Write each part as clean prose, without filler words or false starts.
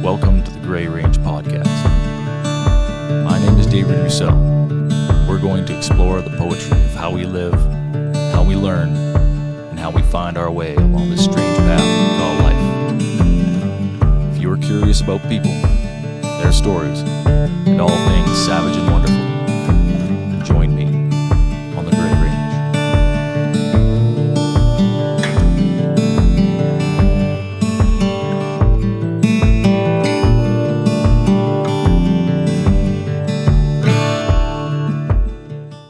Welcome to the Gray Range Podcast. My name is David Rousseau. We're going to explore the poetry of how we live, how we learn, and how we find our way along this strange path we call life. If you're curious about people, their stories, and all things savage and wonderful, join me on the Gray Range.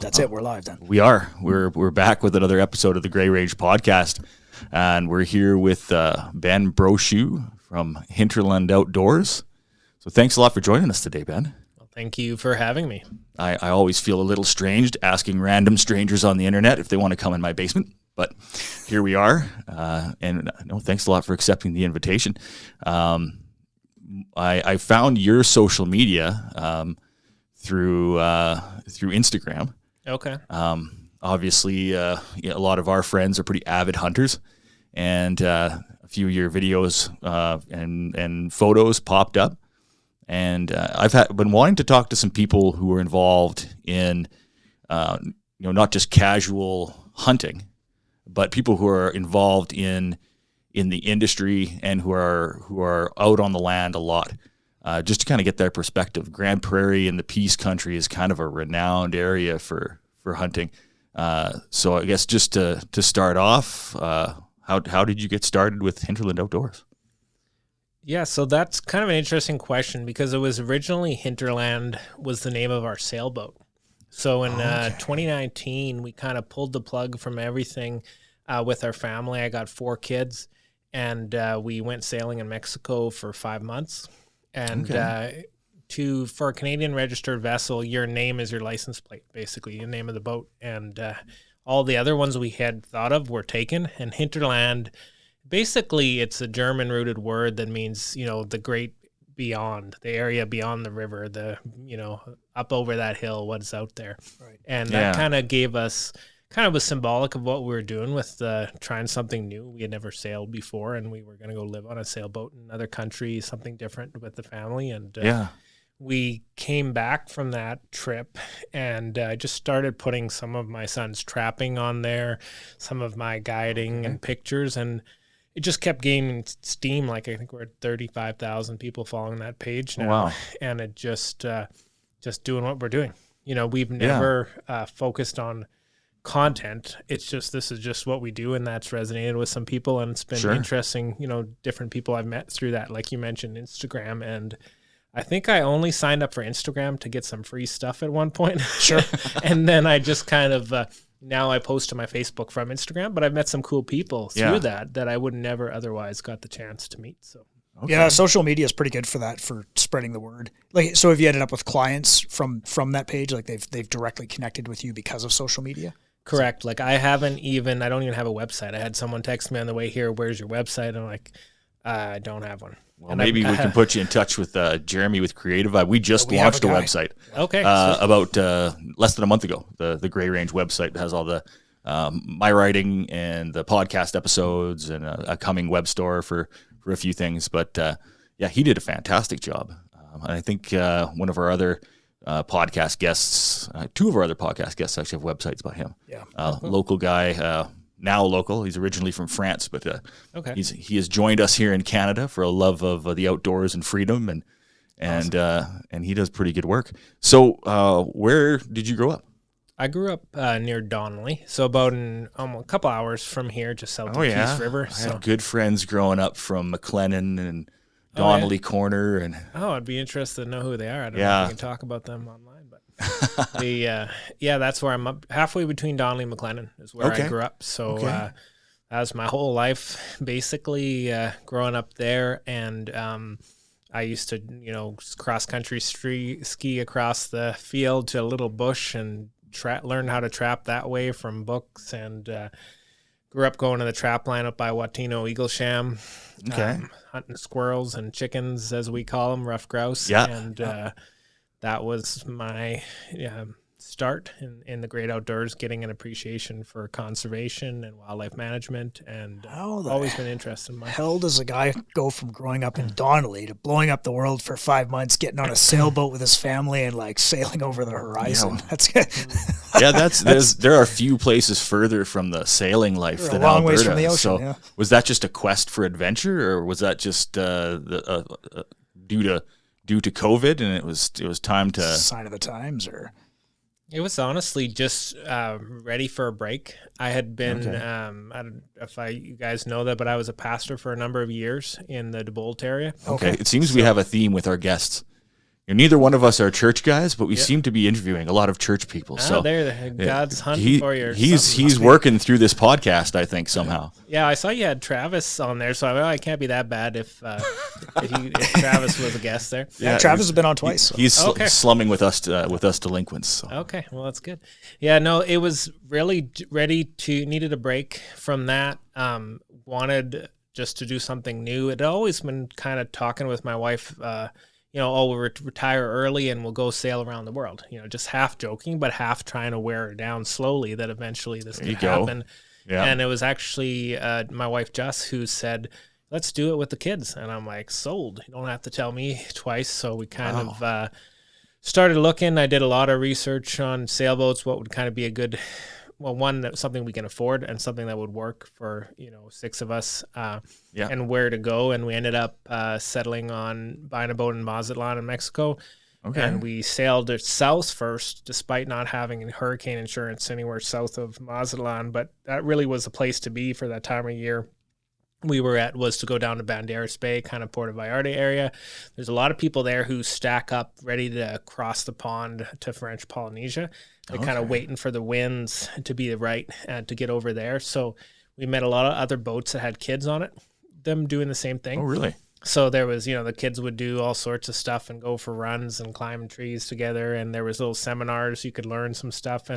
That's it. We're live then. We are. We're back with another episode of the Gray Range Podcast, and we're here with Ben Brochu from Hinterland Outdoors. So thanks a lot for joining us today, Ben. Well, thank you for having me. I always feel a little strange asking random strangers on the internet if they want to come in my basement, but here we are. And no, thanks a lot for accepting the invitation. I found your social media through Instagram. Okay. Obviously, a lot of our friends are pretty avid hunters, and a few of your videos and photos popped up. And I've been wanting to talk to some people who are involved in, not just casual hunting, but people who are involved in the industry and who are out on the land a lot. Just to kind of get their perspective. Grand Prairie in the Peace Country is kind of a renowned area for hunting. So I guess just to start off, how did you get started with Hinterland Outdoors? Yeah, so that's kind of an interesting question because it was originally Hinterland was the name of our sailboat. So in 2019, we kind of pulled the plug from everything with our family. I got 4 kids, and we went sailing in Mexico for 5 months. And for a Canadian registered vessel, your name is your license plate, basically, the name of the boat. And all the other ones we had thought of were taken. And Hinterland, basically, it's a German-rooted word that means, the great beyond, the area beyond the river, up over that hill, what's out there. Right. And that kind of gave us kind of was symbolic of what we were doing with trying something new. We had never sailed before, and we were going to go live on a sailboat in another country, something different with the family. And we came back from that trip and just started putting some of my son's trapping on there, some of my guiding and pictures, and it just kept gaining steam. Like I think we're at 35,000 people following that page now. Wow. And it just doing what we're doing. We've never focused on content. It's just, this is just what we do, and that's resonated with some people, and it's been interesting, different people I've met through that, like you mentioned, Instagram. And I think I only signed up for Instagram to get some free stuff at one point. Sure. And then I just kind of, now I post to my Facebook from Instagram, but I've met some cool people through that I would never otherwise got the chance to meet. So. Okay. Yeah, social media is pretty good for that, for spreading the word. Like, so have you ended up with clients from that page? Like they've directly connected with you because of social media? Correct. Like I don't even have a website. I had someone text me on the way here, where's your website? And I'm like, I don't have one. Well, and maybe we can put you in touch with Jeremy with Creative Vibe. We just launched a website. Okay. About less than a month ago. The Gray Range website has all the my writing and the podcast episodes and a coming web store for a few things. But he did a fantastic job. And I think one of our other podcast guests, 2 of our other podcast guests actually have websites by him. Yeah. Local guy, now local. He's originally from France, but he has joined us here in Canada for a love of the outdoors and freedom, and he does pretty good work. So where did you grow up? I grew up near Donnelly, so about a couple hours from here, just south of the Peace River. I had good friends growing up from McLennan and Donnelly Corner, and I'd be interested to know who they are. I don't know if we can talk about them online, but that's where I'm up, halfway between Donnelly and McLennan is where I grew up. So that was my whole life, basically, growing up there. And I used to, cross country ski across the field to a little bush and learn how to trap that way from books, and grew up going to the trap line up by Watino Eaglesham, hunting squirrels and chickens, as we call them, rough grouse. Yeah. And that was my start in the great outdoors, getting an appreciation for conservation and wildlife management, and always been interested in mine. Hell does a guy go from growing up in Donnelly to blowing up the world for 5 months, getting on a sailboat with his family and like sailing over the horizon? There are few places further from the sailing life than a long Alberta. ways from the ocean. So was that just a quest for adventure, or was that just due to COVID, and it was time to sign of the times? Or it was honestly just ready for a break. I had been, I don't know if you guys know that, but I was a pastor for a number of years in the DeBolt area. Okay. It seems we have a theme with our guests. Neither one of us are church guys, but we seem to be interviewing a lot of church people. So God's hunting for you. He's working through this podcast, I think, somehow. Yeah, I saw you had Travis on there, so I can't be that bad if Travis was a guest there. Yeah, Travis has been on twice. He's slumming with us delinquents. So. Okay, well that's good. Yeah, no, it was really needed a break from that. Wanted just to do something new. It had always been kind of talking with my wife. We'll retire early and we'll go sail around the world. Just half joking, but half trying to wear her down slowly that eventually this could happen. Yeah. And it was actually my wife, Jess, who said, let's do it with the kids. And I'm like, sold. You don't have to tell me twice. So we kind of started looking. I did a lot of research on sailboats, what would kind of be a good... Well, something we can afford and something that would work for, 6 of us and where to go. And we ended up settling on buying a boat in Mazatlan in Mexico. Okay. And we sailed south first, despite not having any hurricane insurance anywhere south of Mazatlan. But that really was a place to be for that time of year. We were at was to go down to Banderas Bay, kind of Puerto Vallarta area. There's a lot of people there who stack up ready to cross the pond to French Polynesia. They're kind of waiting for the winds to be right to get over there. So we met a lot of other boats that had kids on it, them doing the same thing. Oh, really? So there was, the kids would do all sorts of stuff and go for runs and climb trees together. And there was little seminars you could learn some stuff.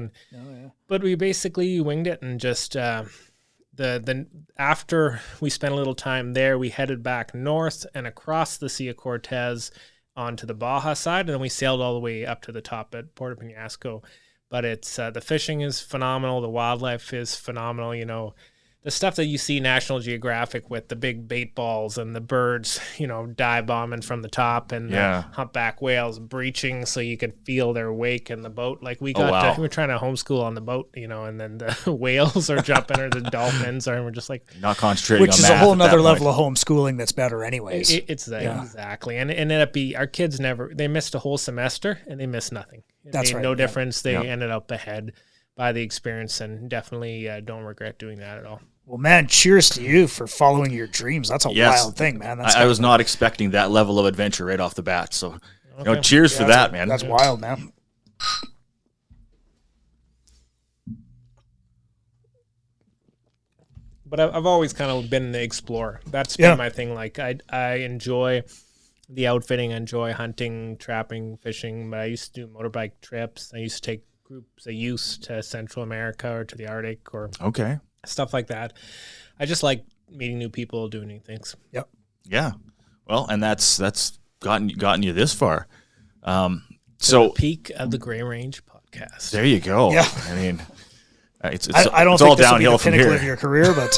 But we basically winged it and just... after we spent a little time there, we headed back north and across the Sea of Cortez onto the Baja side, and then we sailed all the way up to the top at Puerto Penasco. But it's the fishing is phenomenal, the wildlife is phenomenal. The stuff that you see National Geographic with the big bait balls and the birds, dive bombing from the top and the humpback whales breaching so you could feel their wake in the boat. Like we were trying to homeschool on the boat, and then the whales are jumping or the dolphins are, and we're just like not concentrating which on is math a whole nother level of homeschooling that's better anyways. Exactly. And it ended up our kids they missed a whole semester and they missed nothing. It made no difference. They ended up ahead by the experience and definitely don't regret doing that at all. Well, man, cheers to you for following your dreams. That's a wild thing, man. I was not expecting that level of adventure right off the bat. So, cheers for that, man. That's wild, man. But I've always kind of been the explorer. That's been my thing. Like I enjoy the outfitting. I enjoy hunting, trapping, fishing. But I used to do motorbike trips. I used to take groups of youth to Central America or to the Arctic or stuff like that. I just like meeting new people, doing new things. Yep. Yeah. Well, and that's gotten you this far. So the peak of the Gray Range podcast. There you go. Yeah. I mean, it's I don't it's think all this downhill will be the from pinnacle here. of your career, but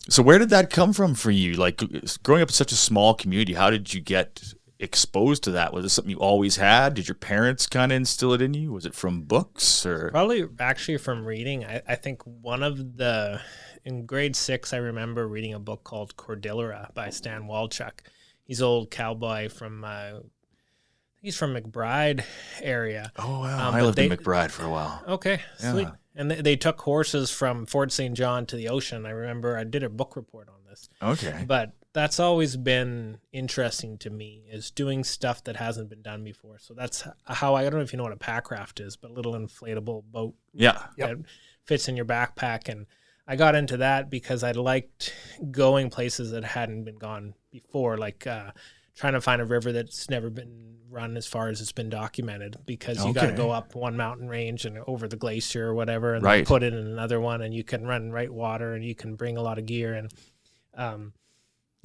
so where did that come from for you? Like growing up in such a small community, how did you get exposed to that? Was it something you always had? Did your parents kind of instill it in you? Was it from books or? Probably actually from reading. I think in grade 6, I remember reading a book called Cordillera by Stan Walchuk. He's an old cowboy from, he's from McBride area. Oh, wow. I lived in McBride for a while. Okay, sweet. And they took horses from Fort St. John to the ocean. I remember I did a book report on this. Okay. But that's always been interesting to me, is doing stuff that hasn't been done before. So that's how I don't know if you know what a packraft is, but a little inflatable boat that fits in your backpack. And I got into that because I liked going places that hadn't been gone before, like trying to find a river that's never been run as far as it's been documented, because you got to go up one mountain range and over the glacier or whatever and then put it in another one, and you can run right water and you can bring a lot of gear. And I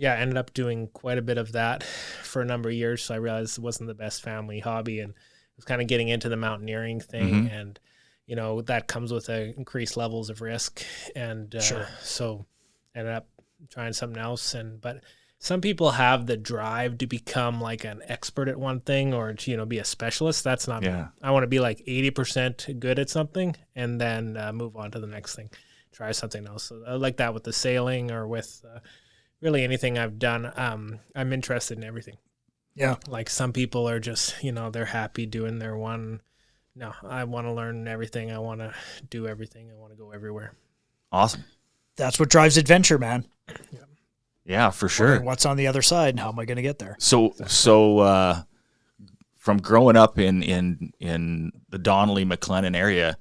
ended up doing quite a bit of that for a number of years. So I realized it wasn't the best family hobby, and it was kind of getting into the mountaineering thing, and that comes with increased levels of risk, and so ended up trying something else. But some people have the drive to become like an expert at one thing, or to be a specialist. That's not me. I want to be like 80% good at something, and then move on to the next thing, try something else. So I like that with the sailing, or with really anything I've done. I'm interested in everything. Yeah. Like some people are just, they're happy doing their one. No, I want to learn everything. I want to do everything. I want to go everywhere. Awesome. That's what drives adventure, man. Yeah, for sure. What's on the other side, and how am I going to get there? So from growing up in the Donnelly McLennan area,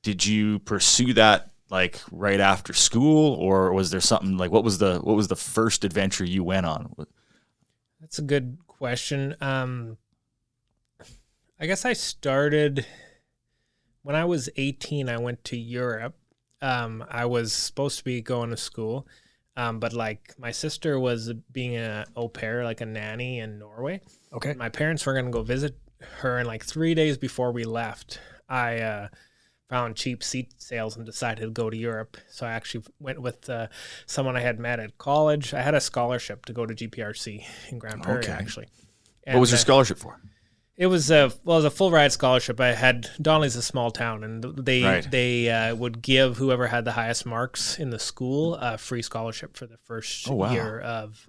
did you pursue that like right after school, or was there something like what was the first adventure you went on? That's a good question. I guess I started when I was 18. I went to Europe. I was supposed to be going to school, but like my sister was being an au pair, like a nanny in Norway. Okay. My parents were going to go visit her, and like 3 days before we left, I found cheap seat sales and decided to go to Europe. So I actually went with someone I had met at college. I had a scholarship to go to GPRC in Grand Prairie, actually. And what was your scholarship for? It was a full ride scholarship. I had Donnelly's a small town, and they would give whoever had the highest marks in the school a free scholarship for the first year of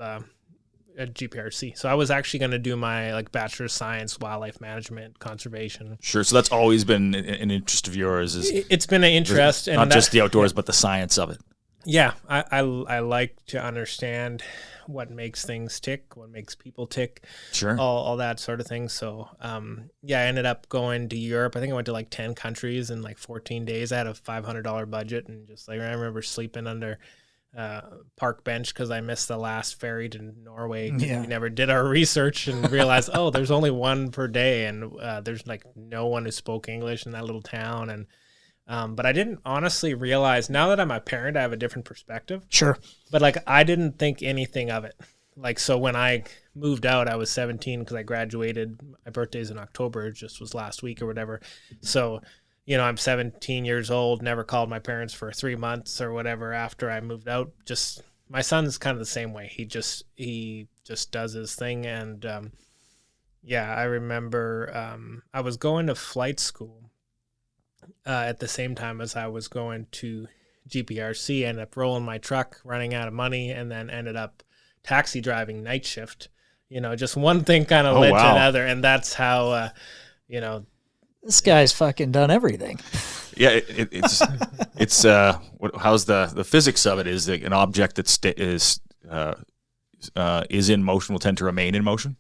at GPRC. So I was actually going to do my like Bachelor of Science, Wildlife Management, Conservation. Sure. So that's always been an interest of yours. It's been an interest, not just the outdoors, but the science of it. Yeah, I like to understand what makes things tick, what makes people tick, sure, all that sort of thing. So, I ended up going to Europe. I think I went to like 10 countries in like 14 days. I had a $500 budget, and just like I remember sleeping under park bench because I missed the last ferry to Norway. Yeah. We never did our research and realized, there's only one per day, and there's like no one who spoke English in that little town. And but I didn't honestly realize, now that I'm a parent, I have a different perspective. Sure. But like, I didn't think anything of it. Like, so when I moved out, I was 17 because I graduated. My birthday's in October. It just was last week or whatever. So, I'm 17 years old, never called my parents for 3 months or whatever after I moved out. Just, my son's kind of the same way. He just does his thing. And I remember I was going to flight school at the same time as I was going to GPRC. Ended up rolling my truck, running out of money, and then ended up taxi driving night shift. Just one thing kind of led to another, and that's how this guy's fucking done everything. Yeah, it's how's the physics of it is that an object that is in motion will tend to remain in motion.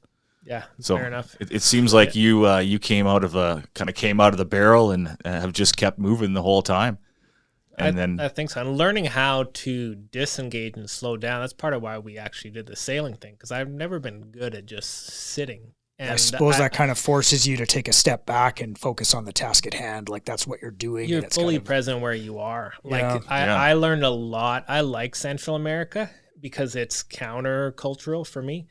Yeah, so fair enough. It seems like you came out of the barrel and have just kept moving the whole time. And I think so. And learning how to disengage and slow down, that's part of why we actually did the sailing thing, because I've never been good at just sitting. And I suppose that kind of forces you to take a step back and focus on the task at hand. Like that's what you're doing. You're fully present where you are. Like Yeah. I learned a lot. I like Central America because it's counter-cultural for me.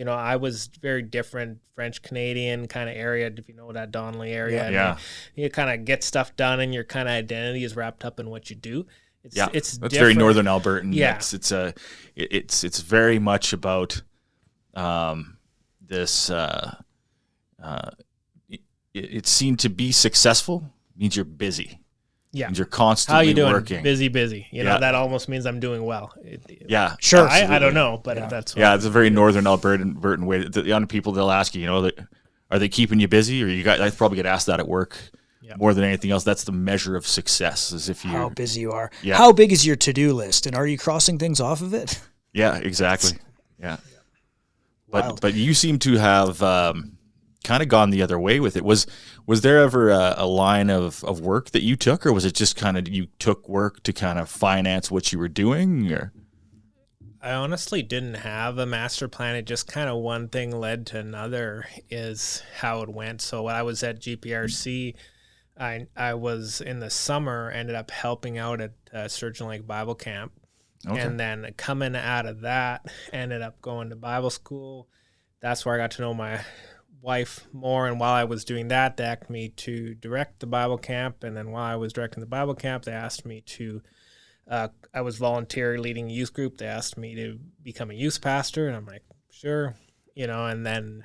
I was very different, French Canadian kind of area, if you know that Donnelly area. Yeah. You kind of get stuff done, and your kind of identity is wrapped up in what you do. It's that's different. very Northern Albertan. Yeah. It's very much about this. It seemed to be successful means you're busy. Yeah. Means you're constantly How you doing? working. Busy. That almost means I'm doing well. Yeah. Sure. I don't know, but that's what it's a very Northern Albertan way. The young people, they'll ask you, are they keeping you busy? Or I probably get asked that at work more than anything else. That's the measure of success, is if you how busy you are. Yeah. How big is your to-do list, and are you crossing things off of it? Yeah, exactly. Yeah. Wild. But you seem to have kind of gone the other way with it. Was there ever a line of work that you took, or was it just kind of you took work to kind of finance what you were doing? Or? I honestly didn't have a master plan. It just kind of one thing led to another is how it went. So when I was at GPRC, I was in the summer, ended up helping out at Sturgeon Lake Bible Camp. Okay. And then coming out of that, ended up going to Bible school. That's where I got to know my wife more, and while I was doing that, they asked me to direct the Bible camp, and then while I was directing the Bible camp, they asked me to I was volunteer leading a youth group. They asked me to become a youth pastor, and I'm like, sure, and then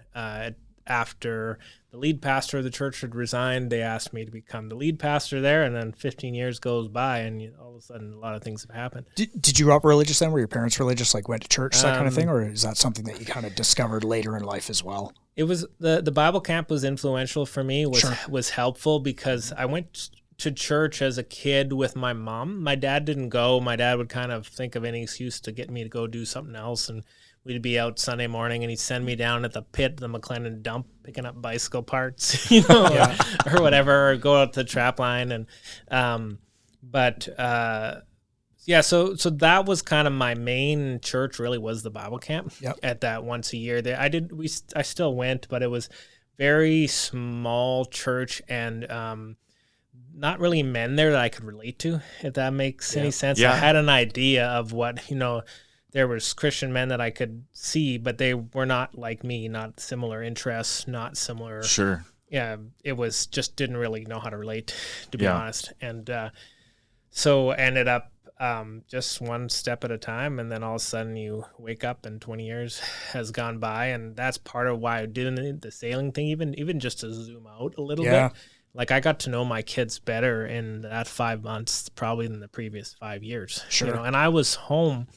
after the lead pastor of the church had resigned, they asked me to become the lead pastor there, and then 15 years goes by, and all of a sudden a lot of things have happened. Did you grow up religious then? Were your parents religious, like went to church, that kind of thing, or is that something that you kind of discovered later in life as well? It was the Bible camp was influential for me, was helpful because I went to church as a kid with my mom. My dad didn't go. My dad would kind of think of any excuse to get me to go do something else, and we'd be out Sunday morning, and he'd send me down at the pit, the McLennan dump, picking up bicycle parts, or whatever, or go out to the trap line. And, so that was kind of my main church. Really was the Bible camp at that once a year. There, I still went, but it was very small church, and not really men there that I could relate to, if that makes any sense. Yeah. I had an idea of what there was Christian men that I could see, but they were not like me, not similar interests, not similar. Sure. Yeah, it was just didn't really know how to relate, to be honest. And so ended up just one step at a time, and then all of a sudden you wake up and 20 years has gone by, and that's part of why I did the sailing thing, even just to zoom out a little bit. Like, I got to know my kids better in that 5 months probably than the previous 5 years. Sure. And I was home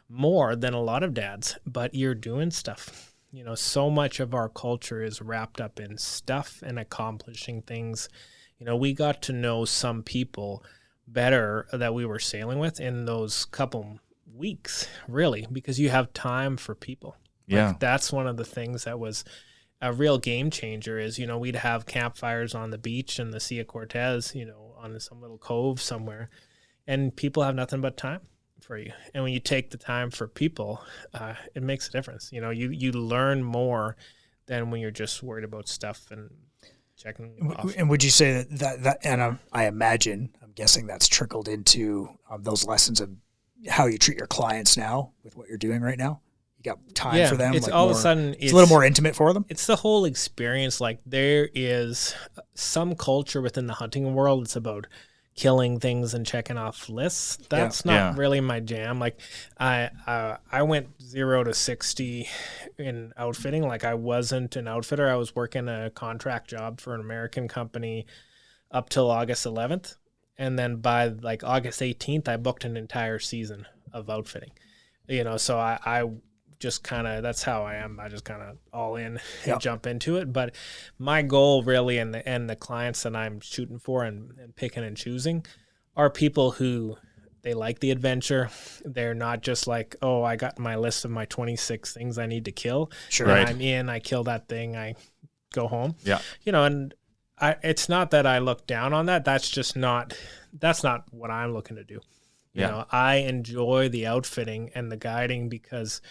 more than a lot of dads, but you're doing stuff. So much of our culture is wrapped up in stuff and accomplishing things. We got to know some people better that we were sailing with in those couple weeks, really, because you have time for people. Like, that's one of the things that was a real game changer is, we'd have campfires on the beach in the Sea of Cortez, on some little cove somewhere, and people have nothing but time for you. And when you take the time for people, it makes a difference. You learn more than when you're just worried about stuff and checking off. And would you say that and I'm guessing that's trickled into those lessons of how you treat your clients now with what you're doing right now? You got time for them. It's like all of a sudden it's a little more intimate for them. It's the whole experience. Like, there is some culture within the hunting world. It's about killing things and checking off lists. That's not really my jam. Like, I went 0 to 60 in outfitting. Like, I wasn't an outfitter. I was working a contract job for an American company up till August 11th. And then by like August 18th, I booked an entire season of outfitting. So I just kind of, that's how I am. I just kind of all in and jump into it. But my goal really, and the clients that I'm shooting for and picking and choosing are people who, they like the adventure. They're not just like, oh, I got my list of my 26 things I need to kill. Sure. And I'm in, I kill that thing, I go home. Yeah. And it's not that I look down on that. That's not what I'm looking to do. I enjoy the outfitting and the guiding because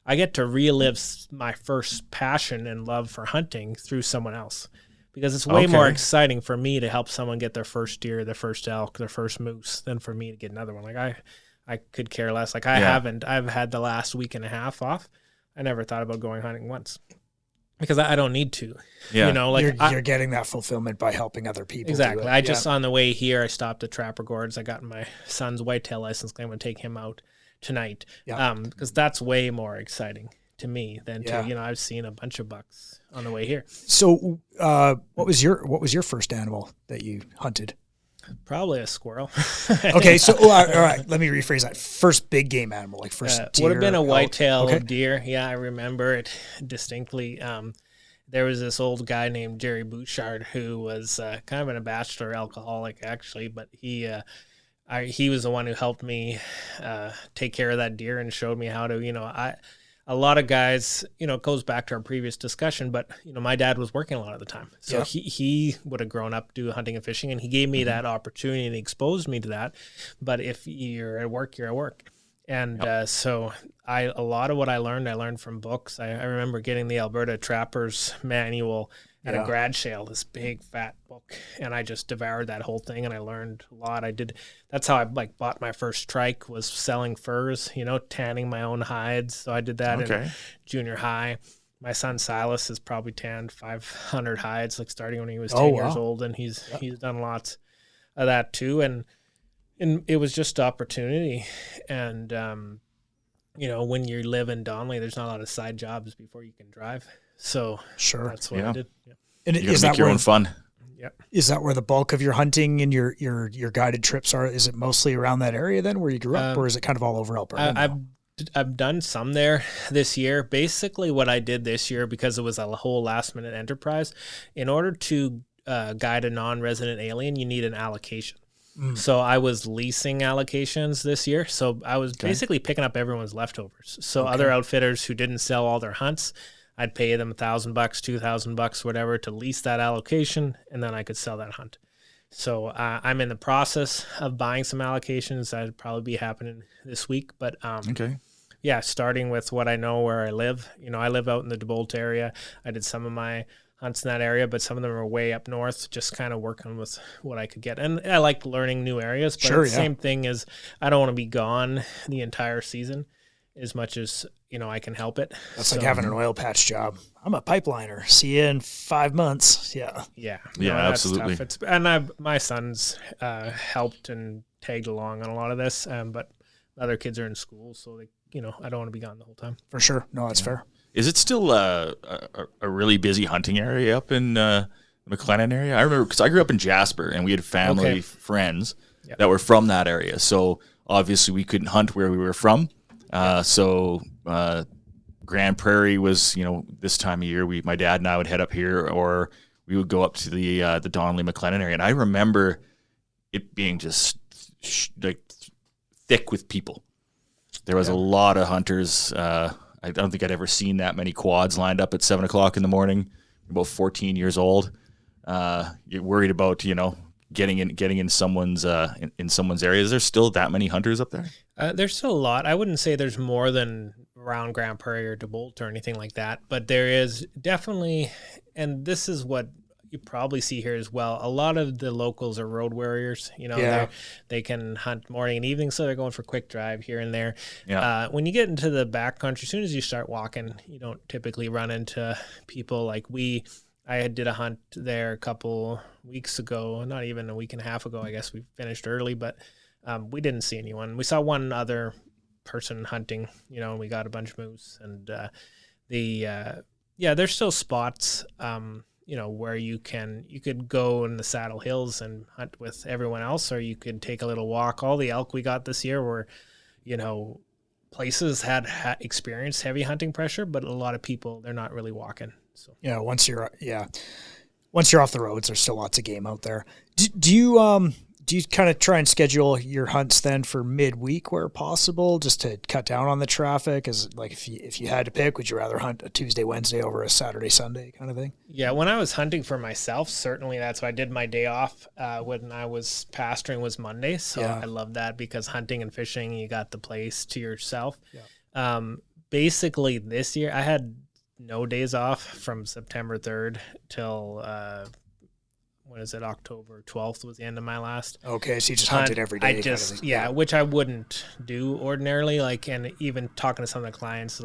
I get to relive my first passion and love for hunting through someone else, because it's way more exciting for me to help someone get their first deer, their first elk, their first moose than for me to get another one. Like, I could care less. Like, I've had the last week and a half off. I never thought about going hunting once because I don't need to. Yeah. You're getting that fulfillment by helping other people. Exactly. Do it. I just, on the way here, I stopped at Trapper Gords. I got my son's whitetail license. I'm going to take him out tonight, because that's way more exciting to me than to I've seen a bunch of bucks on the way here. So what was your first animal that you hunted? Probably a squirrel. Okay, so all right, let me rephrase that. First big game animal, like first deer, would have been a whitetail okay. deer. Yeah, I remember it distinctly. There was this old guy named Jerry Bouchard who was kind of a bachelor alcoholic, actually, but he was the one who helped me take care of that deer and showed me how to, a lot of guys, it goes back to our previous discussion, but, my dad was working a lot of the time. So he would have grown up doing hunting and fishing, and he gave me that opportunity and exposed me to that. But if you're at work, you're at work. And so a lot of what I learned from books. I remember getting the Alberta Trappers Manual at a grad sale, this big fat book, and I just devoured that whole thing, and I learned a lot. That's how I bought my first trike, was selling furs, tanning my own hides. So I did that in junior high. my son Silas has probably tanned 500 hides, like starting when he was Oh, 10 years wow. old, and he's done lots of that too. And it was just opportunity. And when you live in Donley, there's not a lot of side jobs before you can drive. So Sure. that's what I did. Yeah. And You got to make your own fun. Yep. Is that where the bulk of your hunting and your guided trips are? Is it mostly around that area then where you grew up, or is it kind of all over Alberta? I've done some there this year. Basically what I did this year, because it was a whole last minute enterprise, in order to guide a non-resident alien, you need an allocation. So I was leasing allocations this year. So I was basically picking up everyone's leftovers. So other outfitters who didn't sell all their hunts, I'd pay them $1,000, $2,000, whatever, to lease that allocation, and then I could sell that hunt. So I'm in the process of buying some allocations. That'd probably be happening this week. But yeah, starting with what I know where I live. I live out in the DeBolt area. I did some of my hunts in that area, but some of them are way up north, just kind of working with what I could get. And I like learning new areas, but the same thing is I don't want to be gone the entire season as much as, I can help it. That's like having an oil patch job. I'm a pipeliner. See you in 5 months. Yeah. Yeah. Absolutely. That's tough. My son's helped and tagged along on a lot of this, but other kids are in school, so I don't want to be gone the whole time. For sure. No, that's fair. Is it still a really busy hunting area up in the McLennan area? I remember because I grew up in Jasper, and we had family friends that were from that area. So obviously we couldn't hunt where we were from. So Grand Prairie was, this time of year, my dad and I would head up here, or we would go up to the Donnelly McLennan area. And I remember it being just like thick with people. There was a lot of hunters. I don't think I'd ever seen that many quads lined up at 7 o'clock in the morning. About 14 years old. You're worried about, getting in someone's in someone's area. Is there still that many hunters up there? There's still a lot. I wouldn't say there's more than around Grand Prairie or DeBolt or anything like that, but there is definitely, and this is what you probably see here as well. A lot of the locals are road warriors. They can hunt morning and evening, so they're going for quick drive here and there. Yeah. When you get into the backcountry, as soon as you start walking, you don't typically run into people like I did a hunt there a couple weeks ago, not even a week and a half ago. I guess we finished early, but we didn't see anyone. We saw one other person hunting, and we got a bunch of moose. And there's still spots, where you could go in the Saddle Hills and hunt with everyone else, or you could take a little walk. All the elk we got this year were, places had experienced heavy hunting pressure, but a lot of people, they're not really walking. So once you're off the roads, there's still lots of game out there. Do you kind of try and schedule your hunts then for midweek where possible, just to cut down on the traffic? Is it like if you had to pick, would you rather hunt a Tuesday, Wednesday over a Saturday, Sunday kind of thing? Yeah, when I was hunting for myself, certainly that's what I did. My day off when I was pasturing was Monday, so I love that because hunting and fishing, you got the place to yourself. Yeah. Basically, this year I had no days off from September 3rd till October 12th was the end of my last. Okay, so you just hunted every day. Which I wouldn't do ordinarily. And even talking to some of the clients,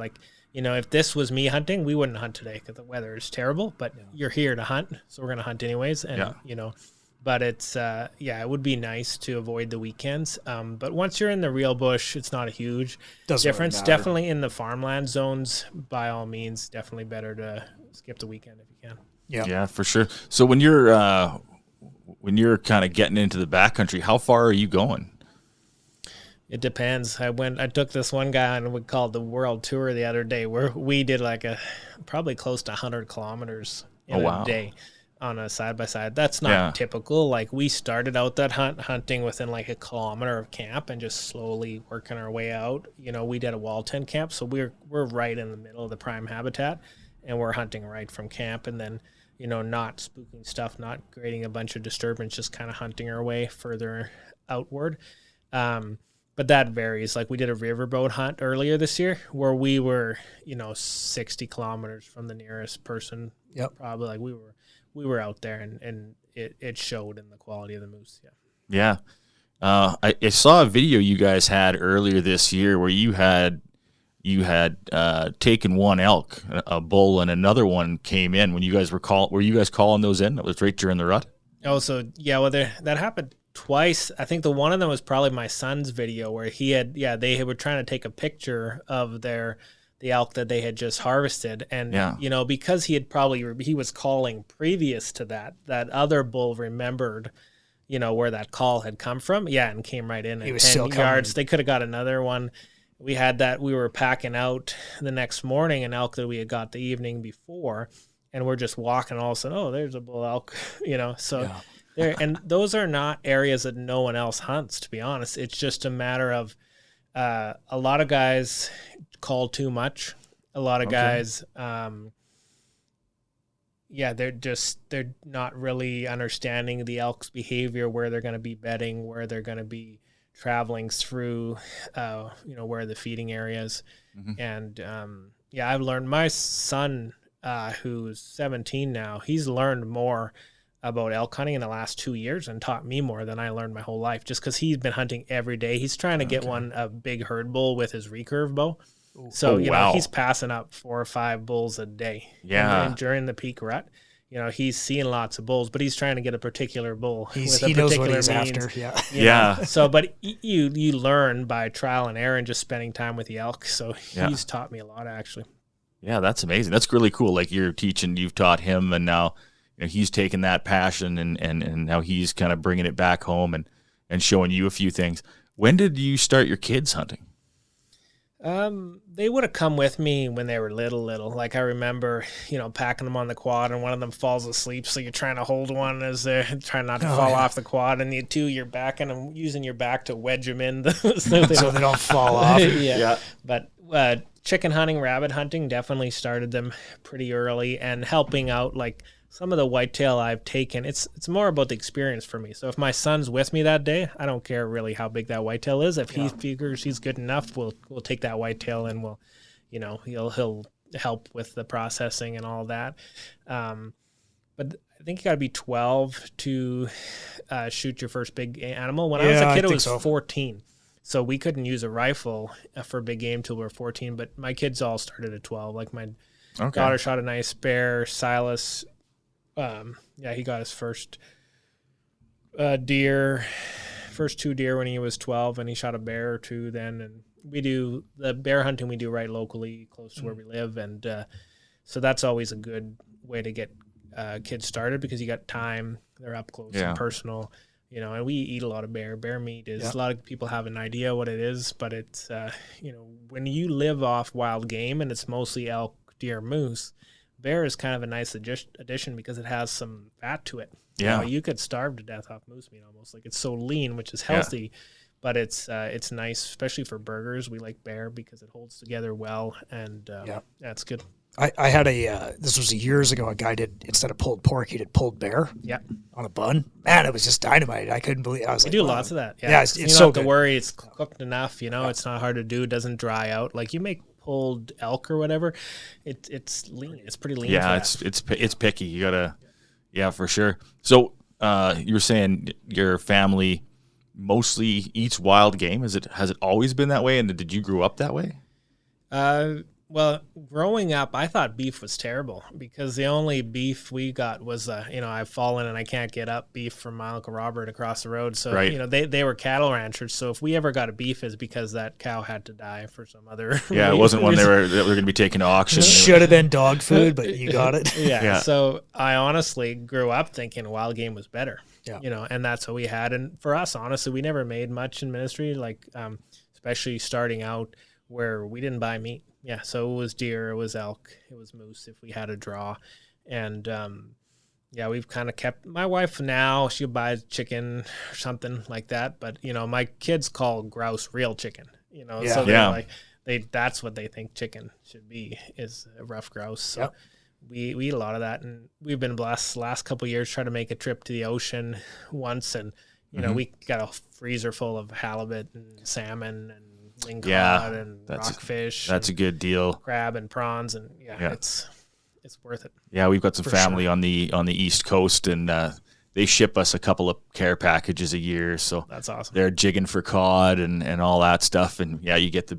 if this was me hunting, we wouldn't hunt today because the weather is terrible. But you're here to hunt, so we're gonna hunt anyways. And but it's it would be nice to avoid the weekends. But once you're in the real bush, it's not a huge difference. Really definitely in the farmland zones, by all means, definitely better to skip the weekend if you can. Yeah, for sure. So when you're kind of getting into the backcountry, how far are you going? It depends. I took this one guy on what we called the world tour the other day, where we did probably close to 100 kilometers in a day on a side-by-side. That's not typical. We started out that hunting within a kilometer of camp and just slowly working our way out. We did a wall tent camp, so we're right in the middle of the prime habitat, and we're hunting right from camp, and then not spooking stuff, not creating a bunch of disturbance, just kind of hunting our way further outward. But that varies. We did a riverboat hunt earlier this year where we were, 60 kilometers from the nearest person. Yep. Probably we were out there and it showed in the quality of the moose. Yeah. I saw a video you guys had earlier this year where you had you had taken one elk, a bull, and another one came in. When you guys were you guys calling those in? That was right during the rut. Oh, so yeah, well, that happened twice. I think the one of them was probably my son's video where they were trying to take a picture of the elk that they had just harvested, and because he was calling previous to that other bull remembered, where that call had come from, and came right in. He was 10 yards. They could have got another one. We had that. We were packing out the next morning an elk that we had got the evening before, and we're just walking. All of a sudden, oh, there's a bull elk, So. Yeah. There, and those are not areas that no one else hunts, to be honest. It's just a matter of a lot of guys call too much. A lot of guys, they're not really understanding the elk's behavior, where they're going to be bedding, where they're going to be traveling through, where the feeding areas. Mm-hmm. And I've learned, my son, who's 17 now, he's learned more about elk hunting in the last 2 years and taught me more than I learned my whole life, just because he's been hunting every day. He's trying to get a big herd bull with his recurve bow. So, he's passing up 4 or 5 bulls a day. Yeah. And during the peak rut, he's seeing lots of bulls, but he's trying to get a particular bull. He knows what he's after. Yeah. Yeah. So, but you learn by trial and error and just spending time with the elk. So he's taught me a lot, actually. Yeah, that's amazing. That's really cool. Like, you've taught him, and now he's taken that passion and now he's kind of bringing it back home and showing you a few things. When did you start your kids hunting? They would have come with me when they were little. Like, I remember, packing them on the quad, and one of them falls asleep, so you're trying to hold one as they're trying not to fall off the quad, and you're backing them, using your back to wedge them in so they don't fall off. Yeah. But chicken hunting, rabbit hunting definitely started them pretty early, and helping out, like, some of the whitetail I've taken, it's more about the experience for me. So if my son's with me that day, I don't care really how big that whitetail is. If he figures he's good enough, we'll take that whitetail, and we'll, he'll help with the processing and all that. But I think you got to be 12 to shoot your first big animal. When I was a kid, it was 14. So we couldn't use a rifle for big game till we were 14. But my kids all started at 12. Like, my daughter shot a nice bear. Silas, he got his first first 2 deer when he was 12, and he shot a bear or 2 then. And we do the bear hunting we do right locally, close to where we live, and so that's always a good way to get kids started, because you got time, they're up close and personal, and we eat a lot of bear meat. A lot of people have an idea what it is, but it's when you live off wild game and it's mostly elk, deer, moose, bear is kind of a nice addition because it has some fat to it. Yeah. You could starve to death off moose meat almost. Like, it's so lean, which is healthy, but it's nice, especially for burgers. We like bear because it holds together well, and it's good. I had this was years ago, a guy did, instead of pulled pork, he did pulled bear on a bun. Man, it was just dynamite. I couldn't believe it. I was like, do lots of that. Yeah, it's you so don't have good. to worry. It's cooked enough, it's not hard to do. It doesn't dry out. Like, you make pulled elk or whatever, it's lean. It's pretty lean. Yeah, it's picky. You gotta, for sure. So you were saying your family mostly eats wild game. Has it always been that way? And did you grow up that way? Well, growing up, I thought beef was terrible, because the only beef we got was, I've fallen and I can't get up beef from my Uncle Robert across the road. So, they were cattle ranchers. So if we ever got a beef, it's because that cow had to die for some other it wasn't one they were going to be taking to auction. Should have been dog food, but you got it. So I honestly grew up thinking wild game was better, and that's what we had. And for us, honestly, we never made much in ministry, like especially starting out, where we didn't buy meat. Yeah, so it was deer, it was elk, it was moose if we had a draw. And, we've kind of kept, my wife now, she'll buy chicken or something like that. But, my kids call grouse real chicken, so they're like, that's what they think chicken should be, is a rough grouse. So we eat a lot of that. And we've been blessed the last couple of years, try to make a trip to the ocean once. And, we got a freezer full of halibut and salmon and lingcod and rockfish. That's a good deal. Crab and prawns, and it's worth it. Yeah, we've got some family on the East Coast, and they ship us a couple of care packages a year. So that's awesome. They're jigging for cod and all that stuff, and you get the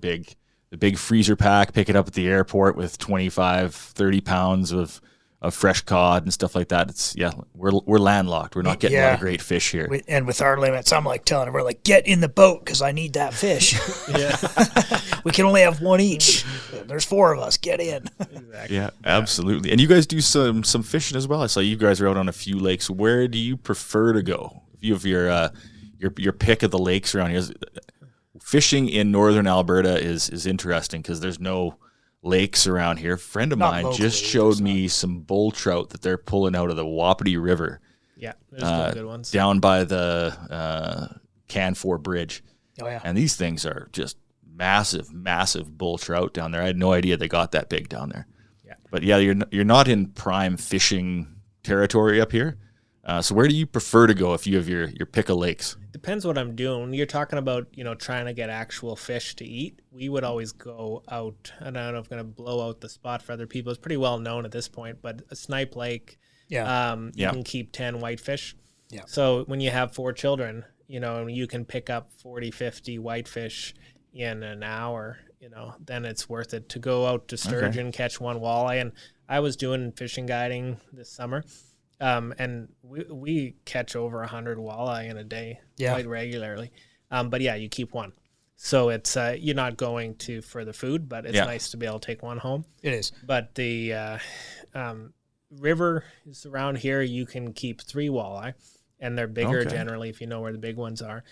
big freezer pack, pick it up at the airport with 25, 30 pounds of fresh cod and stuff like that. It's we're landlocked. We're not getting a lot of great fish here. And with our limits, I'm like telling her, we're like, get in the boat because I need that fish. We can only have one each. There's 4 of us. Get in. Exactly. Yeah, absolutely. And you guys do some fishing as well. I saw you guys are out on a few lakes. Where do you prefer to go? If you have your pick of the lakes around here, fishing in Northern Alberta is interesting because there's no lakes around here. A friend of mine just showed me some bull trout that they're pulling out of the Wapiti River. Yeah, there's some good ones. Down by the Canfor Bridge. Oh, yeah. And these things are just massive, massive bull trout down there. I had no idea they got that big down there. Yeah. But yeah, you're not in prime fishing territory up here. So where do you prefer to go if you have your pick of lakes? Depends what I'm doing. When you're talking about, trying to get actual fish to eat, we would always go out. And I don't know if I'm going to blow out the spot for other people. It's pretty well known at this point, but a Snipe Lake, you can keep 10 whitefish. Yeah. So when you have 4 children, you can pick up 40, 50 whitefish in an hour, then it's worth it to go out to sturgeon, catch 1 walleye. And I was doing fishing guiding this summer. And we catch over 100 walleye in a day quite regularly. But yeah, you keep 1. So it's you're not going for the food, but it's nice to be able to take 1 home. It is. But the river is around here. You can keep 3 walleye, and they're bigger generally if you know where the big ones are.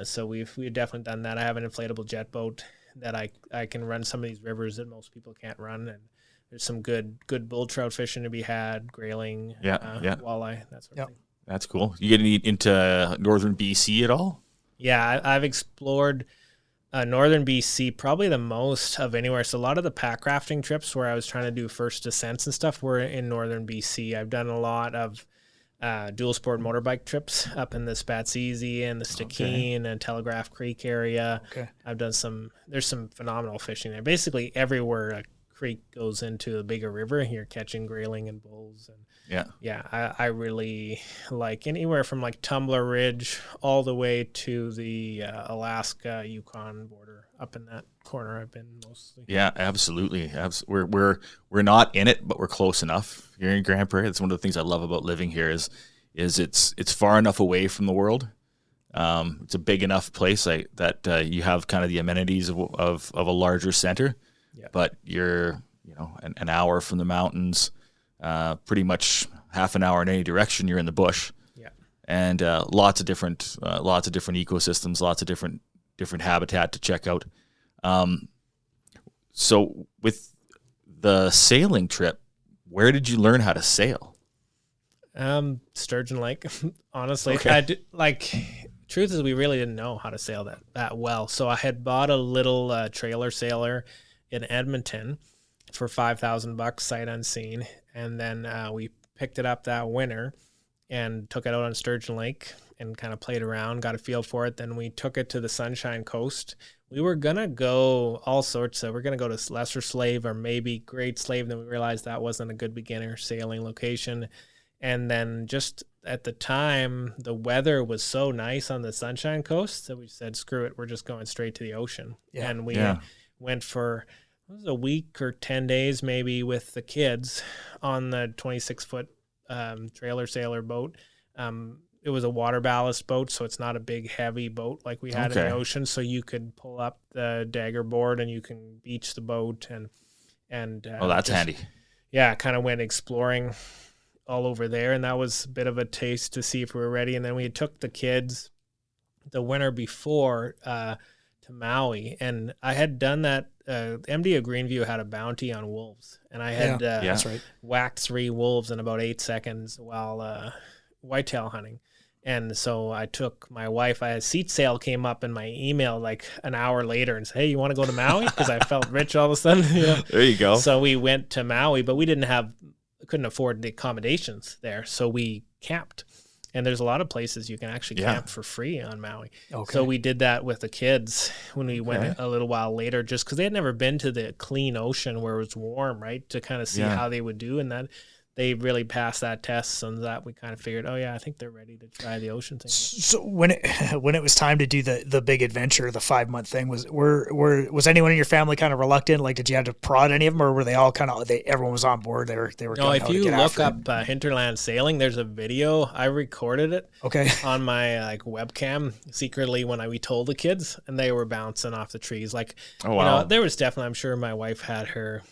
So we've definitely done that. I have an inflatable jet boat that I can run some of these rivers that most people can't run, and there's some good bull trout fishing to be had, grayling, walleye, that sort of thing. That's cool. You get into northern BC at all? Yeah, I've explored northern BC probably the most of anywhere. So a lot of the pack rafting trips where I was trying to do first descents and stuff were in northern BC. I've done a lot of dual sport motorbike trips up in the Spatsizi and the Stikine and Telegraph Creek area. I've done there's some phenomenal fishing there. Basically everywhere a creek goes into a bigger river, you're catching grayling and bulls. And I really like anywhere from like Tumbler Ridge all the way to the Alaska Yukon border. Up in that corner I've been mostly. Yeah, absolutely. We're not in it, but we're close enough here in Grand Prairie. That's one of the things I love about living here is it's far enough away from the world. It's a big enough place that you have kind of the amenities of a larger center. Yeah. But you're, an hour from the mountains, pretty much half an hour in any direction. You're in the bush. Yeah. And lots of different ecosystems, lots of different habitat to check out. So with the sailing trip, where did you learn how to sail? Sturgeon Lake, honestly. Truth is we really didn't know how to sail that well. So I had bought a little trailer sailor in Edmonton for $5,000 sight unseen, and then we picked it up that winter and took it out on Sturgeon Lake and kind of played around, got a feel for it. Then we took it to the Sunshine Coast. We were gonna go all sorts of. We're gonna go to Lesser Slave or maybe Great Slave. Then we realized that wasn't a good beginner sailing location. And then just at the time, the weather was so nice on the Sunshine Coast that we said, screw it, we're just going straight to the ocean. Yeah. And we went for a week or 10 days maybe with the kids on the 26-foot trailer sailor boat. It was a water ballast boat, so it's not a big, heavy boat like we had in the ocean. So you could pull up the dagger board and you can beach the boat. And that's handy. Yeah, kind of went exploring all over there, and that was a bit of a taste to see if we were ready. And then we took the kids the winter before to Maui, and I had done that. MD of Greenview had a bounty on wolves, and I had whacked 3 wolves in about 8 seconds while whitetail hunting. And so I took my wife. A seat sale came up in my email like an hour later and said, "Hey, you want to go to Maui?" Because I felt rich all of a sudden. There you go. So we went to Maui, but we couldn't afford the accommodations there, so we camped. And there's a lot of places you can actually camp for free on Maui. Okay. So we did that with the kids when we went a little while later, just because they had never been to the clean ocean where it was warm, right? To kind of see how they would do. And they really passed that test, and that we kind of figured, oh yeah, I think they're ready to try the ocean thing. So when it was time to do the big adventure, the 5-month thing, was anyone in your family kind of reluctant? Like, did you have to prod any of them, or were they all everyone was on board? They were. No, if you look up Hinterland sailing, there's a video. I recorded it. Okay. On my webcam secretly when we told the kids, and they were bouncing off the trees. Like, oh wow, there was definitely. I'm sure my wife had her.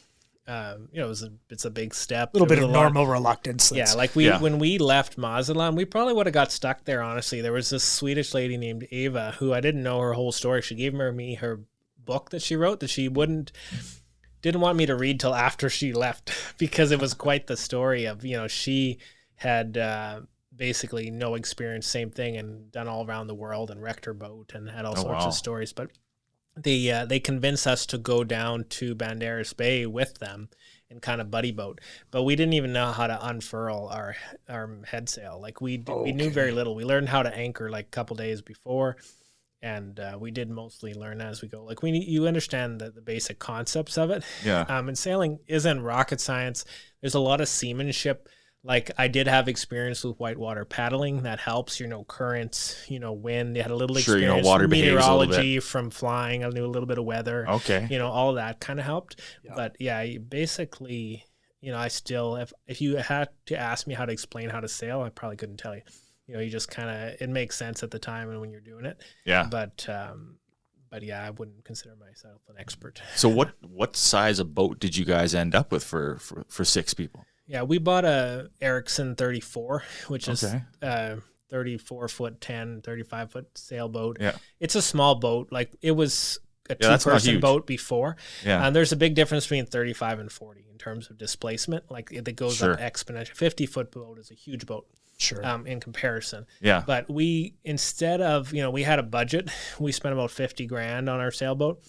It's a big step. A little bit of normal reluctance. Yeah, like when we left Mazatlan, we probably would have got stuck there, honestly. There was this Swedish lady named Eva who I didn't know her whole story. She gave me her book that she wrote that she didn't want me to read till after she left because it was quite the story of, she had basically no experience, same thing, and done all around the world and wrecked her boat and had all sorts of stories. But they convinced us to go down to Banderas Bay with them and kind of buddy boat, but we didn't even know how to unfurl our head sail. Like we knew very little. We learned how to anchor like a couple days before, and we did mostly learn as we go. Like you understand the basic concepts of it. Yeah. And sailing isn't rocket science. There's a lot of seamanship. Like I did have experience with whitewater paddling. That helps, currents, wind. You had a little experience, water meteorology from flying. I knew a little bit of weather. Okay. All of that kind of helped. Yeah. But yeah, basically, I still, if you had to ask me how to explain how to sail, I probably couldn't tell you. You just kind of, it makes sense at the time and when you're doing it. Yeah. But yeah, I wouldn't consider myself an expert. So what size of boat did you guys end up with for 6 people? Yeah, we bought a Ericsson 34, which is 34-foot 10, 35-foot sailboat. Yeah. It's a small boat. Like it was a 2-person boat before. Yeah. And there's a big difference between 35 and 40 in terms of displacement. Like it goes up exponentially. 50-foot boat is a huge boat. Sure. In comparison. Yeah. But we, instead of, we had a budget, we spent about $50,000 on our sailboat.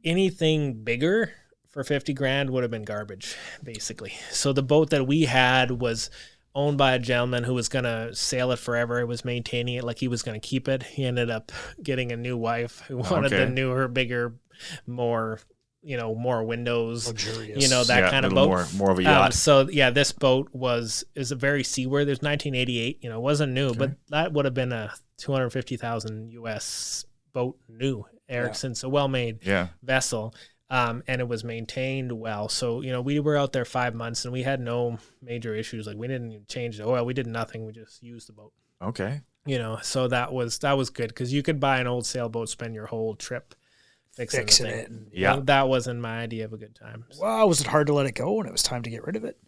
Anything bigger for $50,000 would have been garbage, basically. So the boat that we had was owned by a gentleman who was going to sail it forever. It was maintaining it like he was going to keep it. He ended up getting a new wife who wanted the newer, bigger, more, more windows, luxurious. that kind of boat. More of a yacht. So yeah, this boat is a very seaworthy. It was 1988. It wasn't new, but that would have been a $250,000 US boat, new Ericsson, so well-made vessel. And it was maintained well. So, we were out there 5 months and we had no major issues. Like we didn't even change the oil. We did nothing. We just used the boat. Okay. So that was good because you could buy an old sailboat, spend your whole trip fixing it. Yeah. That wasn't my idea of a good time. So. Wow. Was it hard to let it go when it was time to get rid of it?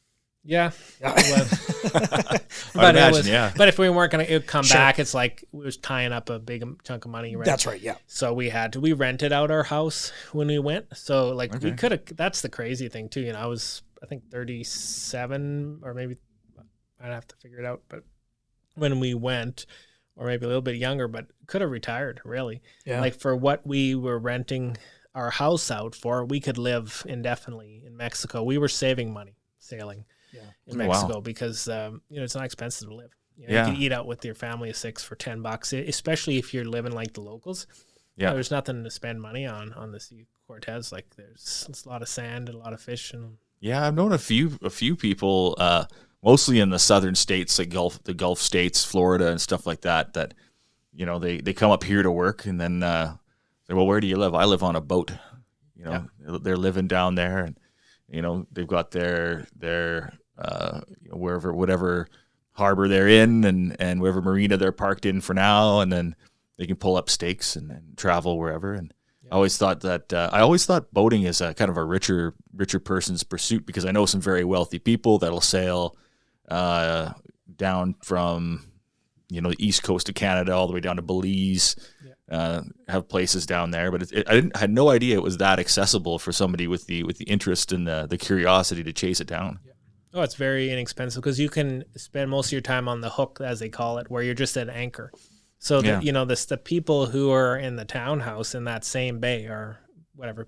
Yeah. It was. But if we weren't going to come back, it's like we was tying up a big chunk of money. Right? That's right. Yeah. So we rented out our house when we went. So we could have, that's the crazy thing too. I was, I think 37 or maybe I'd have to figure it out. But when we went, or maybe a little bit younger, but could have retired really. Yeah. Like for what we were renting our house out for, we could live indefinitely in Mexico. We were saving money sailing. In Mexico because it's not expensive to live. You can eat out with your family of 6 for $10, especially if you're living like the locals. Yeah, there's nothing to spend money on the Sea Cortez. Like there's a lot of sand and a lot of fish. And I've known a few people, mostly in the southern states, like the Gulf states, Florida and stuff like that. That they come up here to work and then say, well, where do you live? I live on a boat. They're living down there and they've got their whatever harbor they're in and wherever marina they're parked in for now, and then they can pull up stakes and travel wherever. And I always thought boating is a kind of a richer person's pursuit, because I know some very wealthy people that'll sail down from the east coast of Canada all the way down to Belize. Have places down there, but I had no idea it was that accessible for somebody with the interest and the curiosity to chase it down. Oh, it's very inexpensive because you can spend most of your time on the hook, as they call it, where you're just at anchor. So the people who are in the townhouse in that same bay are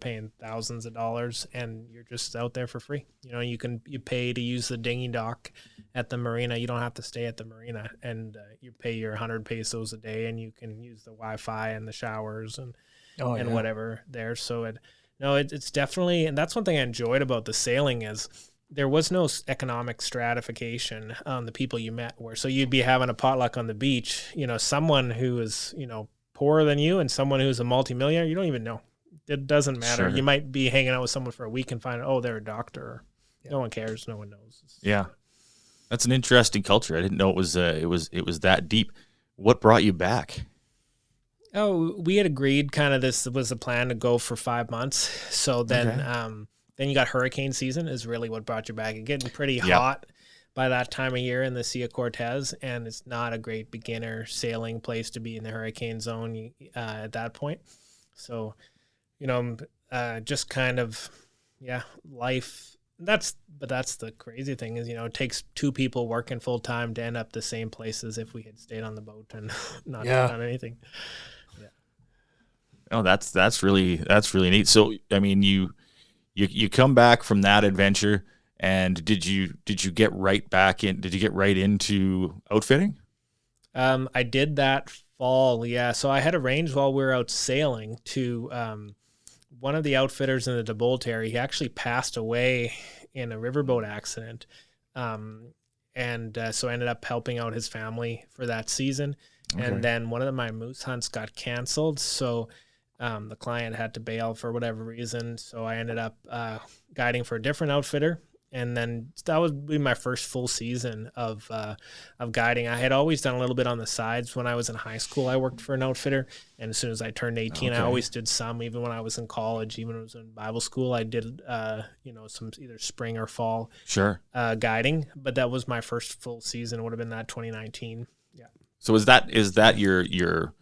paying thousands of dollars, and you're just out there for free. You pay to use the dinghy dock at the marina. You don't have to stay at the marina, and you pay your 100 pesos a day, and you can use the Wi-Fi and the showers and whatever there. So it's definitely, and that's one thing I enjoyed about the sailing is there was no economic stratification on the people you met. So you'd be having a potluck on the beach, someone who is, poorer than you and someone who's a multimillionaire, you don't even know. It doesn't matter. Sure. You might be hanging out with someone for a week and find out, oh, they're a doctor. Yeah. No one cares. No one knows. Yeah. That's an interesting culture. I didn't know it was that deep. What brought you back? Oh, we had agreed kind of this was the plan to go for 5 months. So then, then you got hurricane season is really what brought you back. It's getting pretty hot by that time of year in the Sea of Cortez, and it's not a great beginner sailing place to be in the hurricane zone at that point. So, just kind of, life. That's the crazy thing is, it takes two people working full time to end up the same places if we had stayed on the boat and not done anything. Yeah. Oh, that's really neat. So, I mean, you come back from that adventure, and did you get right back in? Did you get right into outfitting? I did that fall. Yeah. So I had arranged while we were out sailing to, one of the outfitters in the Deboltary, he actually passed away in a riverboat accident. So I ended up helping out his family for that season. Okay. And then one of my moose hunts got canceled. So the client had to bail for whatever reason. So I ended up guiding for a different outfitter. And then that would be my first full season of guiding. I had always done a little bit on the sides. When I was in high school, I worked for an outfitter. And as soon as I turned 18, I always did some. Even when I was in college, even when I was in Bible school, I did, some either spring or fall guiding. But that was my first full season. It would have been that 2019. Yeah. So is that your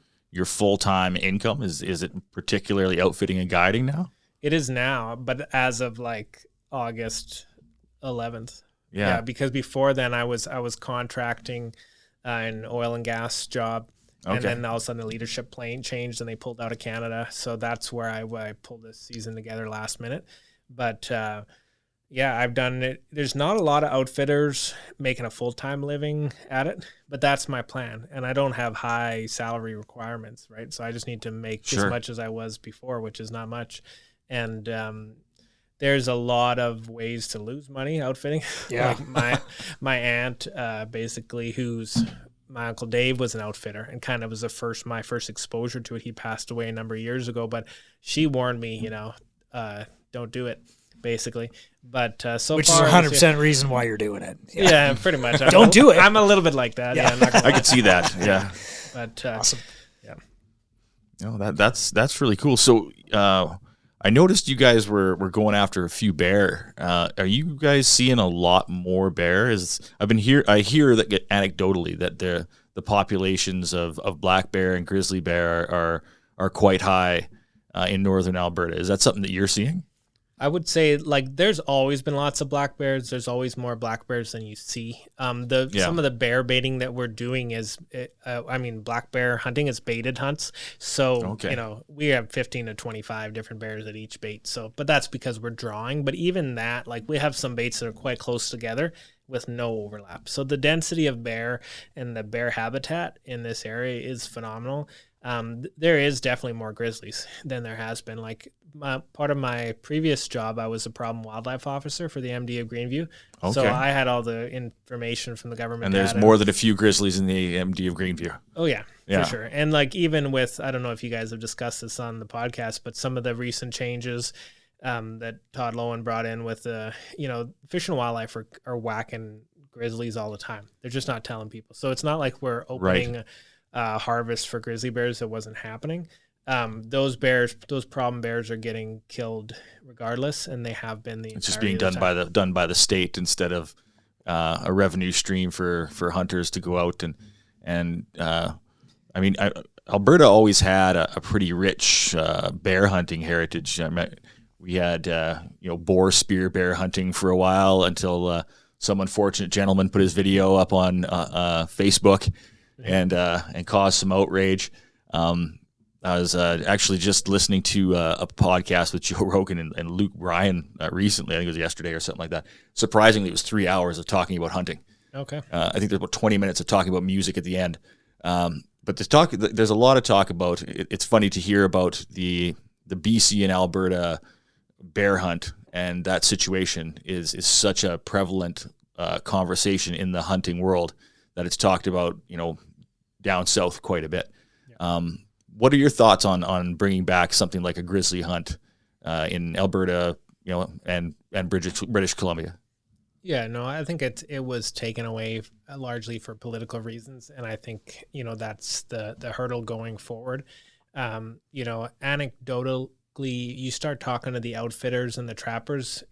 full-time income? Is it particularly outfitting and guiding now? It is now, but as of like August 11th. Yeah, because before then I was contracting an oil and gas job, and then all of a sudden the leadership plane changed and they pulled out of Canada. So that's where I pulled this season together last minute. But I've done it. There's not a lot of outfitters making a full-time living at it, but that's my plan. And I don't have high salary requirements, right? So I just need to make as much as I was before, which is not much. And there's a lot of ways to lose money outfitting. Yeah. Like my aunt, basically, who's my Uncle Dave was an outfitter and kind of was my first exposure to it. He passed away a number of years ago, but she warned me, don't do it, basically. But which is 100% reason why you're doing it. Yeah, pretty much. Don't do it. I'm a little bit like that. Yeah, I'm not gonna I could see that. Yeah. But awesome. Yeah. No, that's really cool. So I noticed you guys were going after a few bear. Are you guys seeing a lot more bear? I hear that anecdotally that the populations of black bear and grizzly bear are quite high in northern Alberta. Is that something that you're seeing? I would say, like, there's always been lots of black bears. There's always more black bears than you see. Some of the bear baiting that we're doing is, black bear hunting is baited hunts. So, we have 15 to 25 different bears at each bait. So, but that's because we're drawing. But even that, like, we have some baits that are quite close together with no overlap. So the density of bear and the bear habitat in this area is phenomenal. There is definitely more grizzlies than there has been. Like, part of my previous job, I was a problem wildlife officer for the MD of Greenview. Okay. So I had all the information from the government. And there's more than a few grizzlies in the MD of Greenview. Oh, yeah, for sure. And like, even with, I don't know if you guys have discussed this on the podcast, but some of the recent changes that Todd Lowen brought in with Fish and Wildlife are whacking grizzlies all the time. They're just not telling people. So it's not like we're opening harvest for grizzly bears that wasn't happening. Those problem bears are getting killed regardless, and they have been it's just being done by the state instead of a revenue stream for hunters to go out and Alberta always had a pretty rich bear hunting heritage. We had boar spear bear hunting for a while until some unfortunate gentleman put his video up on Facebook and caused some outrage. I was actually just listening to a podcast with Joe Rogan and Luke Bryan recently. I think it was yesterday or something like that. Surprisingly, it was 3 hours of talking about hunting. Okay. I think there's about 20 minutes of talking about music at the end. But there's a lot of talk about. It's funny to hear about the BC and Alberta bear hunt and that situation is such a prevalent conversation in the hunting world that it's talked about, down south quite a bit. Yeah. What are your thoughts on bringing back something like a grizzly hunt in Alberta, and British Columbia? Yeah, no, I think it was taken away largely for political reasons, and I think that's the hurdle going forward. Anecdotally, you start talking to the outfitters and the trappers.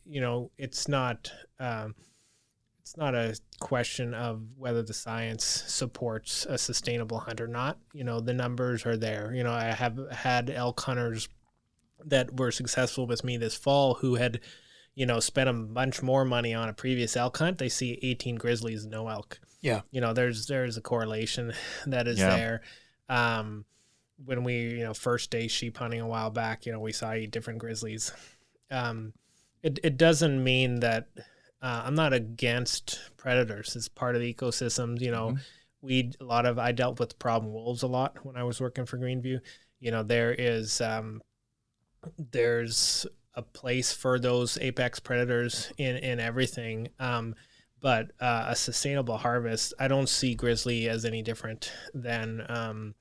It's not a question of whether the science supports a sustainable hunt or not. The numbers are there. I have had elk hunters that were successful with me this fall who had spent a bunch more money on a previous elk hunt. They see 18 grizzlies, no elk. Yeah. There's a correlation that is there. When we, first day sheep hunting a while back, we saw 8 different grizzlies. It doesn't mean that I'm not against predators. It's part of the ecosystems. I dealt with problem wolves a lot when I was working for Greenview. There's a place for those apex predators in everything. But a sustainable harvest, I don't see grizzly as any different than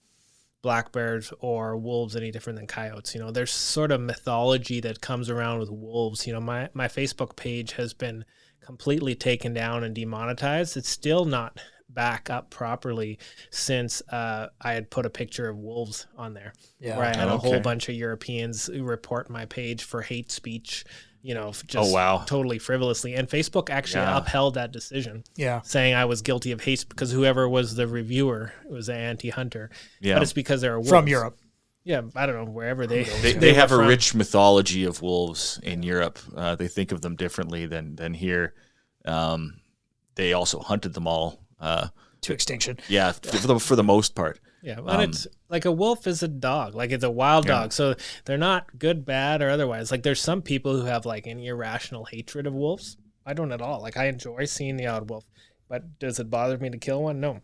black bears or wolves any different than coyotes. There's sort of mythology that comes around with wolves. My Facebook page has been completely taken down and demonetized. It's still not back up properly since I had put a picture of wolves on there, where I had a whole bunch of Europeans report my page for hate speech, totally frivolously. And Facebook actually upheld that decision, saying I was guilty of hate because whoever was the reviewer was an anti-hunter. Yeah. But it's because they're wolves. From Europe. Yeah, I don't know, wherever they have a rich mythology of wolves in Europe. They think of them differently than here. They also hunted them all to extinction. Yeah, for the most part. Yeah, well, it's like a wolf is a dog, like it's a wild dog. So they're not good, bad, or otherwise. Like there's some people who have like an irrational hatred of wolves. I don't at all. Like I enjoy seeing the odd wolf, but does it bother me to kill one? No.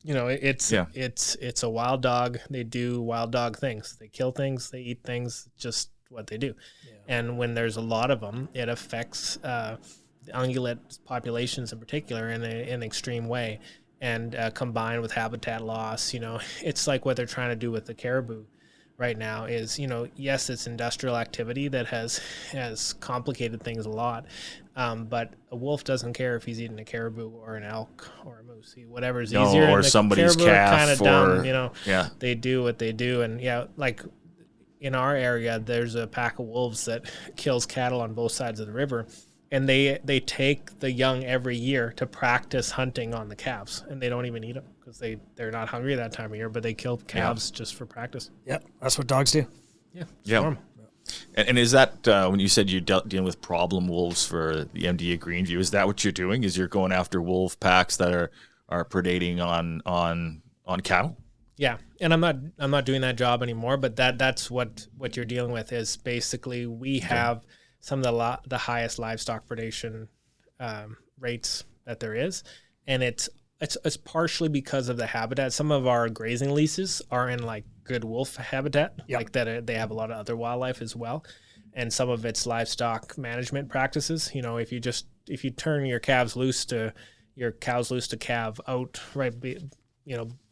It's a wild dog. They do wild dog things. They kill things. They eat things. Just what they do. Yeah. And when there's a lot of them, it affects the ungulate populations in particular in an extreme way. And combined with habitat loss, it's like what they're trying to do with the caribou right now is, yes, it's industrial activity that has complicated things a lot, but a wolf doesn't care if he's eating a caribou or an elk or a moose, whatever's easier. Or somebody's calf, kind of dumb, they do what they do. And like in our area, there's a pack of wolves that kills cattle on both sides of the river. And they take the young every year to practice hunting on the calves, and they don't even eat them because they're not hungry that time of year, but they kill calves just for practice. Yeah, that's what dogs do. Yeah. And is that when you said you're dealing with problem wolves for the MD at Greenview? Is that what you're doing? Is you're going after wolf packs that are predating on cattle? Yeah, and I'm not doing that job anymore. But that's what you're dealing with is basically we have some of the highest livestock predation rates that there is, and it's partially because of the habitat. Some of our grazing leases are in like good wolf habitat, like that. They have a lot of other wildlife as well, and some of it's livestock management practices. If you turn your cows loose to calve out right,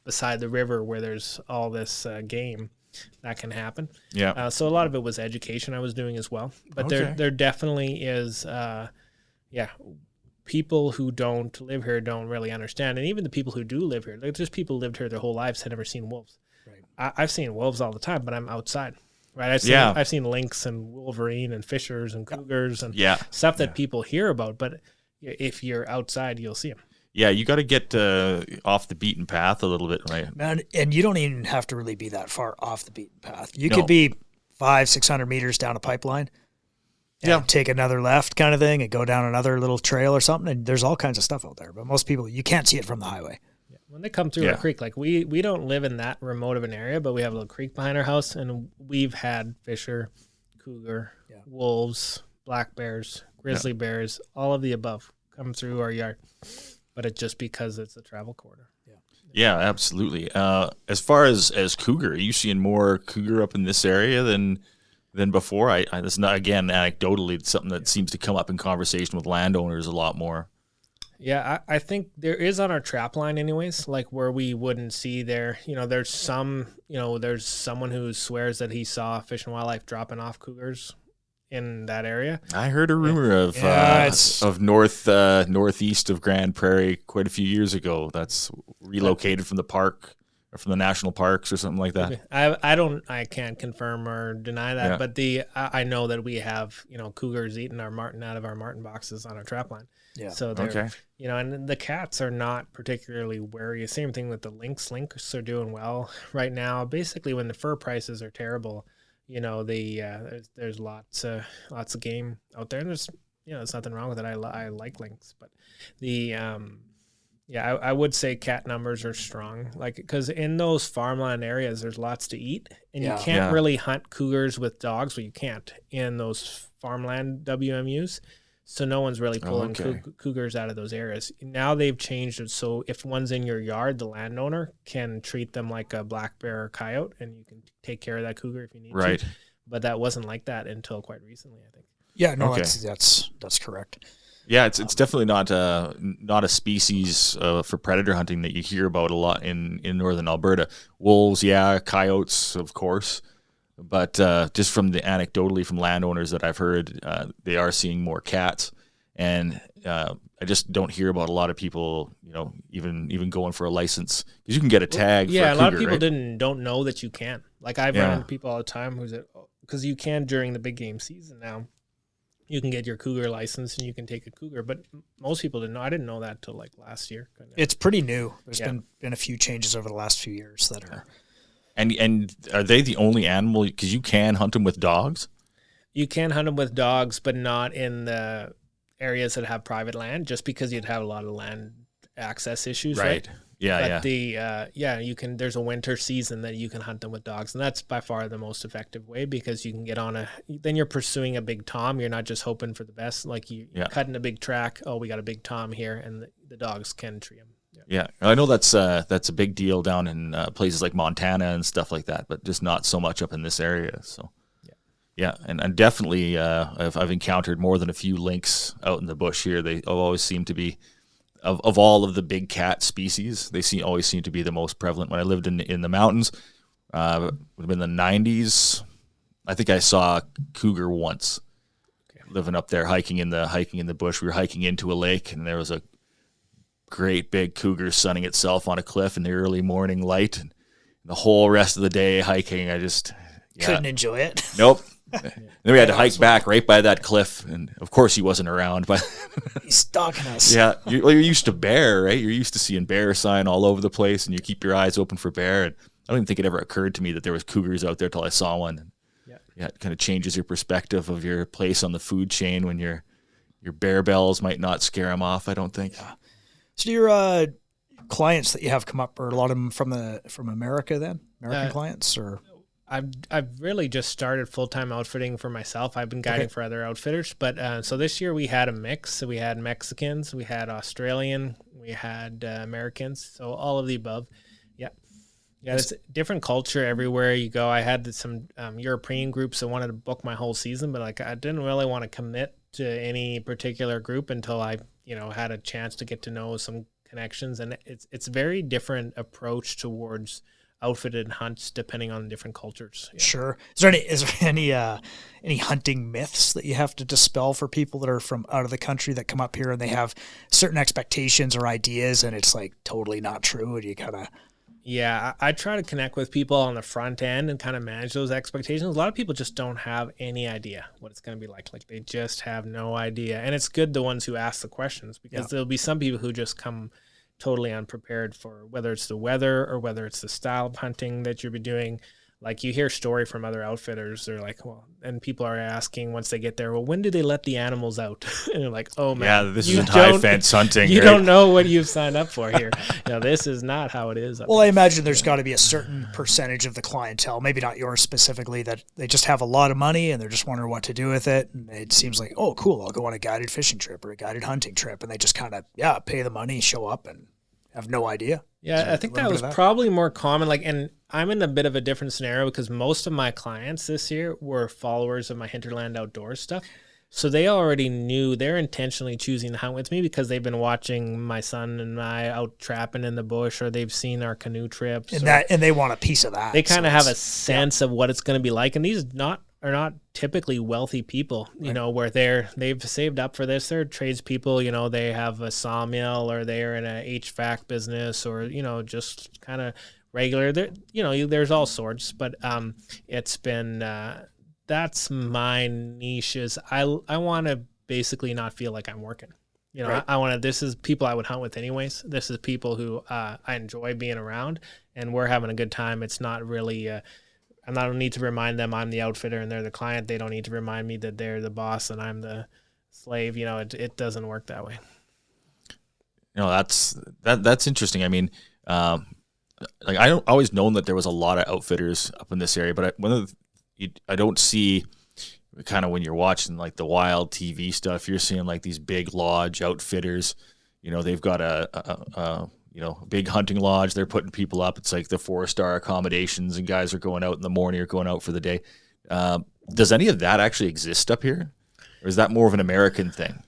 beside the river where there's all this game. That can happen. Yeah. So a lot of it was education I was doing as well. But there definitely is, people who don't live here don't really understand. And even the people who do live here, like there's people who lived here their whole lives had never seen wolves. Right. I've seen wolves all the time, but I'm outside. Right. I've seen lynx and wolverine and fishers and cougars and stuff that people hear about. But if you're outside, you'll see them. Yeah, you got to get off the beaten path a little bit, right? Man, and you don't even have to really be that far off the beaten path. You could be 500-600 meters down a pipeline and take another left kind of thing and go down another little trail or something. And there's all kinds of stuff out there. But most people, you can't see it from the highway. Yeah. When they come through a creek, like we don't live in that remote of an area, but we have a little creek behind our house, and we've had fisher, cougar, wolves, black bears, grizzly bears, all of the above come through our yard. But it's just because it's a travel corridor. Yeah, absolutely. As far as cougar, are you seeing more cougar up in this area than than before. I this is not, again, anecdotally, it's something that seems to come up in conversation with landowners a lot more. Yeah, I think there is on our trap line anyways, like where we wouldn't see there, there's there's someone who swears that he saw Fish and Wildlife dropping off cougars in that area. I heard a rumor of northeast of Grand Prairie quite a few years ago. That's relocated from the park or from the national parks or something like that. I can't confirm or deny that, but I know that we have, cougars eating our marten out of our marten boxes on our trap line. Yeah. So they're, and the cats are not particularly wary. Same thing with the lynx. Lynx are doing well right now. Basically, when the fur prices are terrible, there's lots of game out there, and there's nothing wrong with it. I like lynx, but I would say cat numbers are strong, because in those farmland areas, there's lots to eat, and you can't really hunt cougars with dogs. Well, you can't in those farmland WMUs. So no one's really pulling cougars out of those areas. Now they've changed it so if one's in your yard, the landowner can treat them like a black bear or coyote, and you can take care of that cougar if you need to. But that wasn't like that until quite recently, I think. Yeah, no, that's correct. Yeah, it's definitely not a species for predator hunting that you hear about a lot in Northern Alberta. Wolves, coyotes, of course. But just from anecdotally from landowners that I've heard, they are seeing more cats, and I just don't hear about a lot of people, even going for a license, because you can get a tag. Yeah, for a lot of cougar, people don't know that you can. Like I've run into people all the time because you can during the big game season now. You can get your cougar license and you can take a cougar, but most people didn't know. I didn't know that till like last year. It's pretty new. There's been a few changes over the last few years that are. And are they the only animal? Because you can hunt them with dogs. You can hunt them with dogs, but not in the areas that have private land, just because you'd have a lot of land access issues, right? Yeah, but you can. There's a winter season that you can hunt them with dogs, and that's by far the most effective way, because you can get on then you're pursuing a big tom. You're not just hoping for the best, like you're cutting a big track. Oh, we got a big tom here, and the dogs can tree them. Yeah, I know that's a big deal down in places like Montana and stuff like that, but just not so much up in this area. So, and definitely I've encountered more than a few lynx out in the bush here. They always seem to be, of all of the big cat species, they always seem to be the most prevalent. When I lived in the mountains, would have been the 90s. I think I saw a cougar once. Living up there, hiking in the bush. We were hiking into a lake, and there was a great big cougar sunning itself on a cliff in the early morning light, and the whole rest of the day hiking, I just couldn't enjoy it. Nope. Then we had to hike back right by that cliff, and of course he wasn't around. But he's stalking us. Yeah, you're used to bear, right? You're used to seeing bear sign all over the place, and you keep your eyes open for bear. And I don't even think it ever occurred to me that there was cougars out there till I saw one. And it kind of changes your perspective of your place on the food chain when your bear bells might not scare them off. I don't think. Yeah. So your clients that you have come up, are a lot of them from America then? American clients, or? I've really just started full-time outfitting for myself. I've been guiding for other outfitters, but so this year we had a mix. So we had Mexicans, we had Australian, we had Americans, so all of the above. Yeah, it's a different culture everywhere you go. I had some European groups that wanted to book my whole season, but I didn't really want to commit to any particular group until I had a chance to get to know some connections, and it's a very different approach towards outfitted hunts depending on different cultures. Yeah. Sure. Is there any hunting myths that you have to dispel for people that are from out of the country that come up here and they have certain expectations or ideas, and it's like totally not true, and you kind of? Yeah, I try to connect with people on the front end and kind of manage those expectations. A lot of people just don't have any idea what it's going to be like. Like they just have no idea. And it's good, the ones who ask the questions, because there'll be some people who just come totally unprepared for whether it's the weather or whether it's the style of hunting that you'll be doing. Like you hear story from other outfitters, they're like, well, and people are asking once they get there, well, when do they let the animals out? And they're like, oh man, yeah, this isn't high fence hunting. You don't know what you've signed up for here. This is not how it is. Well, I imagine there's got to be a certain percentage of the clientele, maybe not yours specifically, that they just have a lot of money and they're just wondering what to do with it. And it seems like, oh, cool, I'll go on a guided fishing trip or a guided hunting trip. And they just kind of, pay the money, show up and have no idea. Yeah, I think that was probably more common. Like, and I'm in a bit of a different scenario because most of my clients this year were followers of my Hinterland Outdoors stuff. So they already knew they're intentionally choosing to hunt with me because they've been watching my son and I out trapping in the bush, or they've seen our canoe trips. And they want a piece of that. They kind of have a sense of what it's going to be like. And these are not typically wealthy people, you know, where they've saved up for this. They're tradespeople, you know, they have a sawmill, or they're in a HVAC business, or, you know, just kind of regular. There, you know, there's all sorts, but it's been that's my niche. Is I want to basically not feel like I'm working. You know, I want to. This is people I would hunt with anyways. This is people who I enjoy being around, and we're having a good time. It's not really. I don't need to remind them I'm the outfitter and they're the client. They don't need to remind me that they're the boss and I'm the slave. You know, it doesn't work that way. You know, that's interesting. I mean, like I don't always known that there was a lot of outfitters up in this area, but I don't see kind of when you're watching like the wild TV stuff, you're seeing like these big lodge outfitters. You know, they've got a big hunting lodge. They're putting people up. It's like the 4-star accommodations, and guys are going out in the morning or going out for the day. Does any of that actually exist up here, or is that more of an American thing?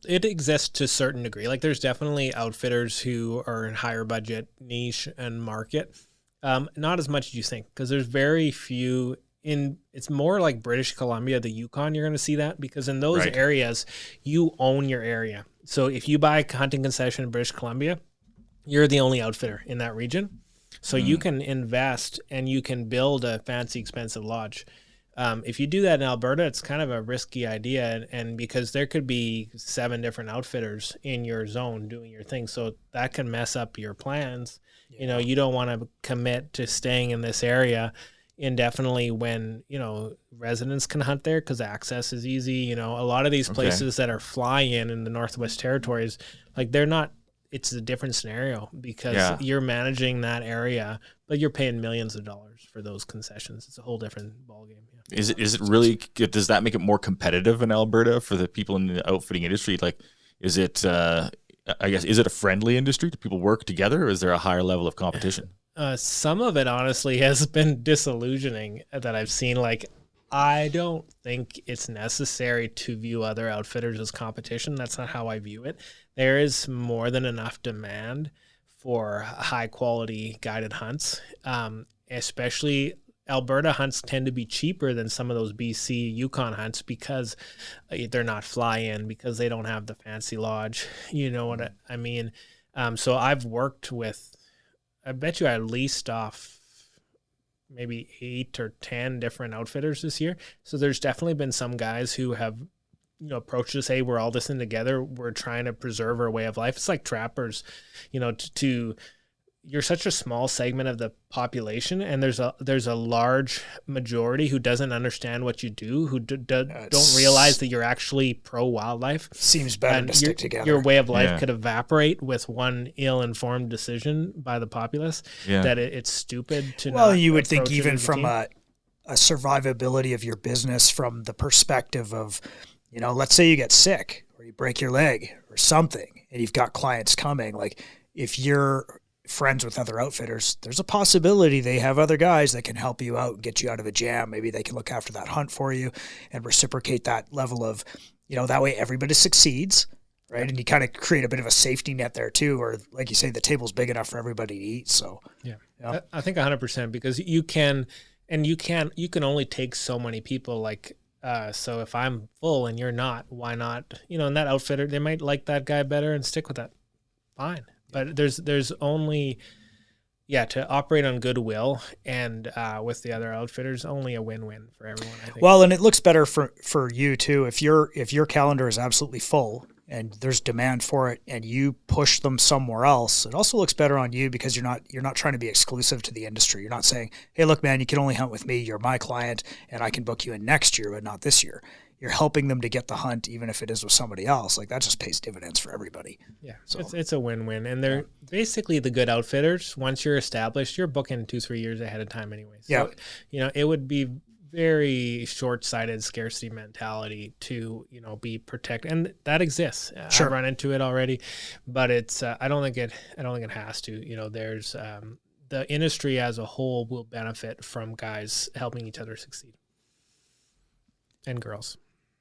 It exists to a certain degree. Like there's definitely outfitters who are in higher budget niche and market. Not as much as you think, because there's very few. It's more like British Columbia, the Yukon, you're going to see that, because in those areas, you own your area. So if you buy a hunting concession in British Columbia, you're the only outfitter in that region. So you can invest and you can build a fancy, expensive lodge. If you do that in Alberta, it's kind of a risky idea, and because there could be 7 different outfitters in your zone doing your thing. So that can mess up your plans. Yeah. You know, you don't want to commit to staying in this area indefinitely when, you know, residents can hunt there because access is easy. You know, a lot of these places that are fly-in the Northwest Territories, like they're not, it's a different scenario because you're managing that area, but you're paying millions of dollars for those concessions. It's a whole different ballgame. Yeah. Is it really, does that make it more competitive in Alberta for the people in the outfitting industry? Like, is it, I guess, is it a friendly industry? Do people work together, or is there a higher level of competition? Some of it honestly has been disillusioning that I've seen. Like, I don't think it's necessary to view other outfitters as competition. That's not how I view it. There is more than enough demand for high quality guided hunts. Especially Alberta hunts tend to be cheaper than some of those BC Yukon hunts because they're not fly-in, because they don't have the fancy lodge. You know what I mean? So I've worked with, I bet you I leased off maybe 8 or 10 different outfitters this year. So there's definitely been some guys who have, you know, approached us, hey, we're all this in together. We're trying to preserve our way of life. It's like trappers, you know, you're such a small segment of the population, and there's a large majority who doesn't understand what you do, who don't realize that you're actually pro wildlife. Seems better to stick together. Your way of life could evaporate with one ill-informed decision by the populace. That it's stupid to. Well, you would think even from a survivability of your business, from the perspective of, you know, let's say you get sick or you break your leg or something, and you've got clients coming. Like, if you're friends with other outfitters, there's a possibility they have other guys that can help you out and get you out of a jam. Maybe they can look after that hunt for you and reciprocate that level of, you know, that way everybody succeeds, right? And you kind of create a bit of a safety net there too, or like you say, the table's big enough for everybody to eat. So I think 100%, because you can only take so many people. Like, so if I'm full and you're not, why not? You know, and that outfitter, they might like that guy better and stick with that. Fine. But there's only, to operate on goodwill and with the other outfitters, only a win-win for everyone, I think. Well, and it looks better for you too. If your calendar is absolutely full and there's demand for it, and you push them somewhere else, it also looks better on you, because you're not trying to be exclusive to the industry. You're not saying, hey, look, man, you can only hunt with me. You're my client, and I can book you in next year, but not this year. You're helping them to get the hunt, even if it is with somebody else. Like, that just pays dividends for everybody. Yeah, so it's a win-win. And they're basically the good outfitters. Once you're established, you're booking 2-3 years ahead of time anyway. So, you know, it would be very short-sighted scarcity mentality to, be protected, and that exists. Sure. I've run into it already, but it's I don't think it has to. There's the industry as a whole will benefit from guys helping each other succeed, and girls.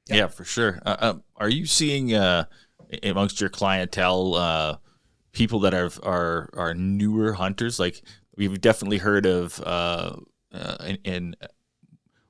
Yeah, for sure. Are you seeing amongst your clientele people that are newer hunters? Like, we've definitely heard of in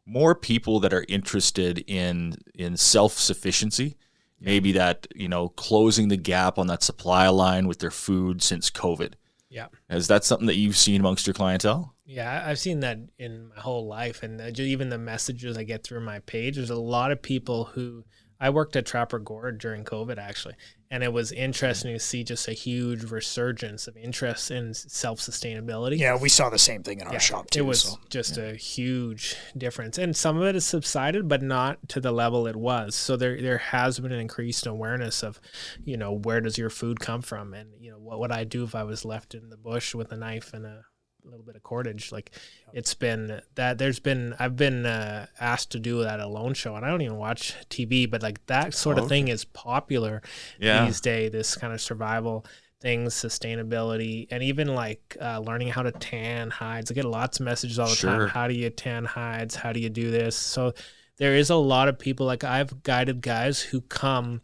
more people that are interested in self-sufficiency. Maybe that, closing the gap on that supply line with their food since COVID. Yeah. Is that something that you've seen amongst your clientele? Yeah, I've seen that in my whole life, and even the messages I get through my page. There's a lot of people who I worked at Trapper Gore during COVID, actually, and it was interesting to see just a huge resurgence of interest in self-sustainability. Yeah, we saw the same thing in our shop too. It was just a huge difference, and some of it has subsided, but not to the level it was. So there has been an increased awareness of, where does your food come from, and what would I do if I was left in the bush with a knife and a little bit of cordage. Like, it's been that I've been asked to do that alone show, and I don't even watch TV, but like that sort of thing is popular these days, this kind of survival things, sustainability, and even like learning how to tan hides. I get lots of messages all the time. How do you tan hides? How do you do this? So there is a lot of people, like I've guided guys who come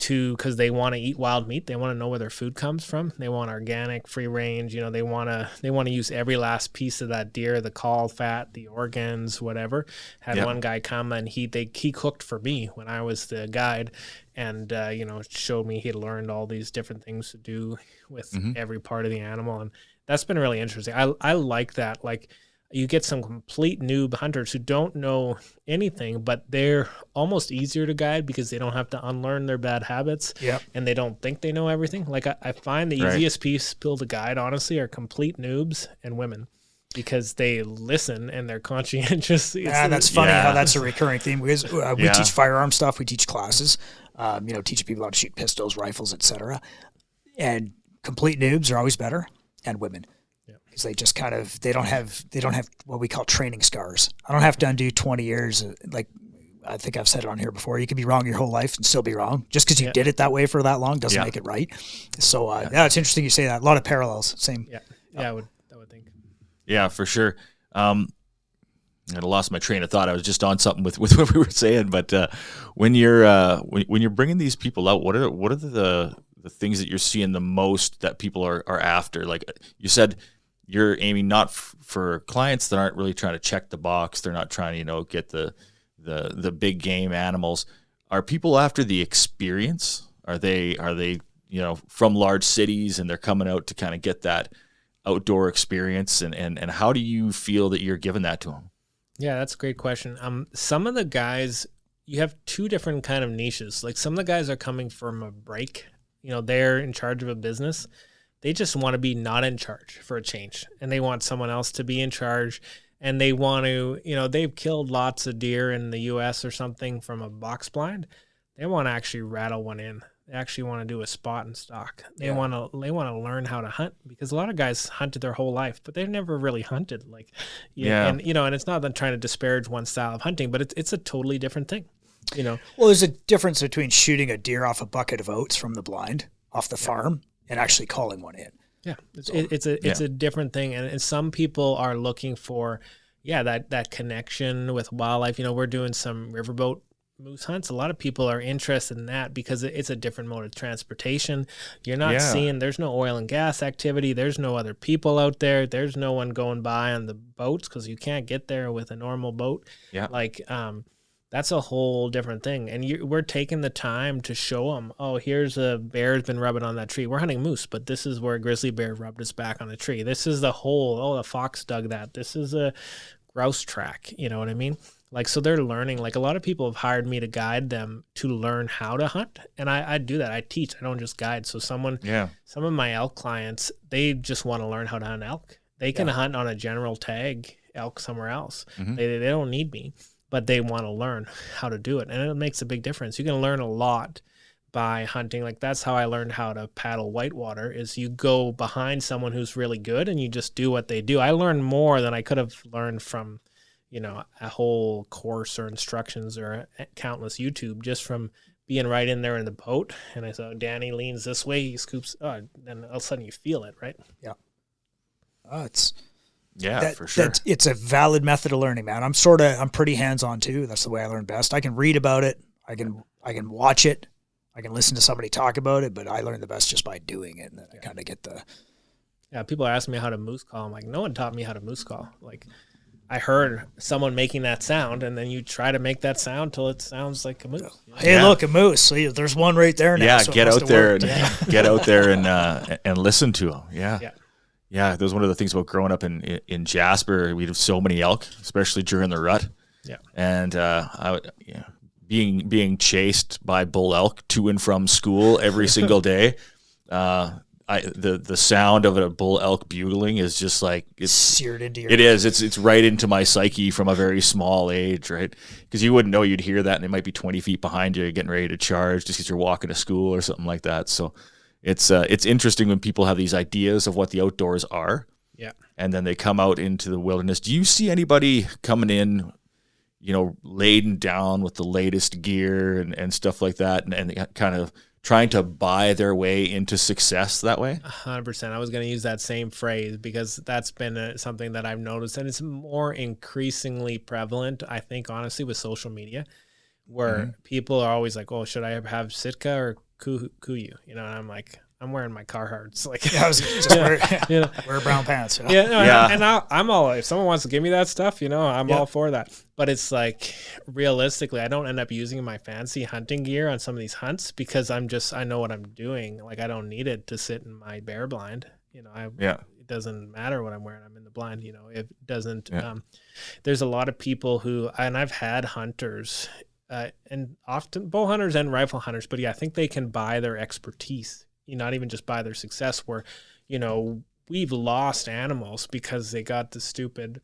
because they want to eat wild meat. They want to know where their food comes from. They want organic, free range. They want to use every last piece of that deer, the caul fat, the organs, whatever. Had one guy come and he cooked for me when I was the guide, and showed me he'd learned all these different things to do with every part of the animal, and that's been really interesting. I like that. Like, you get some complete noob hunters who don't know anything, but they're almost easier to guide because they don't have to unlearn their bad habits, and they don't think they know everything. Like, I find the easiest people to guide, honestly, are complete noobs and women, because they listen and they're conscientious. That's funny how that's a recurring theme, because we teach firearm stuff, we teach classes, teaching people how to shoot pistols, rifles, etc. And complete noobs are always better, and women. Because they just they don't have what we call training scars. I don't have to undo 20 years. Like, I think I've said it on here before. You can be wrong your whole life and still be wrong. Just because you did it that way for that long doesn't make it right. So it's interesting you say that. A lot of parallels. Same. I would think. Yeah, for sure. I lost my train of thought. I was just on something with what we were saying. But when you're bringing these people out, what are the things that you're seeing the most that people are after? Like you said, you're aiming not for clients that aren't really trying to check the box. They're not trying to, get the big game animals. Are people after the experience? Are they from large cities and they're coming out to kind of get that outdoor experience? And how do you feel that you're giving that to them? Yeah, that's a great question. Some of the guys, you have two different kind of niches. Like, some of the guys are coming from a break. They're in charge of a business. They just want to be not in charge for a change, and they want someone else to be in charge, and they want to, they've killed lots of deer in the U.S. or something from a box blind. They want to actually rattle one in. They actually want to do a spot and stock. They want to learn how to hunt, because a lot of guys hunted their whole life, but they've never really hunted. And it's not that trying to disparage one style of hunting, but it's a totally different thing. Well, there's a difference between shooting a deer off a bucket of oats from the blind off the farm and actually calling one in. Yeah, it's a different thing, and some people are looking for that connection with wildlife. We're doing some riverboat moose hunts. A lot of people are interested in that because it's a different mode of transportation. You're not seeing, there's no oil and gas activity. There's no other people out there. There's no one going by on the boats because you can't get there with a normal boat. Yeah. That's a whole different thing. And we're taking the time to show them, here's a bear's been rubbing on that tree. We're hunting moose, but this is where a grizzly bear rubbed its back on a tree. This is the hole. The fox dug that. This is a grouse track. You know what I mean? So they're learning. A lot of people have hired me to guide them to learn how to hunt. And I do that. I teach. I don't just guide. So some of my elk clients, they just want to learn how to hunt elk. They can hunt on a general tag elk somewhere else. Mm-hmm. They don't need me. But they want to learn how to do it. And it makes a big difference. You can learn a lot by hunting. That's how I learned how to paddle whitewater, is you go behind someone who's really good and you just do what they do. I learned more than I could have learned from, a whole course or instructions or countless YouTube just from being right in there in the boat. And I saw Danny leans this way, he scoops, and all of a sudden you feel it, right? Yeah. For sure. It's a valid method of learning, man. I'm pretty hands-on too. That's the way I learn best. I can read about it. I can watch it. I can listen to somebody talk about it, but I learn the best just by doing it. And then I kind of get the... Yeah, people ask me how to moose call. I'm like, no one taught me how to moose call. Like, I heard someone making that sound, and then you try to make that sound till it sounds like a moose. Hey, look, a moose. So there's one right there now. Yeah, so get out there and listen to them. Yeah, that was one of the things about growing up in Jasper. We'd have so many elk, especially during the rut. Yeah, and being chased by bull elk to and from school every single day. The sound of a bull elk bugling is just like it's seared into your. It is. It's right into my psyche from a very small age, right? Because you wouldn't know you'd hear that, and it might be 20 feet behind you, getting ready to charge, just because you're walking to school or something like that. So it's interesting when people have these ideas of what the outdoors are, and then they come out into the wilderness. Do you see anybody coming in, laden down with the latest gear and stuff like that, and kind of trying to buy their way into success that way? 100%. I was going to use that same phrase because that's been something that I've noticed, and it's more increasingly prevalent, I think, honestly, with social media, where people are always like, "Oh, should I have Sitka or Kuyu?" And I'm like, I'm wearing my Carhartts. Like, I was just wear brown pants. And I'm all, if someone wants to give me that stuff, I'm all for that. But it's like, realistically, I don't end up using my fancy hunting gear on some of these hunts because I know what I'm doing. Like, I don't need it to sit in my bear blind. It doesn't matter what I'm wearing. I'm in the blind. It doesn't. There's a lot of people who, and I've had hunters, and often bow hunters and rifle hunters, but I think they can buy their expertise. Not even just by their success, where, we've lost animals because they got the stupid,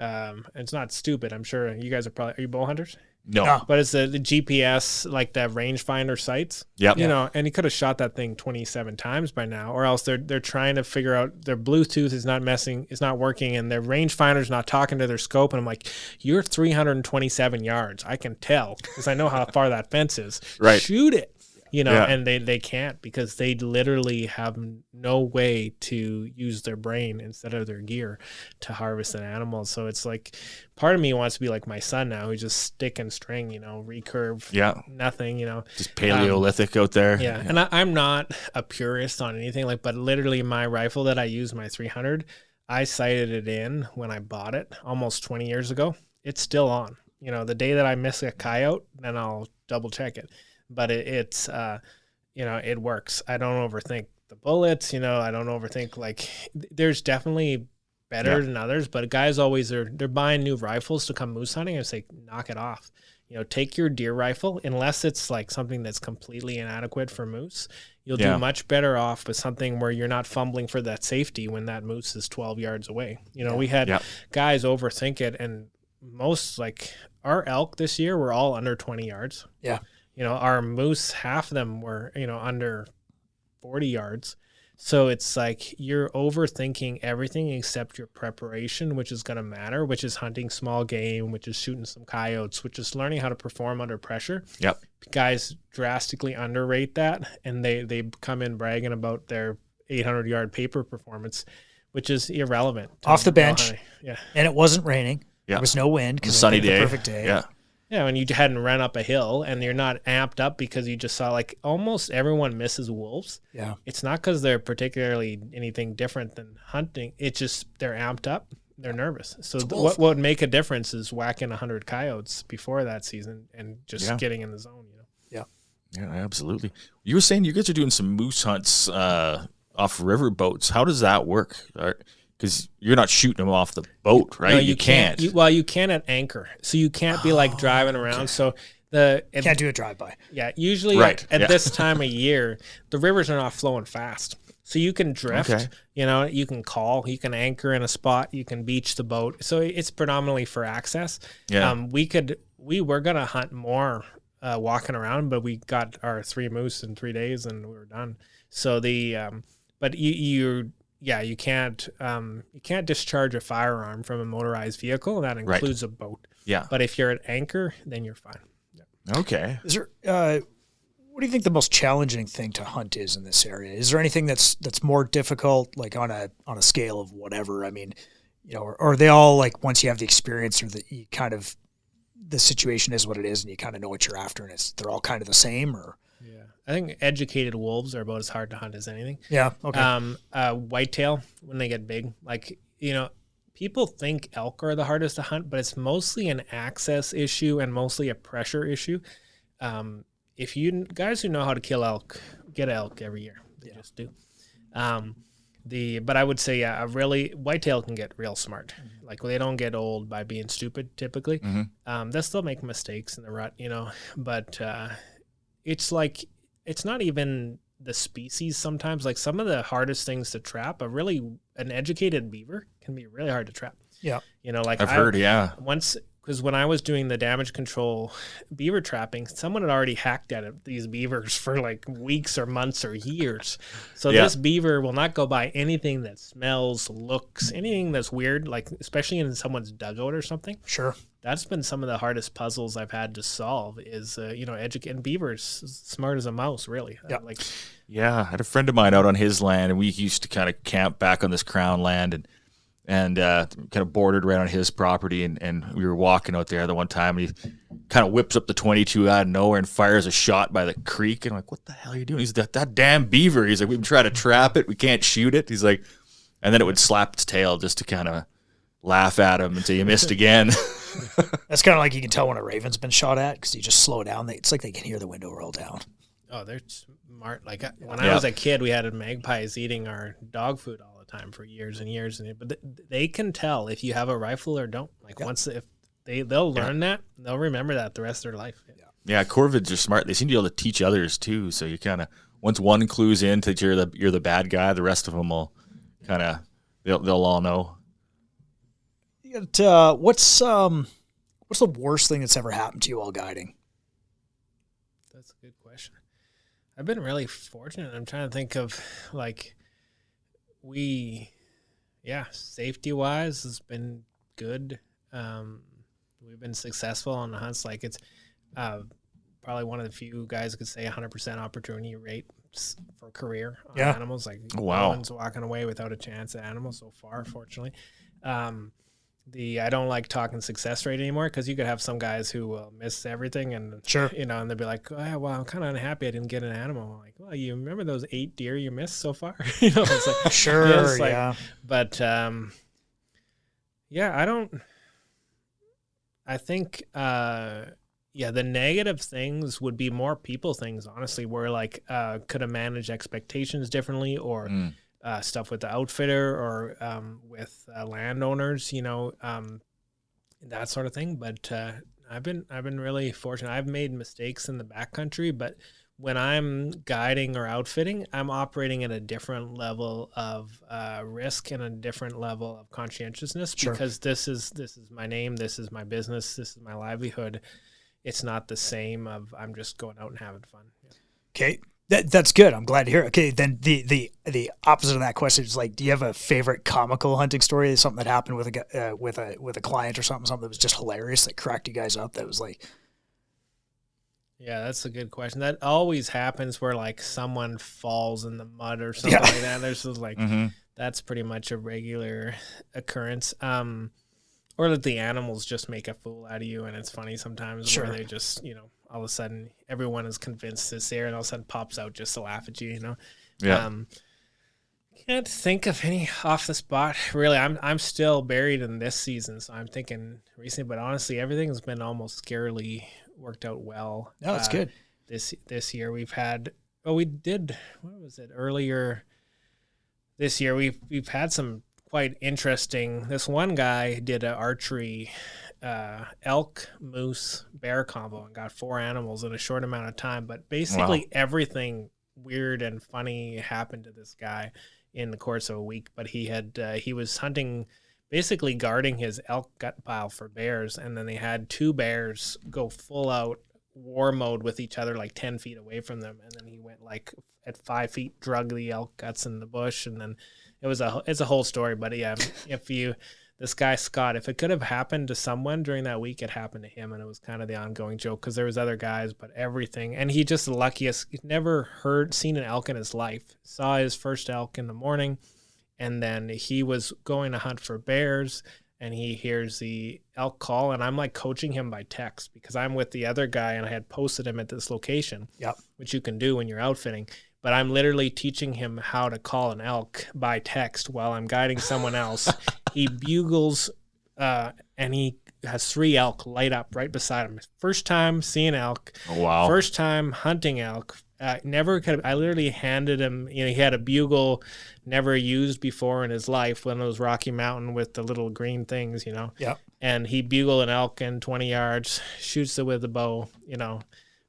it's not stupid. I'm sure you guys are you bow hunters? No. But it's the GPS, like the rangefinder sites. Yep. And he could have shot that thing 27 times by now, or else they're trying to figure out their Bluetooth is not working, and their rangefinder's not talking to their scope. And I'm like, you're 327 yards. I can tell because I know how far that fence is. Right. Shoot it. And they can't because they literally have no way to use their brain instead of their gear to harvest an animal. So it's like, part of me wants to be like my son now, who's just stick and string, recurve, nothing, just Paleolithic out there. Yeah. And I'm not a purist on anything, but literally my rifle that I use, my 300, I sighted it in when I bought it almost 20 years ago. It's still on. The day that I miss a coyote, then I'll double check it. But it works. I don't overthink the bullets. I don't overthink, like, there's definitely better than others, but guys always they're buying new rifles to come moose hunting and say, knock it off. Take your deer rifle, unless it's like something that's completely inadequate for moose. You'll do much better off with something where you're not fumbling for that safety when that moose is 12 yards away. We had guys overthink it, and most, like, our elk this year were all under 20 yards. Yeah. Our moose, half of them were, under 40 yards. So it's like you're overthinking everything except your preparation, which is going to matter, which is hunting small game, which is shooting some coyotes, which is learning how to perform under pressure. Yep. Guys drastically underrate that, and they come in bragging about their 800-yard paper performance, which is irrelevant. Off the bench. Yeah. And it wasn't raining. Yeah. There was no wind because sunny it was day. the perfect day. Yeah. Yeah, when you hadn't run up a hill and you're not amped up because you just saw, like, almost everyone misses wolves. Yeah. It's not because they're particularly anything different than hunting. It's just they're amped up. They're nervous. So what would make a difference is whacking 100 coyotes before that season and just getting in the zone, Yeah. Yeah, absolutely. You were saying you guys are doing some moose hunts off river boats. How does that work? Because you're not shooting them off the boat, right? No, you can't. You can at anchor. So you can't be like driving around. Okay. So can't do a drive-by. Yeah, usually at this time of year, the rivers are not flowing fast. So you can drift, you can call, you can anchor in a spot, you can beach the boat. So it's predominantly for access. Yeah. We were going to hunt more walking around, but we got our 3 moose in 3 days and we were done. So but you can't discharge a firearm from a motorized vehicle, and that includes a boat. Yeah. But if you're at anchor, then you're fine. Yeah. Okay. Is there, what do you think the most challenging thing to hunt is in this area? Is there anything that's more difficult, like on a scale of whatever? I mean, or are they all like, once you have the experience, or you kind of, the situation is what it is and you kind of know what you're after, and they're all kind of the same? Or Yeah, I think educated wolves are about as hard to hunt as anything. Yeah. Okay. Whitetail, when they get big, like, people think elk are the hardest to hunt, but it's mostly an access issue and mostly a pressure issue. If you guys who know how to kill elk, get elk every year. They just do. But I would say, really, whitetail can get real smart. Mm-hmm. Like, they don't get old by being stupid typically. Mm-hmm. They still make mistakes in the rut, but it's like, it's not even the species sometimes. Like, some of the hardest things to trap an educated beaver can be really hard to trap. Yeah. Like, I've heard, once, because when I was doing the damage control beaver trapping, someone had already hacked at these beavers for like weeks or months or years. So this beaver will not go by anything that smells, looks, anything that's weird, like especially in someone's dugout or something. Sure. That's been some of the hardest puzzles I've had to solve is, educating beavers, smart as a mouse, really. Yeah. I had a friend of mine out on his land, and we used to kind of camp back on this crown land and kind of bordered right on his property, and we were walking out there the one time, and he kind of whips up the 22 out of nowhere and fires a shot by the creek, and I'm like, what the hell are you doing? He's like, that damn beaver. He's like, we've been trying to trap it, we can't shoot it. He's like, and then it would slap its tail just to kind of laugh at him until you missed again. That's kind of like, you can tell when a raven's been shot at because you just slow down. It's like they can hear the window roll down. Oh, they're smart. Like, when I was a kid, we had magpies eating our dog food all the time for years and years, but they can tell if you have a rifle or don't. Like, once if they'll learn that, they'll remember that the rest of their life. Yeah, corvids are smart. They seem to be able to teach others too. So you kind of, once one clues in that you're the bad guy, the rest of them will kind of, they'll all know. What's the worst thing that's ever happened to you while guiding? That's a good question. I've been really fortunate. I'm trying to think of, like, safety wise has been good. We've been successful on the hunts. Like, it's probably one of the few guys could say 100% opportunity rate for career on animals. Like, no one's walking away without a chance at animals so far, fortunately. I don't like talking success rate anymore, because you could have some guys who will miss everything, and and they'll be like, oh, well, I'm kind of unhappy I didn't get an animal. I'm like, well, you remember those 8 deer you missed so far? It's like, sure, But I think the negative things would be more people things, honestly, where like could have managed expectations differently, or stuff with the outfitter, or with landowners, that sort of thing. But I've been really fortunate. I've made mistakes in the backcountry, but when I'm guiding or outfitting, I'm operating at a different level of risk and a different level of conscientiousness, because this is my name, this is my business, this is my livelihood. It's not the same of I'm just going out and having fun. Okay. That's good. I'm glad to hear it. Okay, then the opposite of that question is, like, do you have a favorite comical hunting story? Something that happened with a client or something that was just hilarious that cracked you guys up? That was like, yeah, that's a good question. That always happens where like someone falls in the mud or something like that. There's just like that's pretty much a regular occurrence. Or that the animals just make a fool out of you, and it's funny sometimes where they just all of a sudden everyone is convinced it's there, and all of a sudden pops out just to laugh at you. Can't think of any off the spot really. I'm still buried in this season, so I'm thinking recently, but honestly everything's been almost scarily worked out well. No, that's good. This year we've had earlier this year we've had some quite interesting. This one guy did an archery elk, moose, bear combo and got 4 animals in a short amount of time, but basically everything weird and funny happened to this guy in the course of a week. But he was hunting, basically guarding his elk gut pile for bears, and then they had 2 bears go full out war mode with each other like 10 feet away from them, and then he went like at 5 feet, drug the elk guts in the bush, and then it's a whole story, but yeah, this guy Scott, if it could have happened to someone during that week, it happened to him, and it was kind of the ongoing joke because there was other guys, but everything, and he just the luckiest. He'd never seen an elk in his life. Saw his first elk in the morning, and then he was going to hunt for bears, and he hears the elk call, and I'm like coaching him by text because I'm with the other guy, and I had posted him at this location, which you can do when you're outfitting. But I'm literally teaching him how to call an elk by text while I'm guiding someone else. He bugles, and he has 3 elk light up right beside him. First time seeing elk. Oh, wow. First time hunting elk. Never could. I literally handed him. He had a bugle never used before in his life. One of those Rocky Mountain with the little green things. Yeah. And he bugled an elk in 20 yards, shoots it with a bow.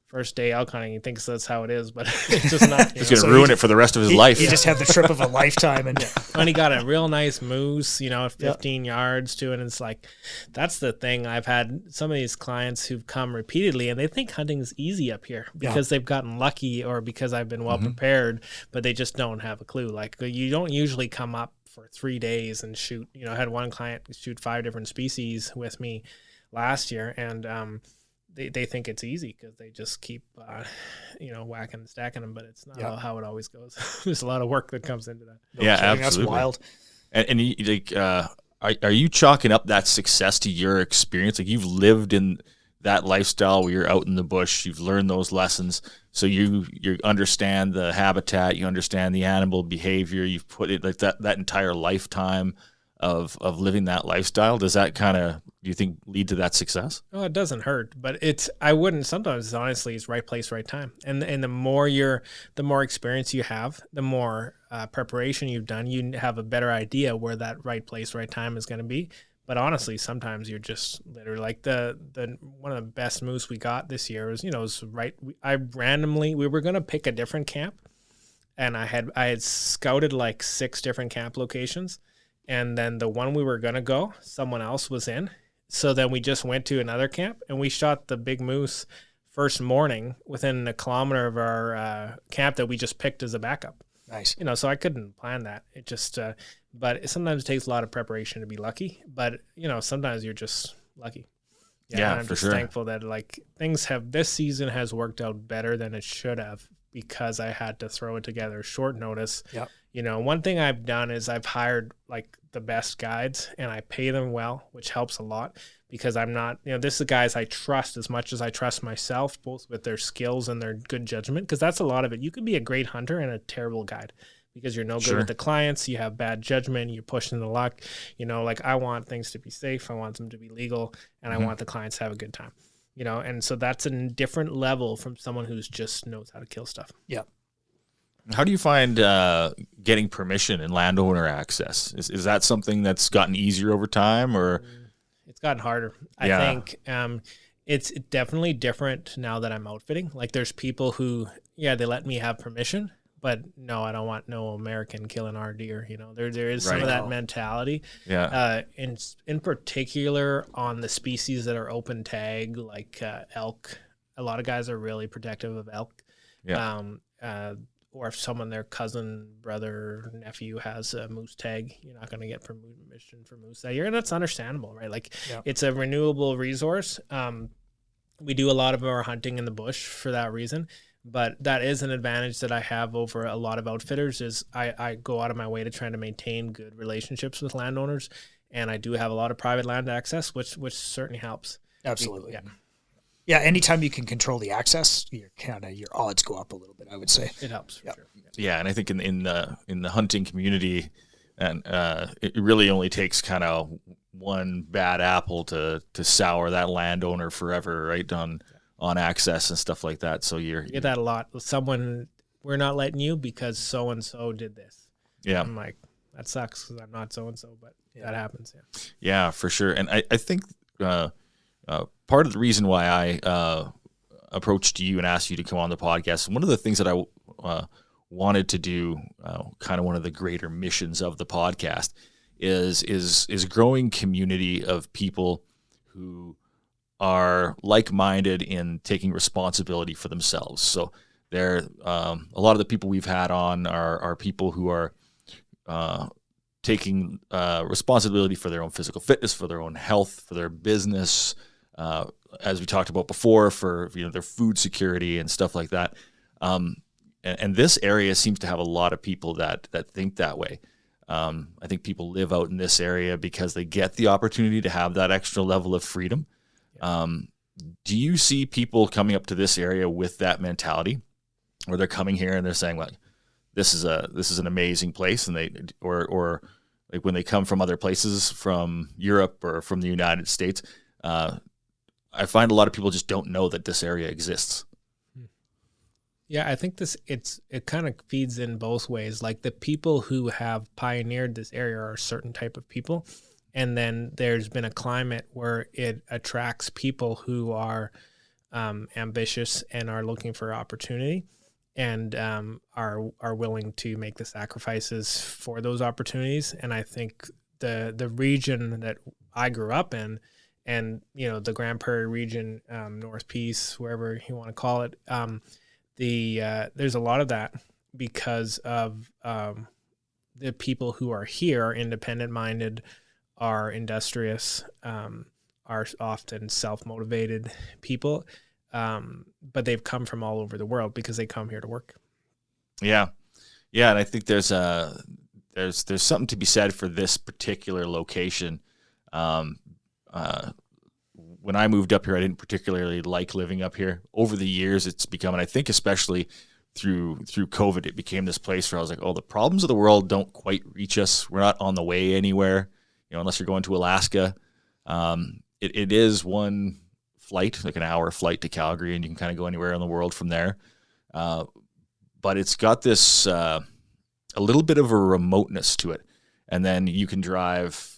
First day elk hunting, he thinks that's how it is, but it's just not. He's going to ruin it for the rest of his life. He just had the trip of a lifetime. And he got a real nice moose, 15 yards to it. And it's like, that's the thing. I've had some of these clients who've come repeatedly, and they think hunting is easy up here because they've gotten lucky or because I've been well prepared, but they just don't have a clue. Like, you don't usually come up for 3 days and shoot. I had one client shoot 5 different species with me last year, and they think it's easy because they just keep, whacking and stacking them, but it's not how it always goes. There's a lot of work that comes into that. Absolutely. That's wild. And are you chalking up that success to your experience? Like, you've lived in that lifestyle where you're out in the bush, you've learned those lessons, so you understand the habitat, you understand the animal behavior, you've put it like that entire lifetime of living that lifestyle. Does that kind of, do you think, lead to that success? Oh, it doesn't hurt, but I wouldn't. Sometimes, honestly, it's right place, right time. And the more experience you have, the more preparation you've done, you have a better idea where that right place, right time is going to be. But honestly, sometimes you're just literally like the one of the best moose we got this year was, was right. We were going to pick a different camp, and I had scouted like 6 different camp locations. And then the one we were going to go, someone else was in. So then we just went to another camp, and we shot the big moose first morning within a kilometer of our camp that we just picked as a backup. Nice. So I couldn't plan that. It just, but sometimes it takes a lot of preparation to be lucky. But, sometimes you're just lucky. Yeah, I'm for just sure. thankful that this season has worked out better than it should have because I had to throw it together short notice. Yep. One thing I've done is I've hired like the best guides, and I pay them well, which helps a lot because I'm not, this is the guys I trust as much as I trust myself, both with their skills and their good judgment. Cause that's a lot of it. You could be a great hunter and a terrible guide because you're no good with the clients. You have bad judgment. You're pushing the luck, like I want things to be safe. I want them to be legal, and I want the clients to have a good time, and so that's a different level from someone who's just knows how to kill stuff. Yeah. How do you find getting permission and landowner access? Is that something that's gotten easier over time, or? It's gotten harder. I think it's definitely different now that I'm outfitting. Like, there's people who, they let me have permission, but no, I don't want no American killing our deer. There is some of that mentality. Yeah. In particular on the species that are open tag, like elk. A lot of guys are really protective of elk. Yeah. Or if someone, their cousin, brother, nephew has a moose tag, you're not going to get permission for moose that year. And that's understandable, right? Like, it's a renewable resource. We do a lot of our hunting in the bush for that reason. But that is an advantage that I have over a lot of outfitters is I go out of my way to try to maintain good relationships with landowners. And I do have a lot of private land access, which certainly helps. Absolutely. Yeah, anytime you can control the access, your odds go up a little bit, I would say. It helps for sure. Yeah, and I think in the hunting community, and it really only takes kind of one bad apple to sour that landowner forever, right? On access and stuff like that. So you get that a lot. Someone, we're not letting you because so and so did this. Yeah, I'm like, that sucks because I'm not so and so, but that happens. Yeah, for sure. And I think. Part of the reason why I approached you and asked you to come on the podcast, one of the things that I wanted to do, kind of one of the greater missions of the podcast, is growing community of people who are like-minded in taking responsibility for themselves. So a lot of the people we've had on are people who are taking responsibility for their own physical fitness, for their own health, for their business, as we talked about before, for their food security and stuff like that. And this area seems to have a lot of people that think that way. I think people live out in this area because they get the opportunity to have that extra level of freedom. Do you see people coming up to this area with that mentality, where they're coming here and they're saying, "Well, this is an amazing place," and they or like when they come from other places, from Europe or from the United States, I find a lot of people just don't know that this area exists. Yeah, I think it kind of feeds in both ways. Like the people who have pioneered this area are a certain type of people. And then there's been a climate where it attracts people who are ambitious and are looking for opportunity and are willing to make the sacrifices for those opportunities. And I think the region that I grew up in, and the Grand Prairie region, North Peace, wherever you want to call it, there's a lot of that because of the people who are here are independent-minded, are industrious, are often self-motivated people, but they've come from all over the world because they come here to work. Yeah, and I think there's something to be said for this particular location. When I moved up here, I didn't particularly like living up here. Over the years, it's become, and I think especially through COVID, it became this place where I was like, oh, the problems of the world don't quite reach us. We're not on the way anywhere, unless you're going to Alaska. It is one flight, like an hour flight to Calgary, and you can kind of go anywhere in the world from there. But it's got this a little bit of a remoteness to it. And then you can drive,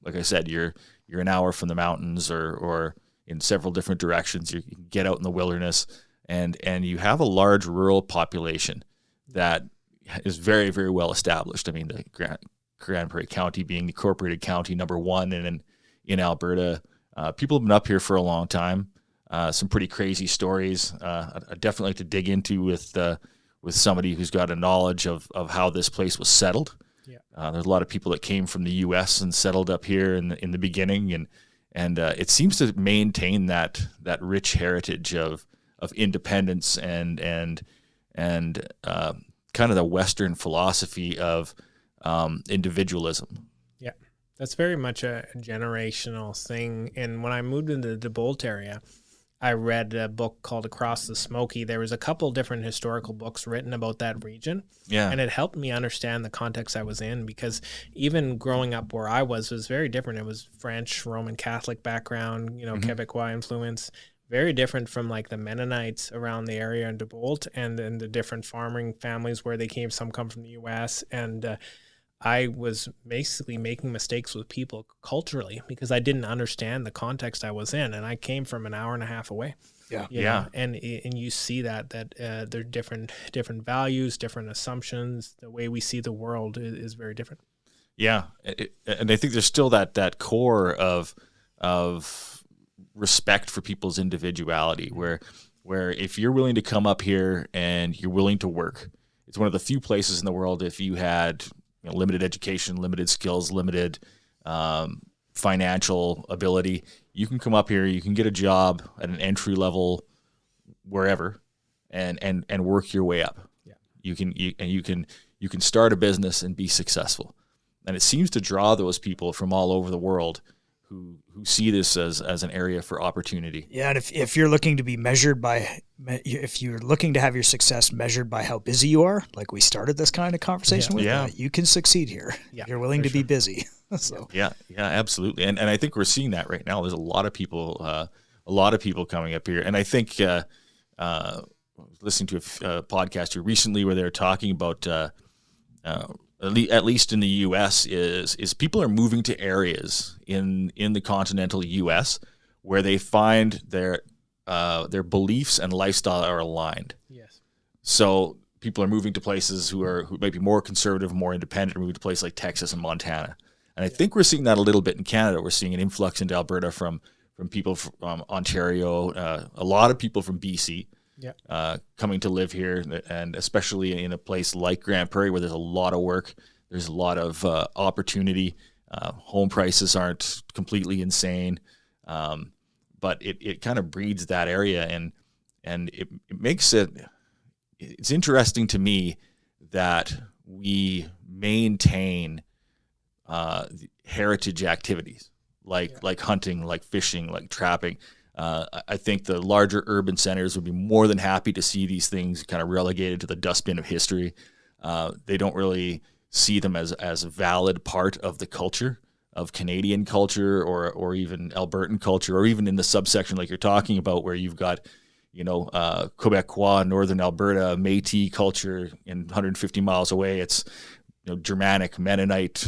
like I said, you're an hour from the mountains or in several different directions. You can get out in the wilderness, and you have a large rural population that is very, very well established. I mean, the Grand Prairie County being the corporated county number one in Alberta. People have been up here for a long time. Some pretty crazy stories. I'd definitely like to dig into with somebody who's got a knowledge of how this place was settled. There's a lot of people that came from the U.S. and settled up here in the beginning, and it seems to maintain that rich heritage of independence and kind of the Western philosophy of individualism. Yeah, that's very much a generational thing. And when I moved into the DeBolt area, I read a book called Across the Smoky. There was a couple different historical books written about that region. Yeah. And it helped me understand the context I was in, because even growing up where I was very different. It was French, Roman Catholic background, Quebecois influence, very different from like the Mennonites around the area in DeBolt, and then the different farming families where they came. Some come from the U.S. And I was basically making mistakes with people culturally because I didn't understand the context I was in, and I came from an hour and a half away. Yeah. And you see that there are different values, different assumptions. The way we see the world is very different. Yeah, and I think there's still that core of respect for people's individuality, where if you're willing to come up here and you're willing to work, it's one of the few places in the world, if you had limited education, limited skills, limited financial ability, you can come up here, you can get a job at an entry level wherever and work your way up. Yeah. You can start a business and be successful. And it seems to draw those people from all over the world who see this as an area for opportunity. Yeah, and if you're looking to be measured if you're looking to have your success measured by how busy you are, like we started this kind of conversation with, you can succeed here. Yeah, you're willing to be busy. So. Yeah, absolutely. And I think we're seeing that right now. There's a lot of people coming up here. And I think listening to a podcast here recently where they were talking about at least in the U.S. is people are moving to areas in the continental U.S. where they find their beliefs and lifestyle are aligned. Yes. So people are moving to places who might be more conservative, more independent, moving to places like Texas and Montana. And I think we're seeing that a little bit in Canada. We're seeing an influx into Alberta from people from Ontario, a lot of people from BC. Coming to live here, and especially in a place like Grand Prairie where there's a lot of work. There's a lot of opportunity. Home prices aren't completely insane, but it kind of breeds that area, and it makes it's interesting to me that we maintain heritage activities like hunting, like fishing, like trapping. I think the larger urban centers would be more than happy to see these things kind of relegated to the dustbin of history. They don't really see them as a valid part of the culture, of Canadian culture, or even Albertan culture, or even in the subsection like you're talking about, where you've got, Quebecois, Northern Alberta, Métis culture, and 150 miles away, it's Germanic, Mennonite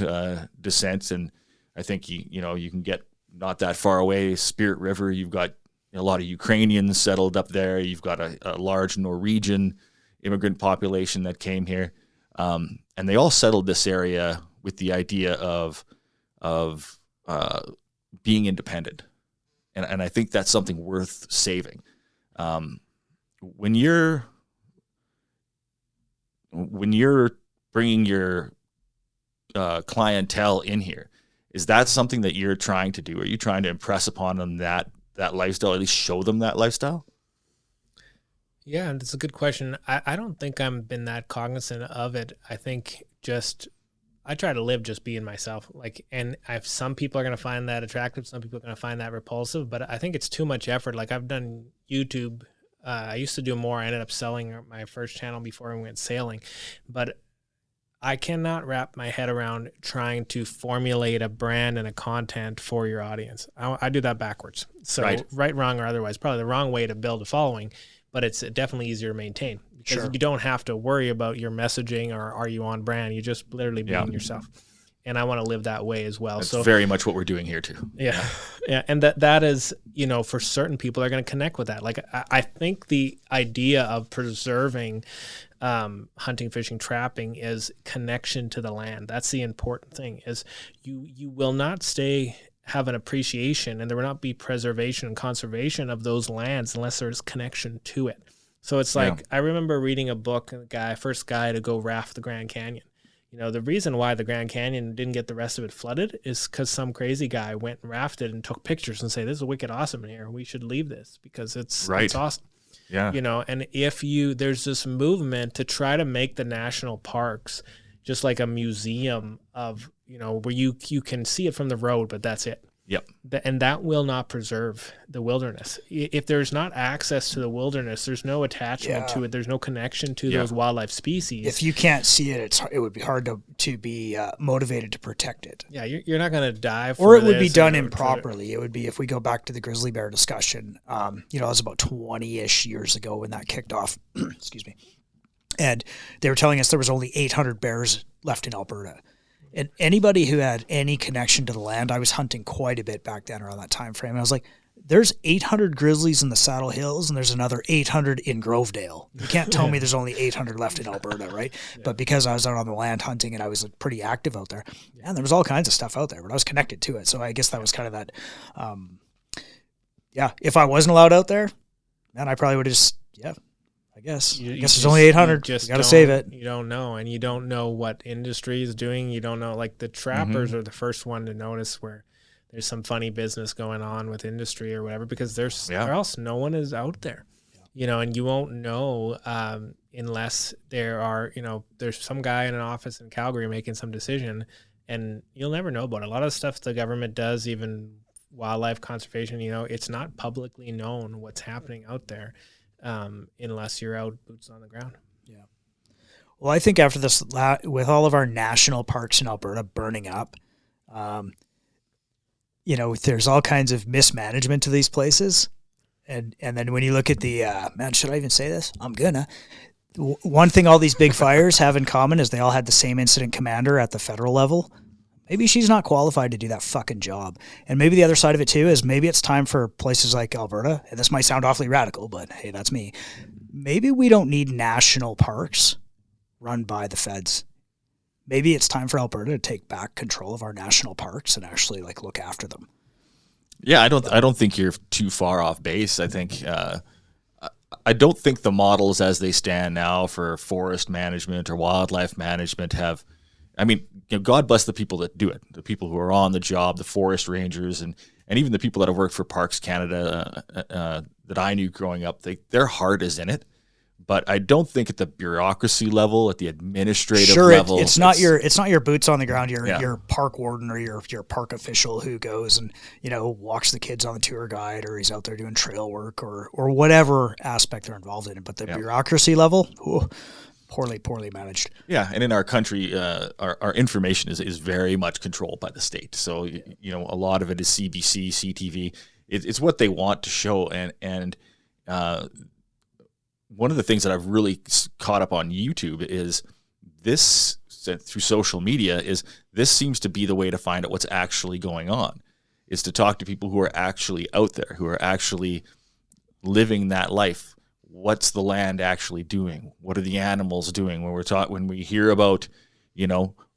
descent. And I think you can get not that far away, Spirit River, you've got a lot of Ukrainians settled up there. You've got a large Norwegian immigrant population that came here. And they all settled this area with the idea of being independent. And I think that's something worth saving. When you're bringing your clientele in here, is that something that you're trying to do? Are you trying to impress upon them that lifestyle, at least show them that lifestyle? Yeah, that's a good question. I don't think I've been that cognizant of it. I think I try to live just being myself. And some people are going to find that attractive. Some people are going to find that repulsive, but I think it's too much effort. Like, I've done YouTube. I used to do more. I ended up selling my first channel before I went sailing, but I cannot wrap my head around trying to formulate a brand and a content for your audience. I do that backwards. So right, wrong, or otherwise, probably the wrong way to build a following, but it's definitely easier to maintain because you don't have to worry about your messaging or are you on brand. You just literally being yourself. And I want to live that way as well. That's very much what we're doing here too. Yeah. And that is, for certain people are going to connect with that. Like, I think the idea of preserving hunting, fishing, trapping is connection to the land. That's the important thing, is you will not have an appreciation, and there will not be preservation and conservation of those lands unless there's connection to it. So it's like, I remember reading a book, first guy to go raft the Grand Canyon. The reason why the Grand Canyon didn't get the rest of it flooded is because some crazy guy went and rafted and took pictures and say, this is wicked awesome in here. We should leave this because it's awesome. Yeah. And there's this movement to try to make the national parks just like a museum of, where you can see it from the road, but that's it. Yep. And that will not preserve the wilderness. If there's not access to the wilderness, there's no attachment to it. There's no connection to those wildlife species. If you can't see it, it would be hard to be motivated to protect it. Yeah, you're not going to die for or it would be done improperly. It would be, if we go back to the grizzly bear discussion, it was about 20-ish years ago when that kicked off. Excuse me. And they were telling us there was only 800 bears left in Alberta. And anybody who had any connection to the land, I was hunting quite a bit back then around that time frame. I was like, there's 800 grizzlies in the Saddle Hills and there's another 800 in Grovedale. You can't tell me there's only 800 left in Alberta, right? But because I was out on the land hunting and I was pretty active out there, and there was all kinds of stuff out there, but I was connected to it. So I guess that was kind of that, if I wasn't allowed out there, man, I probably would have just, I guess there's only 800. You got to save it. You don't know, and you don't know what industry is doing. You don't know, like the trappers are the first one to notice where there's some funny business going on with industry or whatever, because or else no one is out there, and you won't know unless there are, there's some guy in an office in Calgary making some decision, and you'll never know about it. A lot of the stuff the government does, even wildlife conservation, it's not publicly known what's happening out there. Unless you're out boots on the ground. Yeah. Well, I think after this, with all of our national parks in Alberta burning up, there's all kinds of mismanagement to these places. And then when you look at the, should I even say this? I'm gonna. One thing all these big fires have in common is they all had the same incident commander at the federal level. Maybe she's not qualified to do that fucking job. And maybe the other side of it too is maybe it's time for places like Alberta, and this might sound awfully radical, but hey, that's me. Maybe we don't need national parks run by the feds. Maybe it's time for Alberta to take back control of our national parks and actually look after them. Yeah, I don't think you're too far off base. I think I don't think the models as they stand now for forest management or wildlife management have I mean, God bless the people that do it, the people who are on the job, the forest rangers, and even the people that have worked for Parks Canada that I knew growing up. Their heart is in it. But I don't think at the bureaucracy level, at the administrative level, it's not your boots on the ground, your park warden or your park official who goes and walks the kids on the tour guide, or he's out there doing trail work or whatever aspect they're involved in. But the bureaucracy level, poorly managed. Yeah, and in our country, our information is very much controlled by the state. So a lot of it is CBC, CTV. It's what they want to show, and one of the things that I've really caught up on YouTube is this, through social media, is this seems to be the way to find out what's actually going on, is to talk to people who are actually out there, who are actually living that life. What's the land actually doing? What are the animals doing? When we hear about,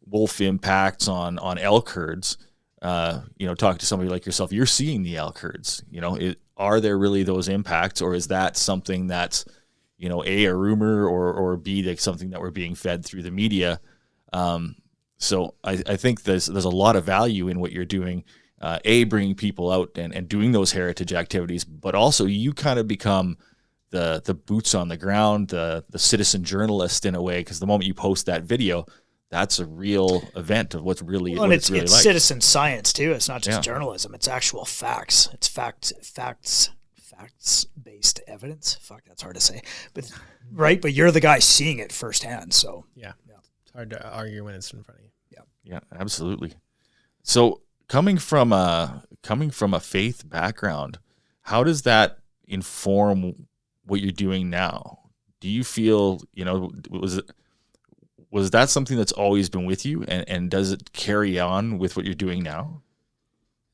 wolf impacts on elk herds, talk to somebody like yourself, you're seeing the elk herds, are there really those impacts, or is that something that's, A, a rumor, or B, like something that we're being fed through the media? So I think there's a lot of value in what you're doing, A, bringing people out and doing those heritage activities, but also you kind of become the boots on the ground, the citizen journalist in a way, because the moment you post that video, that's a real event of what's really, well, and it's like. Citizen science too. It's not just journalism. It's actual facts. It's facts-based evidence. Fuck, that's hard to say. But right, but you're the guy seeing it firsthand. So yeah. It's hard to argue when it's in front of you. Yeah, absolutely. So coming from a faith background, how does that inform what you're doing now? Do you feel, was that something that's always been with you, and does it carry on with what you're doing now?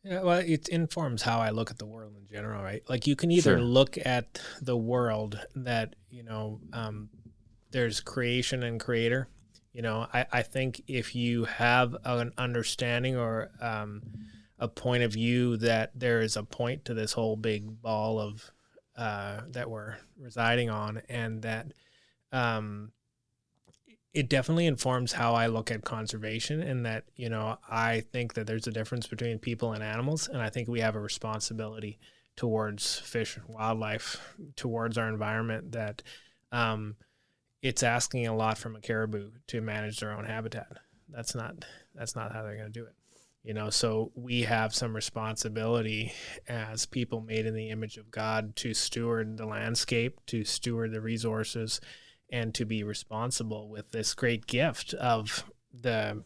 Yeah, well, it informs how I look at the world in general, right? Like you can either look at the world that, there's creation and creator. I think if you have an understanding or a point of view that there is a point to this whole big ball of that we're residing on, and that it definitely informs how I look at conservation, and that, I think that there's a difference between people and animals. And I think we have a responsibility towards fish and wildlife, towards our environment, that it's asking a lot from a caribou to manage their own habitat. That's not how they're going to do it. So we have some responsibility as people made in the image of God to steward the landscape, to steward the resources, and to be responsible with this great gift of the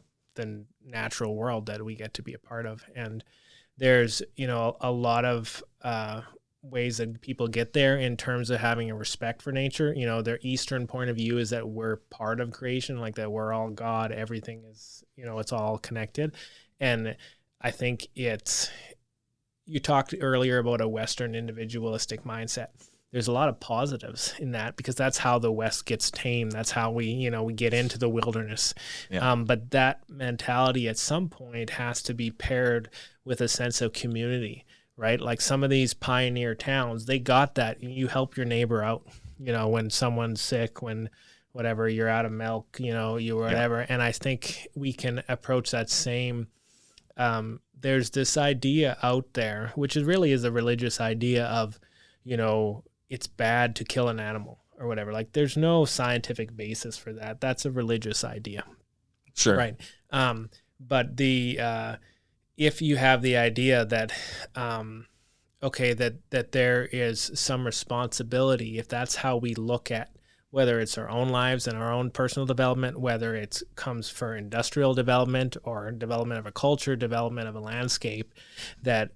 natural world that we get to be a part of. And there's, a lot of ways that people get there in terms of having a respect for nature. Their Eastern point of view is that we're part of creation, like that we're all God, everything is, it's all connected. And I think you talked earlier about a Western individualistic mindset. There's a lot of positives in that, because that's how the West gets tamed. That's how we get into the wilderness. Yeah. But that mentality at some point has to be paired with a sense of community, right? Like some of these pioneer towns, they got that. You help your neighbor out, when someone's sick, when whatever, you're out of milk, you whatever. Yeah. And I think we can approach that same. There's this idea out there, which really is a religious idea of, it's bad to kill an animal or whatever. Like there's no scientific basis for that. That's a religious idea. Sure. Right. But if you have the idea that, that there is some responsibility, if that's how we look at whether it's our own lives and our own personal development, whether it comes for industrial development or development of a culture, development of a landscape, that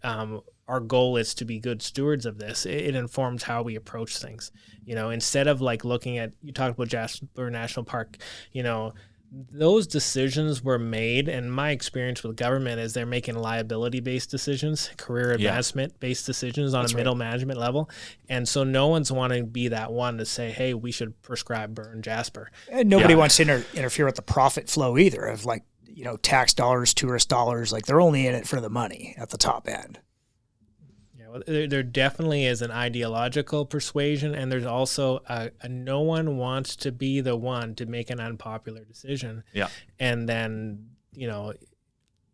our goal is to be good stewards of this. It informs how we approach things. Instead of like looking at, you talked about Jasper National Park, those decisions were made, and my experience with government is they're making liability-based decisions, career advancement-based decisions on middle management level. And so no one's wanting to be that one to say, hey, we should prescribe burn Jasper. And nobody wants to interfere with the profit flow either, of like, tax dollars, tourist dollars. Like they're only in it for the money at the top end. Yeah, There definitely is an ideological persuasion, and there's also a no one wants to be the one to make an unpopular decision. Yeah. And then,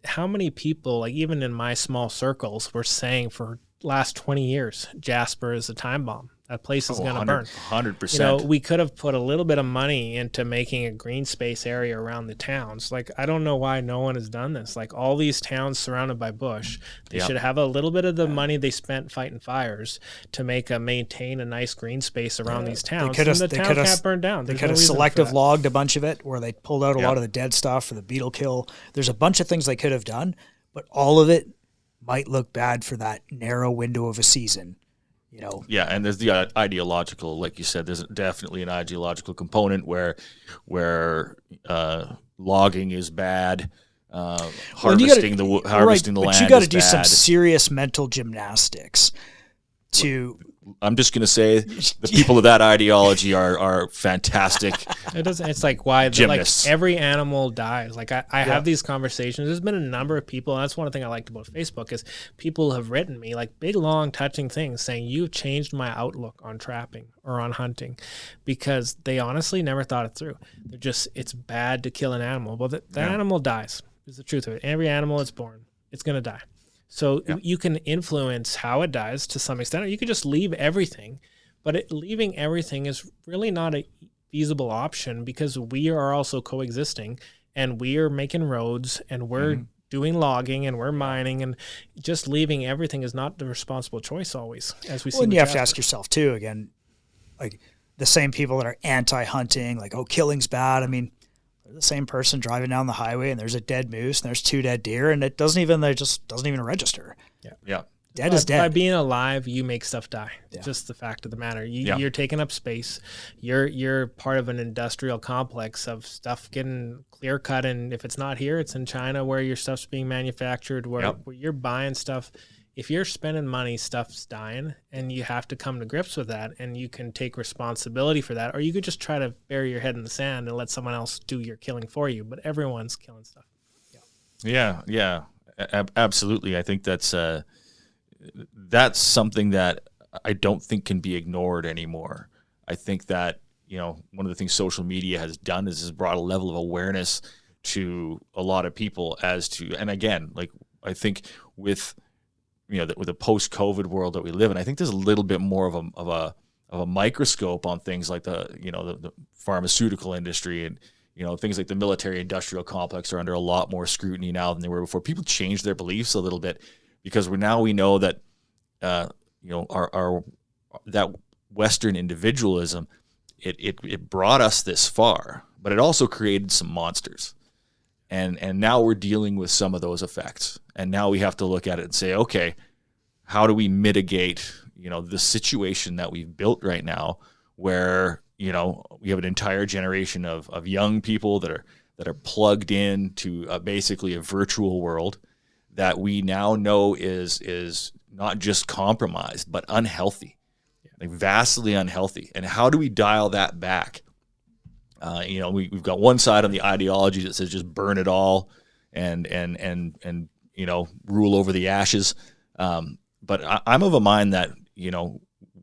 how many people, like even in my small circles, were saying for last 20 years, Jasper is a time bomb. That place is going to burn. 100%. We could have put a little bit of money into making a green space area around the towns. Like, I don't know why no one has done this. Like, all these towns surrounded by bush, they should have a little bit of the money they spent fighting fires to maintain a nice green space around these towns. And the town can't burn down. They could have selective logged a bunch of it, where they pulled out a lot of the dead stuff for the beetle kill. There's a bunch of things they could have done, but all of it might look bad for that narrow window of a season. Yeah, and there's the ideological, like you said, there's definitely an ideological component where logging is bad, harvesting the land is bad. But you got to do some serious mental gymnastics to. I'm just going to say the people of that ideology are fantastic. It's like why every animal dies. Like I have these conversations. There's been a number of people, and that's one thing I liked about Facebook is people have written me like big, long, touching things saying you've changed my outlook on trapping or on hunting, because they honestly never thought it through. It's bad to kill an animal. Well, that animal dies is the truth of it. Every animal that's born, it's going to die. So you can influence how it dies to some extent, or you could just leave everything. But leaving everything is really not a feasible option, because we are also coexisting, and we are making roads, and we're doing logging, and we're mining, and just leaving everything is not the responsible choice always, as we see. And you have to ask yourself too, again, like the same people that are anti-hunting, like, killing's bad. I mean, the same person driving down the highway and there's a dead moose and there's 2 dead deer, and it just doesn't even register. Yeah. Dead is dead. By being alive, you make stuff die. It's just the fact of the matter. You're taking up space. You're part of an industrial complex of stuff getting clear cut. And if it's not here, it's in China where your stuff's being manufactured, where you're buying stuff. If you're spending money, stuff's dying, and you have to come to grips with that, and you can take responsibility for that, or you could just try to bury your head in the sand and let someone else do your killing for you. But everyone's killing stuff. Yeah, absolutely. I think that's something that I don't think can be ignored anymore. I think that one of the things social media has done is brought a level of awareness to a lot of people as to, and again, like I think with with the post-COVID world that we live in, I think there's a little bit more of a microscope on things like the pharmaceutical industry, and things like the military-industrial complex are under a lot more scrutiny now than they were before. People change their beliefs a little bit because we know that our that Western individualism it brought us this far, but it also created some monsters. And now we're dealing with some of those effects. And now we have to look at it and say, okay, how do we mitigate, the situation that we've built right now, where, we have an entire generation of young people that are plugged in to basically a virtual world that we now know is not just compromised, but unhealthy, like vastly unhealthy. And how do we dial that back? We've got one side on the ideology that says just burn it all and rule over the ashes. But I'm of a mind that,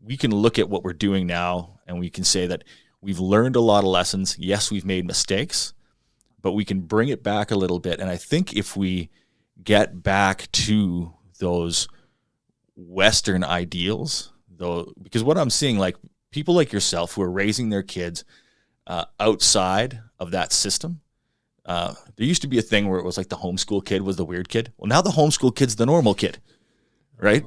we can look at what we're doing now and we can say that we've learned a lot of lessons. Yes, we've made mistakes, but we can bring it back a little bit. And I think if we get back to those Western ideals, though, because what I'm seeing, like people like yourself who are raising their kids outside of that system. There used to be a thing where it was like the homeschool kid was the weird kid. Well, now the homeschool kid's the normal kid, right?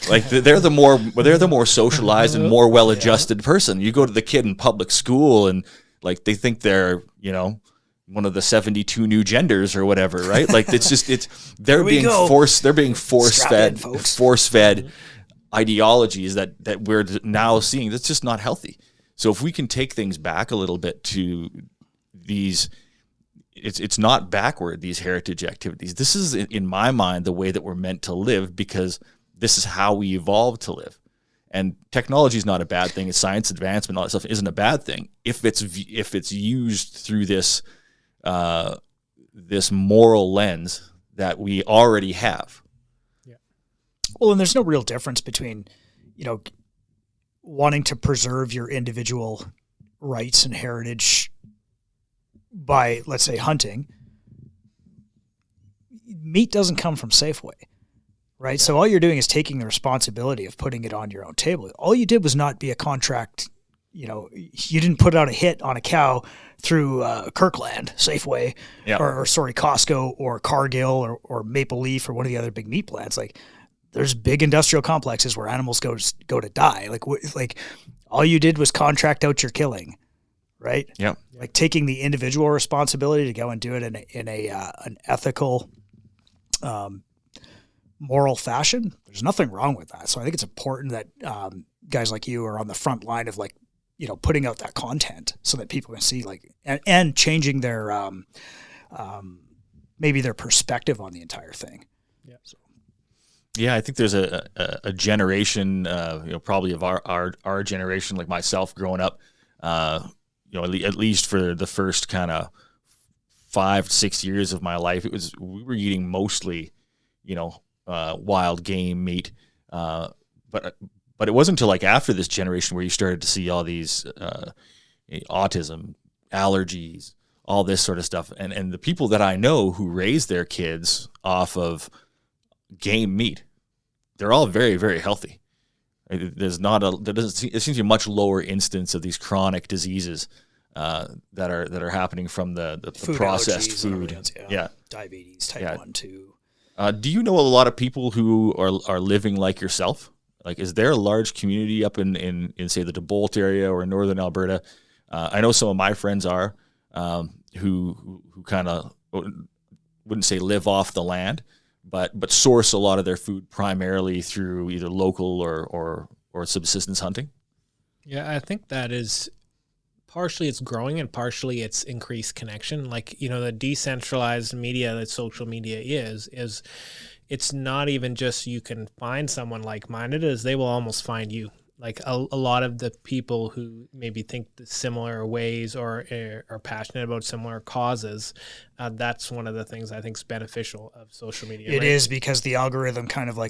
Like they're the more socialized and more well-adjusted person. You go to the kid in public school and like they think they're, one of the 72 new genders or whatever, right? Like they're being force-fed ideologies that we're now seeing. That's just not healthy. So if we can take things back a little bit to these, it's not backward, these heritage activities. This is, in my mind, the way that we're meant to live, because this is how we evolved to live. And technology is not a bad thing. It's science advancement, all that stuff isn't a bad thing if it's used through this this moral lens that we already have. Well, and there's no real difference between, wanting to preserve your individual rights and heritage by, let's say, hunting. Meat doesn't come from Safeway, right? So all you're doing is taking the responsibility of putting it on your own table. All you did was not be a contract. You didn't put out a hit on a cow through Kirkland, Safeway, or Costco or Cargill or Maple Leaf or one of the other big meat plants. Like, there's big industrial complexes where animals go to die. Like all you did was contract out your killing, right? Yeah. Like taking the individual responsibility to go and do it in an ethical, moral fashion. There's nothing wrong with that. So I think it's important that guys like you are on the front line of putting out that content so that people can see and changing their maybe their perspective on the entire thing. Yeah. So. Yeah, I think there's a generation, probably of our generation, like myself growing up, at least for the first kind of 5-6 years of my life, we were eating mostly, wild game meat, but it wasn't until after this generation where you started to see all these autism, allergies, all this sort of stuff, and the people that I know who raise their kids off of game meat, they're all very, very healthy. It seems to be a much lower instance of these chronic diseases that are happening from the processed food. Diabetes, type 1, 2. Do you know a lot of people who are living like yourself? Like, is there a large community up in say the DeBolt area or in Northern Alberta? I know some of my friends are who kind of wouldn't say live off the land, but source a lot of their food primarily through either local or subsistence hunting. Yeah, I think that is partially it's growing and partially it's increased connection. The decentralized media that social media is it's not even just you can find someone like-minded, as they will almost find you. Like a lot of the people who maybe think similar ways or are passionate about similar causes, that's one of the things I think is beneficial of social media. It is, because the algorithm kind of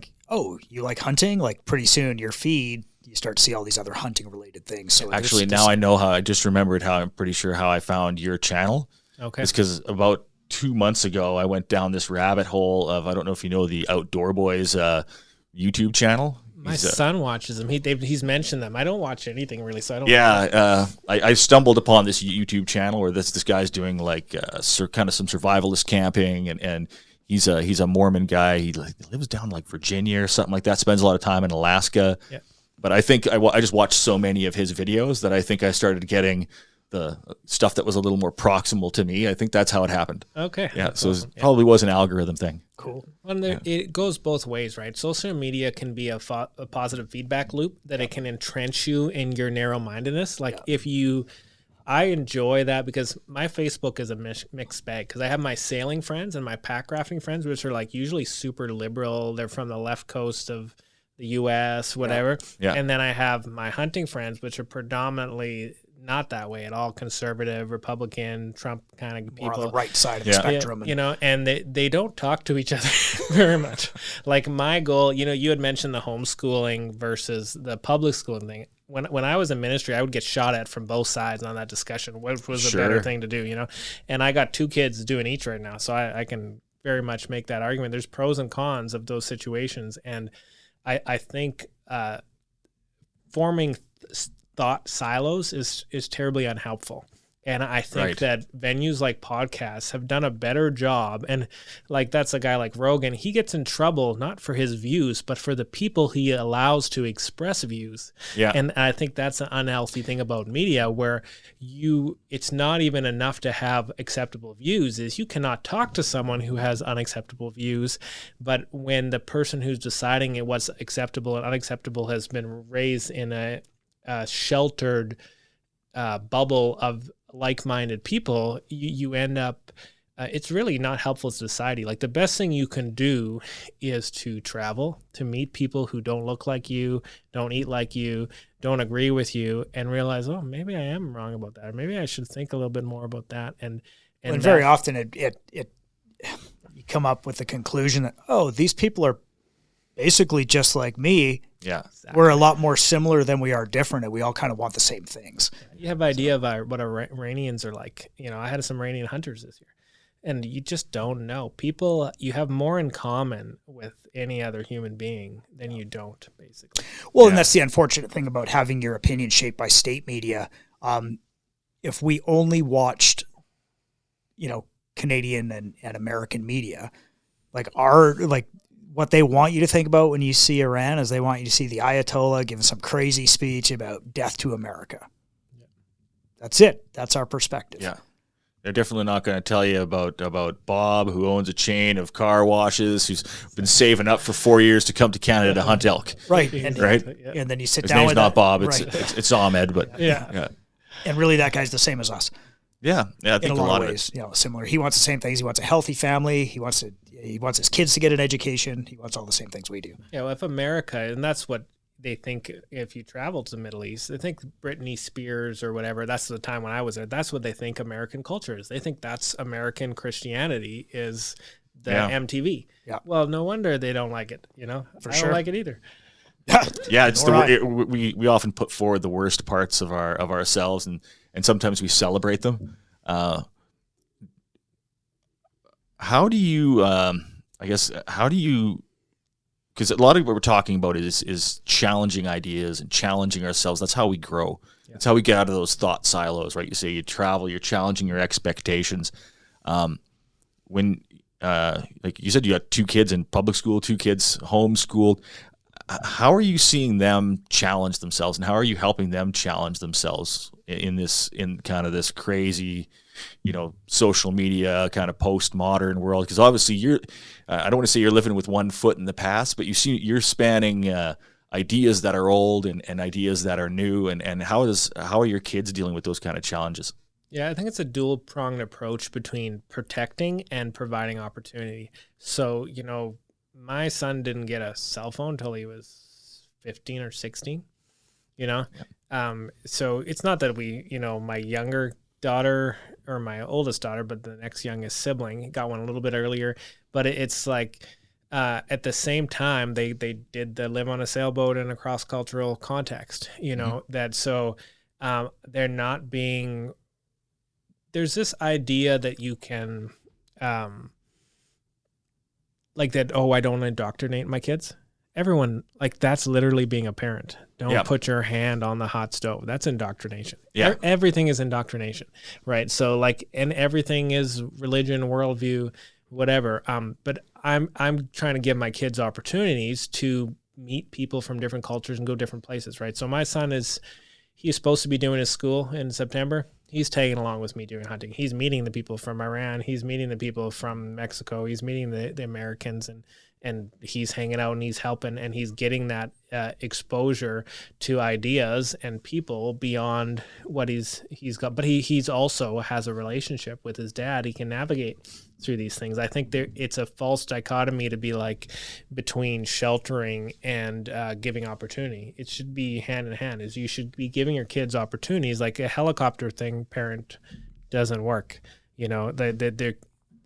you like hunting? Like, pretty soon your feed, you start to see all these other hunting related things. So actually, now I know how. I just remembered how. I'm pretty sure how I found your channel. Okay. It's because about 2 months ago, I went down this rabbit hole of, I don't know if you know the Outdoor Boys YouTube channel. My son watches them. He's mentioned them. I don't watch anything really, so I don't. Yeah, I stumbled upon this YouTube channel where this guy's doing kind of some survivalist camping, and he's a Mormon guy. He lives down Virginia or something like that. Spends a lot of time in Alaska. Yeah. But I think I just watched so many of his videos that I think I started getting the stuff that was a little more proximal to me. I think that's how it happened. Okay. Yeah. So it probably was an algorithm thing. Cool. Well, it goes both ways, right? Social media can be a positive feedback loop that it can entrench you in your narrow-mindedness. I enjoy that because my Facebook is a mixed bag, because I have my sailing friends and my pack rafting friends, which are usually super liberal. They're from the left coast of the U.S., whatever. Yeah. And then I have my hunting friends, which are predominantly not that way at all, conservative, Republican, Trump kind of people. More on the right side of the spectrum. And they don't talk to each other very much. My goal, you had mentioned the homeschooling versus the public schooling thing. When I was in ministry, I would get shot at from both sides on that discussion. What was the better thing to do, And I got 2 kids doing each right now, so I can very much make that argument. There's pros and cons of those situations, and I think forming thought silos is terribly unhelpful. And I think that venues like podcasts have done a better job. And that's a guy like Rogan. He gets in trouble not for his views, but for the people he allows to express views. Yeah. And I think that's an unhealthy thing about media, where it's not even enough to have acceptable views. Is you cannot talk to someone who has unacceptable views, but when the person who's deciding what's acceptable and unacceptable has been raised in a sheltered bubble of like-minded people, you end up it's really not helpful to society. The best thing you can do is to travel, to meet people who don't look like you, don't eat like you, don't agree with you, and realize, oh, maybe I am wrong about that, or maybe I should think a little bit more about that. And very often it you come up with the conclusion that, oh, these people are basically just like me. Yeah. Exactly. We're a lot more similar than we are different, and we all kind of want the same things. You have an idea of what Iranians are like. I had some Iranian hunters this year, and you just don't know. People, you have more in common with any other human being than you don't, basically. Well, and that's the unfortunate thing about having your opinion shaped by state media. If we only watched, Canadian and American media, what they want you to think about when you see Iran is they want you to see the Ayatollah giving some crazy speech about death to America. Yeah. That's it. That's our perspective. Yeah. They're definitely not going to tell you about Bob, who owns a chain of car washes, who's been saving up for 4 years to come to Canada to hunt elk. Right. Right. And then you sit His down name's with not that. Bob. Right. It's Ahmed, but yeah. And really, that guy's the same as us. Yeah. I think in a lot of ways, similar. He wants the same things. He wants a healthy family. He wants his kids to get an education. He wants all the same things we do. Yeah, well, if America, and that's what they think if you travel to the Middle East, they think Britney Spears or whatever, that's the time when I was there, that's what they think American culture is. They think that's American Christianity is the MTV. Yeah. Well, no wonder they don't like it, I don't like it either. Yeah, it's we often put forward the worst parts of ourselves, and sometimes we celebrate them. How do you, because a lot of what we're talking about is challenging ideas and challenging ourselves. That's how we grow. Yeah. That's how we get out of those thought silos, right? You say you travel, you're challenging your expectations. When, like you said, you got 2 kids in public school, 2 kids homeschooled. How are you seeing them challenge themselves, and how are you helping them challenge themselves in kind of this crazy, social media kind of postmodern world? Because obviously I don't want to say you're living with one foot in the past, but you're spanning ideas that are old and ideas that are new. And how are your kids dealing with those kind of challenges? Yeah, I think it's a dual-pronged approach between protecting and providing opportunity. So, my son didn't get a cell phone until he was 15 or 16, So it's not that my younger daughter or my oldest daughter, but the next youngest sibling got one a little bit earlier. But it's like at the same time, they did the live on a sailboat in a cross-cultural context, that so they're not being, there's this idea that you can, like that, I don't indoctrinate my kids. Everyone, that's literally being a parent. Don't put your hand on the hot stove. That's indoctrination. Yeah. Everything is indoctrination, right? So and everything is religion, worldview, whatever. But I'm trying to give my kids opportunities to meet people from different cultures and go different places, right? So my son he's supposed to be doing his school in September. He's tagging along with me doing hunting. He's meeting the people from Iran. He's meeting the people from Mexico. He's meeting the Americans, and he's hanging out and he's helping, and he's getting that exposure to ideas and people beyond what he's got. But he's also has a relationship with his dad. He can navigate through these things. I think it's a false dichotomy to be between sheltering and giving opportunity. It should be hand in hand. You should be giving your kids opportunities. Like a helicopter thing parent doesn't work.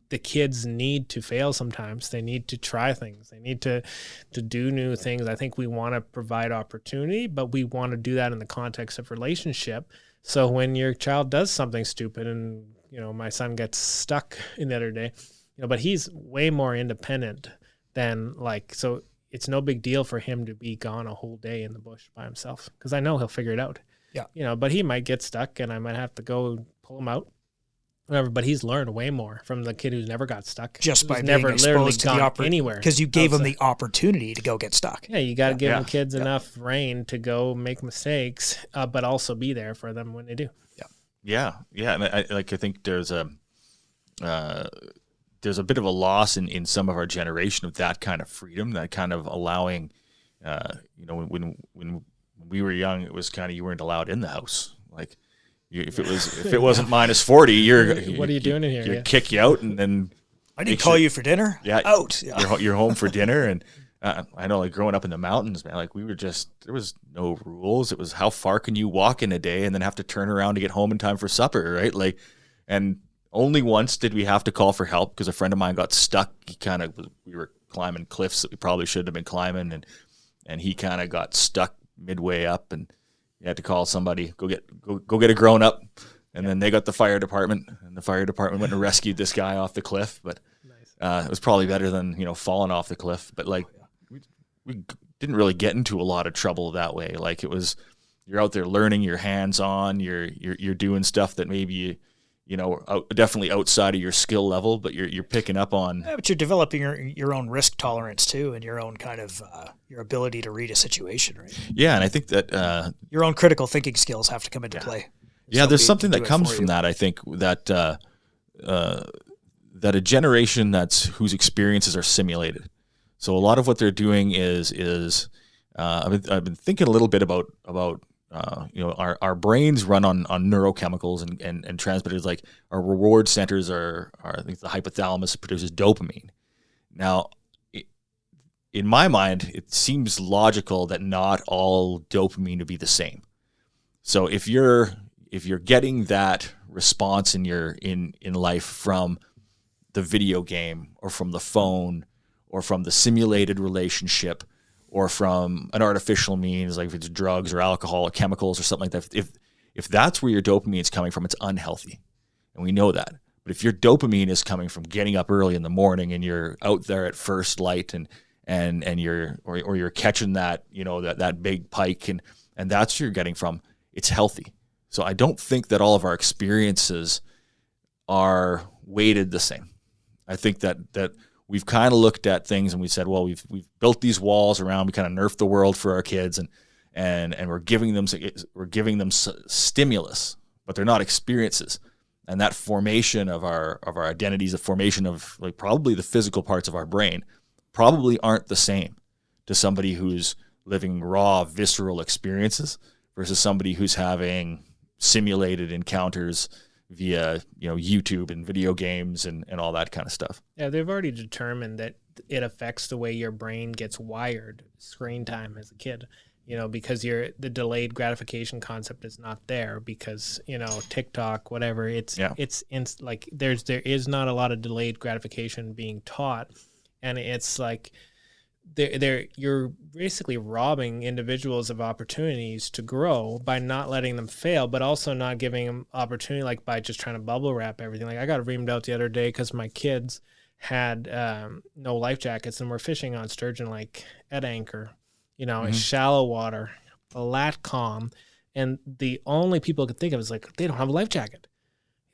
The kids need to fail sometimes. They need to try things. They need to do new things. I think we want to provide opportunity, but we want to do that in the context of relationship. So when your child does something stupid, and my son gets stuck in the other day, but he's way more independent than so it's no big deal for him to be gone a whole day in the bush by himself, because I know he'll figure it out. Yeah. But he might get stuck and I might have to go pull him out. Whatever, but he's learned way more from the kid who's never got stuck. Just by never being literally exposed to gone the opportunity. anywhere. Because you gave them the opportunity to go get stuck. Yeah, you got to give them kids enough rein to go make mistakes, but also be there for them when they do. Yeah. And I think there's a bit of a loss in some of our generation of that kind of freedom, that kind of allowing, when we were young, it was kind of, you weren't allowed in the house. If it wasn't minus 40, what are you doing in here? You'd kick you out, and then I need to call you for dinner. Yeah, out. Yeah. You're home for dinner, and I know, growing up in the mountains, man, we were there was no rules. It was how far can you walk in a day, and then have to turn around to get home in time for supper, right? And only once did we have to call for help because a friend of mine got stuck. We were climbing cliffs that we probably shouldn't have been climbing, and he kind of got stuck midway up, and you had to call somebody, go get a grown up, and then they got the fire department, and the fire department went and rescued this guy off the cliff. But it was probably better than falling off the cliff. But like we didn't really get into a lot of trouble that way. Like it was, you're out there learning, you're hands on, you're doing stuff that maybe definitely outside of your skill level, but you're picking up on. Yeah, but you're developing your own risk tolerance too, and your own kind of your ability to read a situation, right? Yeah, and I think that your own critical thinking skills have to come into play. Yeah, there's something that comes from that. I think that that a generation whose experiences are simulated. So a lot of what they're doing is I've been thinking a little bit about our brains run on neurochemicals and transmitters. Like our reward centers are I think the hypothalamus produces dopamine. Now, in my mind, it seems logical that not all dopamine would be the same. So if you're getting that response in life from the video game or from the phone or from the simulated relationship or from an artificial means, like if it's drugs or alcohol or chemicals or something like that, if that's where your dopamine is coming from, it's unhealthy. And we know that. But if your dopamine is coming from getting up early in the morning and you're out there at first light and you're catching that, that big pike and that's where you're getting from, it's healthy. So I don't think that all of our experiences are weighted the same. I think that we've kind of looked at things and we said, well, we've built these walls around, we kind of nerfed the world for our kids and we're giving them stimulus, but they're not experiences. And that formation of our identities, the formation of like probably the physical parts of our brain probably aren't the same to somebody who's living raw, visceral experiences versus somebody who's having simulated encounters via YouTube and video games and all that kind of stuff. Yeah, they've already determined that it affects the way your brain gets wired, screen time as a kid, because the delayed gratification concept is not there because, TikTok, whatever, there is not a lot of delayed gratification being taught. And it's like you're basically robbing individuals of opportunities to grow by not letting them fail, but also not giving them opportunity, like by just trying to bubble wrap everything. Like I got reamed out the other day because my kids had no life jackets and we're fishing on sturgeon lake at anchor, in shallow water, flat calm, and the only people could think of is like they don't have a life jacket.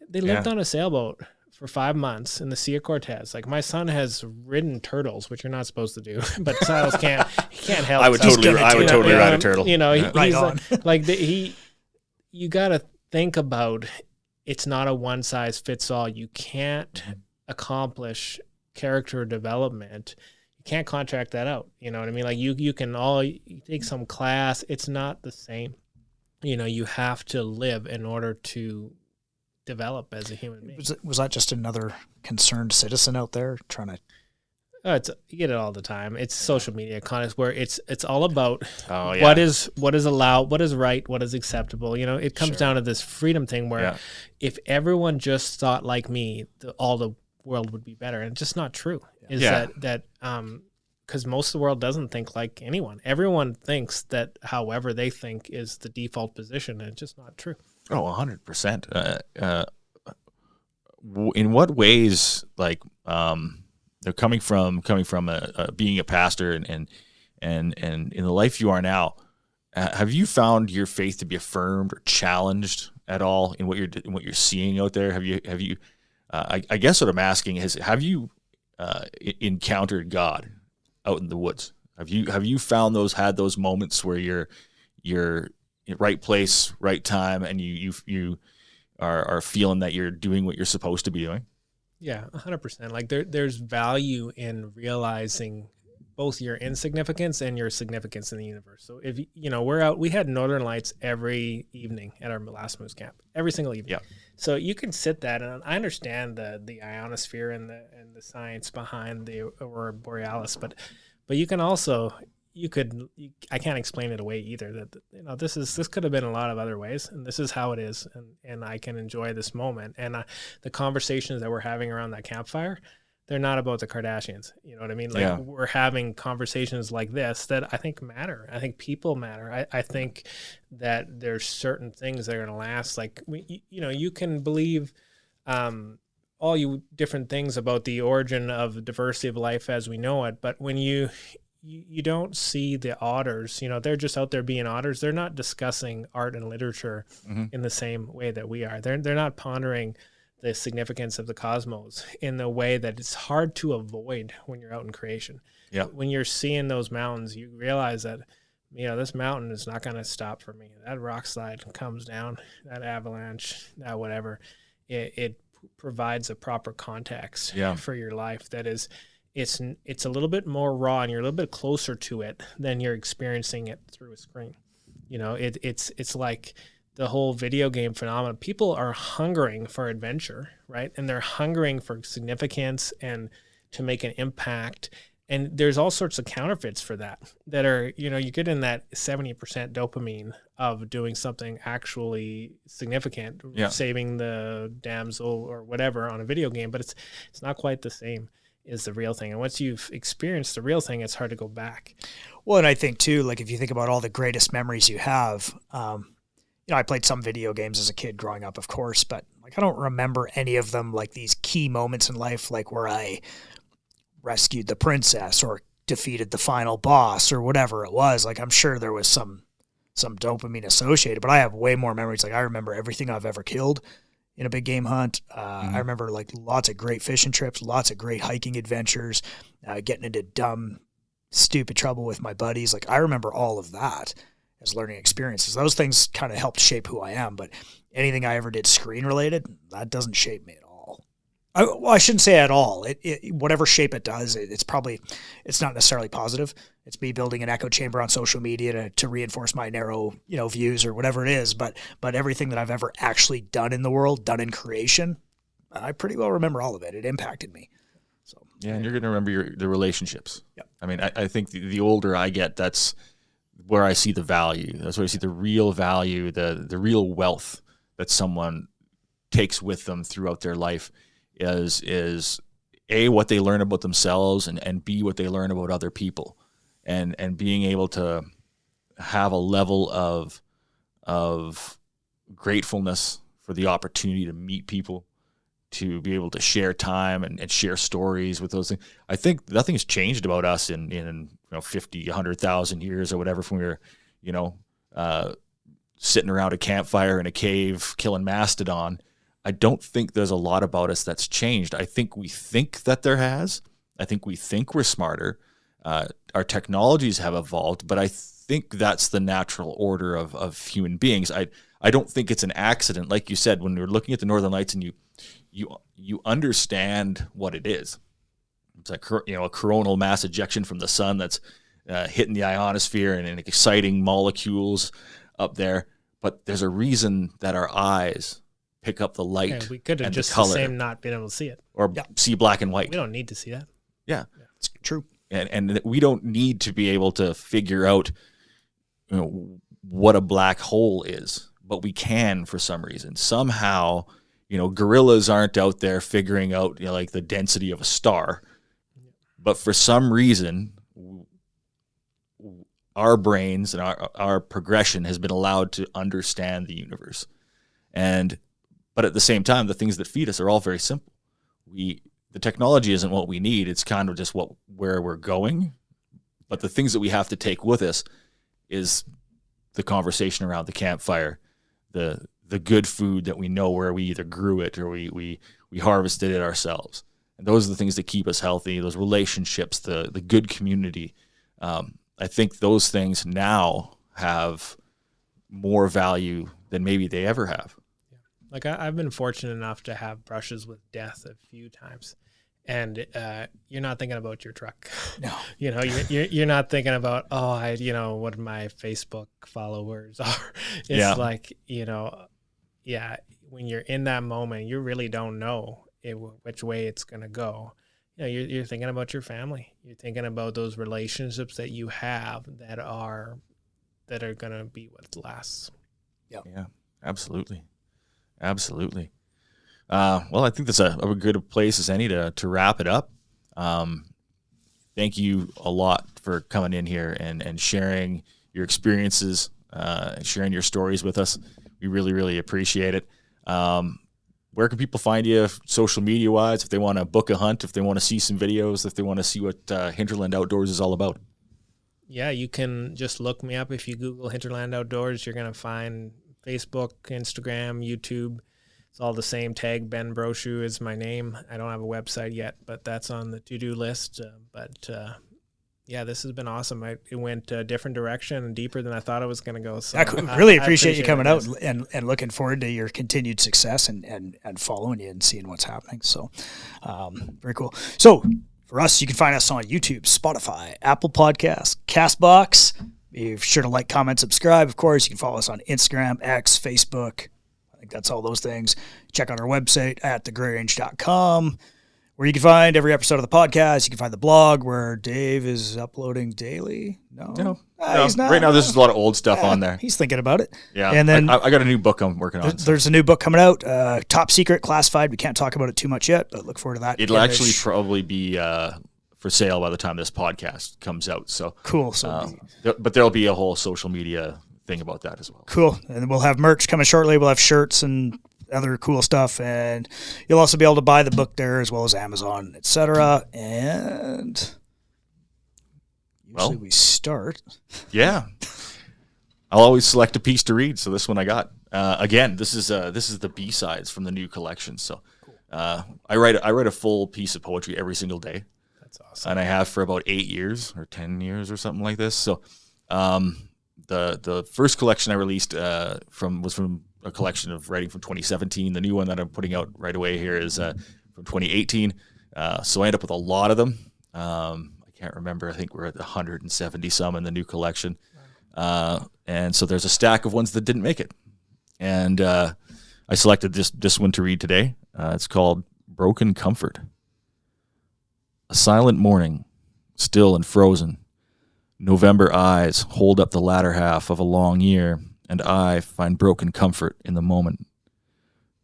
They lived on a sailboat for 5 months in the Sea of Cortez. Like my son has ridden turtles, which you're not supposed to do, but Silas can't. He can't help. I would totally ride a turtle. He's like you got to think about. It's not a one size fits all. You can't accomplish character development. You can't contract that out. You know what I mean? Like you take some class. It's not the same. You have to live in order to develop as a human being. Was that just another concerned citizen out there trying to? You get it all the time. It's social media context where it's all about what is allowed, what is right, what is acceptable. It comes down to this freedom thing where if everyone just thought like me, all the world would be better, and it's just not true. That because most of the world doesn't think like anyone. Everyone thinks that however they think is the default position, and it's just not true. Oh, 100%. In what ways, like, they're coming from being a pastor and in the life you are now, have you found your faith to be affirmed or challenged at all in what you're seeing out there? Have you? I guess what I'm asking is, have you encountered God out in the woods? Have you had those moments where you're right place, right time, and you are feeling that you're doing what you're supposed to be doing? Yeah, 100%. Like there's value in realizing both your insignificance and your significance in the universe. So if we're out, we had Northern Lights every evening at our last moose camp, every single evening. Yeah. So you can sit that, and I understand the ionosphere and the science behind the Aurora Borealis, but you can also. I can't explain it away either. That this could have been a lot of other ways, and this is how it is, and I can enjoy this moment. And the conversations that we're having around that campfire, they're not about the Kardashians. You know what I mean? Like Yeah. we're having conversations like this that I think matter. I think people matter. I think that there's certain things that are going to last. Like, you can believe all you different things about the origin of diversity of life as we know it. But when you don't see the otters, they're just out there being otters. They're not discussing art and literature in the same way that we are. They're not pondering the significance of the cosmos in the way that it's hard to avoid when you're out in creation. Yeah. When you're seeing those mountains, you realize that, this mountain is not going to stop for me. That rock slide comes down, that avalanche, that whatever, it provides a proper context for your life that is, it's a little bit more raw and you're a little bit closer to it than you're experiencing it through a screen. It's like the whole video game phenomenon. People are hungering for adventure, right? And they're hungering for significance and to make an impact. And there's all sorts of counterfeits for that are, you get in that 70% dopamine of doing something actually significant, saving the damsel or whatever on a video game, but it's not quite the same as the real thing. And once you've experienced the real thing, it's hard to go back. Well, and I think too, like if you think about all the greatest memories you have, I played some video games as a kid growing up, of course, but like I don't remember any of them like these key moments in life, like where I rescued the princess or defeated the final boss or whatever it was. Like I'm sure there was some dopamine associated, but I have way more memories. Like I remember everything I've ever killed in a big game hunt. I remember like lots of great fishing trips, lots of great hiking adventures, getting into dumb, stupid trouble with my buddies. Like I remember all of that as learning experiences. Those things kind of helped shape who I am, but anything I ever did screen related, that doesn't shape me at all. I shouldn't say at all. It whatever shape it does, it's not necessarily positive. It's me building an echo chamber on social media to reinforce my narrow, views or whatever it is. But everything that I've ever actually done in the world, done in creation, I pretty well remember all of it. It impacted me. So yeah, and you're going to remember the relationships. Yep. I mean, I think the older I get, that's where I see the value. That's where I see the real value, the real wealth that someone takes with them throughout their life is A, what they learn about themselves, and B, what they learn about other people. And being able to have a level of gratefulness for the opportunity to meet people, to be able to share time and share stories with those things. I think nothing has changed about us in 50, 100,000 years or whatever from we were, sitting around a campfire in a cave killing mastodon. I don't think there's a lot about us that's changed. I think we think that there has. I think we think we're smarter. Our technologies have evolved, but I think that's the natural order of human beings. I don't think it's an accident. Like you said, when you're looking at the Northern Lights and you understand what it is. It's like, a coronal mass ejection from the sun that's hitting the ionosphere and exciting molecules up there. But there's a reason that our eyes pick up the light. Yeah, we could have and just the color, the same not been able to see it. Or see black and white. We don't need to see that. Yeah. It's true. And we don't need to be able to figure out what a black hole is, but we can for some reason. Somehow, gorillas aren't out there figuring out like the density of a star, but for some reason, our brains and our progression has been allowed to understand the universe. But at the same time, the things that feed us are all very simple. The technology isn't what we need. It's kind of just where we're going. But the things that we have to take with us is the conversation around the campfire, the good food that we know where we either grew it or we harvested it ourselves. And those are the things that keep us healthy, those relationships, the good community. I think those things now have more value than maybe they ever have. Like I've been fortunate enough to have brushes with death a few times, and you're not thinking about your truck. No, you're not thinking about what my Facebook followers are. It's like when you're in that moment, you really don't know which way it's gonna go. You're thinking about your family. You're thinking about those relationships that you have that are gonna be what lasts. Yeah, absolutely. Absolutely. Well, I think that's a good place as any to wrap it up. Thank you a lot for coming in here and sharing your experiences, sharing your stories with us. We really, really appreciate it. Where can people find you social media wise if they want to book a hunt, if they want to see some videos, if they want to see what Hinterland Outdoors is all about? Yeah, you can just look me up. If you Google Hinterland Outdoors, you're going to find Facebook, Instagram, YouTube. It's all the same tag. Ben Brochu is my name. I don't have a website yet, but that's on the to-do list. Yeah, this has been awesome. It went a different direction and deeper than I thought it was going to go. So I really appreciate you coming out and looking forward to your continued success and following you and seeing what's happening. So very cool. So for us, you can find us on YouTube, Spotify, Apple Podcasts, CastBox. Be sure to like, comment, subscribe. Of course, you can follow us on Instagram, X, Facebook. I think that's all those things. Check out our website at thegrayrange.com, where you can find every episode of the podcast. You can find the blog where Dave is uploading daily. No. He's not. Right now, there's a lot of old stuff on there. He's thinking about it. Yeah. And then I got a new book I'm working on. There's a new book coming out, top secret, classified. We can't talk about it too much yet, but look forward to that. It'll actually probably be for sale by the time this podcast comes out. So cool. So, but there'll be a whole social media thing about that as well. Cool. And we'll have merch coming shortly. We'll have shirts and other cool stuff, and you'll also be able to buy the book there as well as Amazon, etc. And usually we start. Yeah, I'll always select a piece to read. So this one I got. Again, this is the B-sides from the new collection. So I write a full piece of poetry every single day. That's awesome. And I have for about 8 years or 10 years or something like this. So the first collection I released was from a collection of writing from 2017. The new one that I'm putting out right away here is from 2018. So I end up with a lot of them. I can't remember. I think we're at 170 some in the new collection. And so there's a stack of ones that didn't make it. And I selected this one to read today. It's called Broken Comfort. A silent morning, still and frozen. November eyes hold up the latter half of a long year, and I find broken comfort in the moment.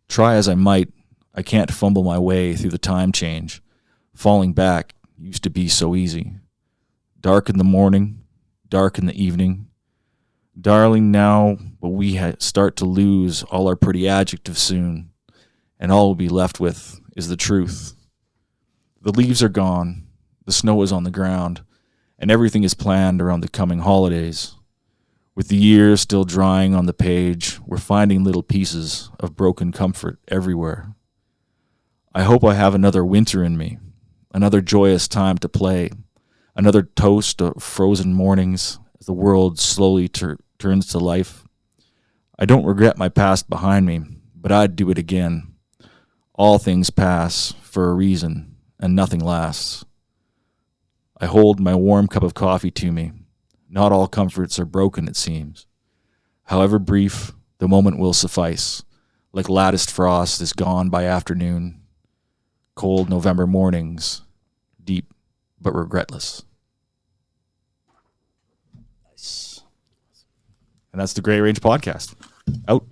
Try as I might, I can't fumble my way through the time change. Falling back used to be so easy. Dark in the morning, dark in the evening. Darling, now, but we start to lose all our pretty adjectives soon, and all we'll be left with is the truth. The leaves are gone, the snow is on the ground, and everything is planned around the coming holidays. With the years still drying on the page, we're finding little pieces of broken comfort everywhere. I hope I have another winter in me, another joyous time to play, another toast of frozen mornings as the world slowly turns to life. I don't regret my past behind me, but I'd do it again. All things pass for a reason, and nothing lasts. I hold my warm cup of coffee to me. Not all comforts are broken, it seems. However brief, the moment will suffice. Like latticed frost is gone by afternoon. Cold November mornings, deep but regretless. Nice. And that's the Gray Range Podcast. Out.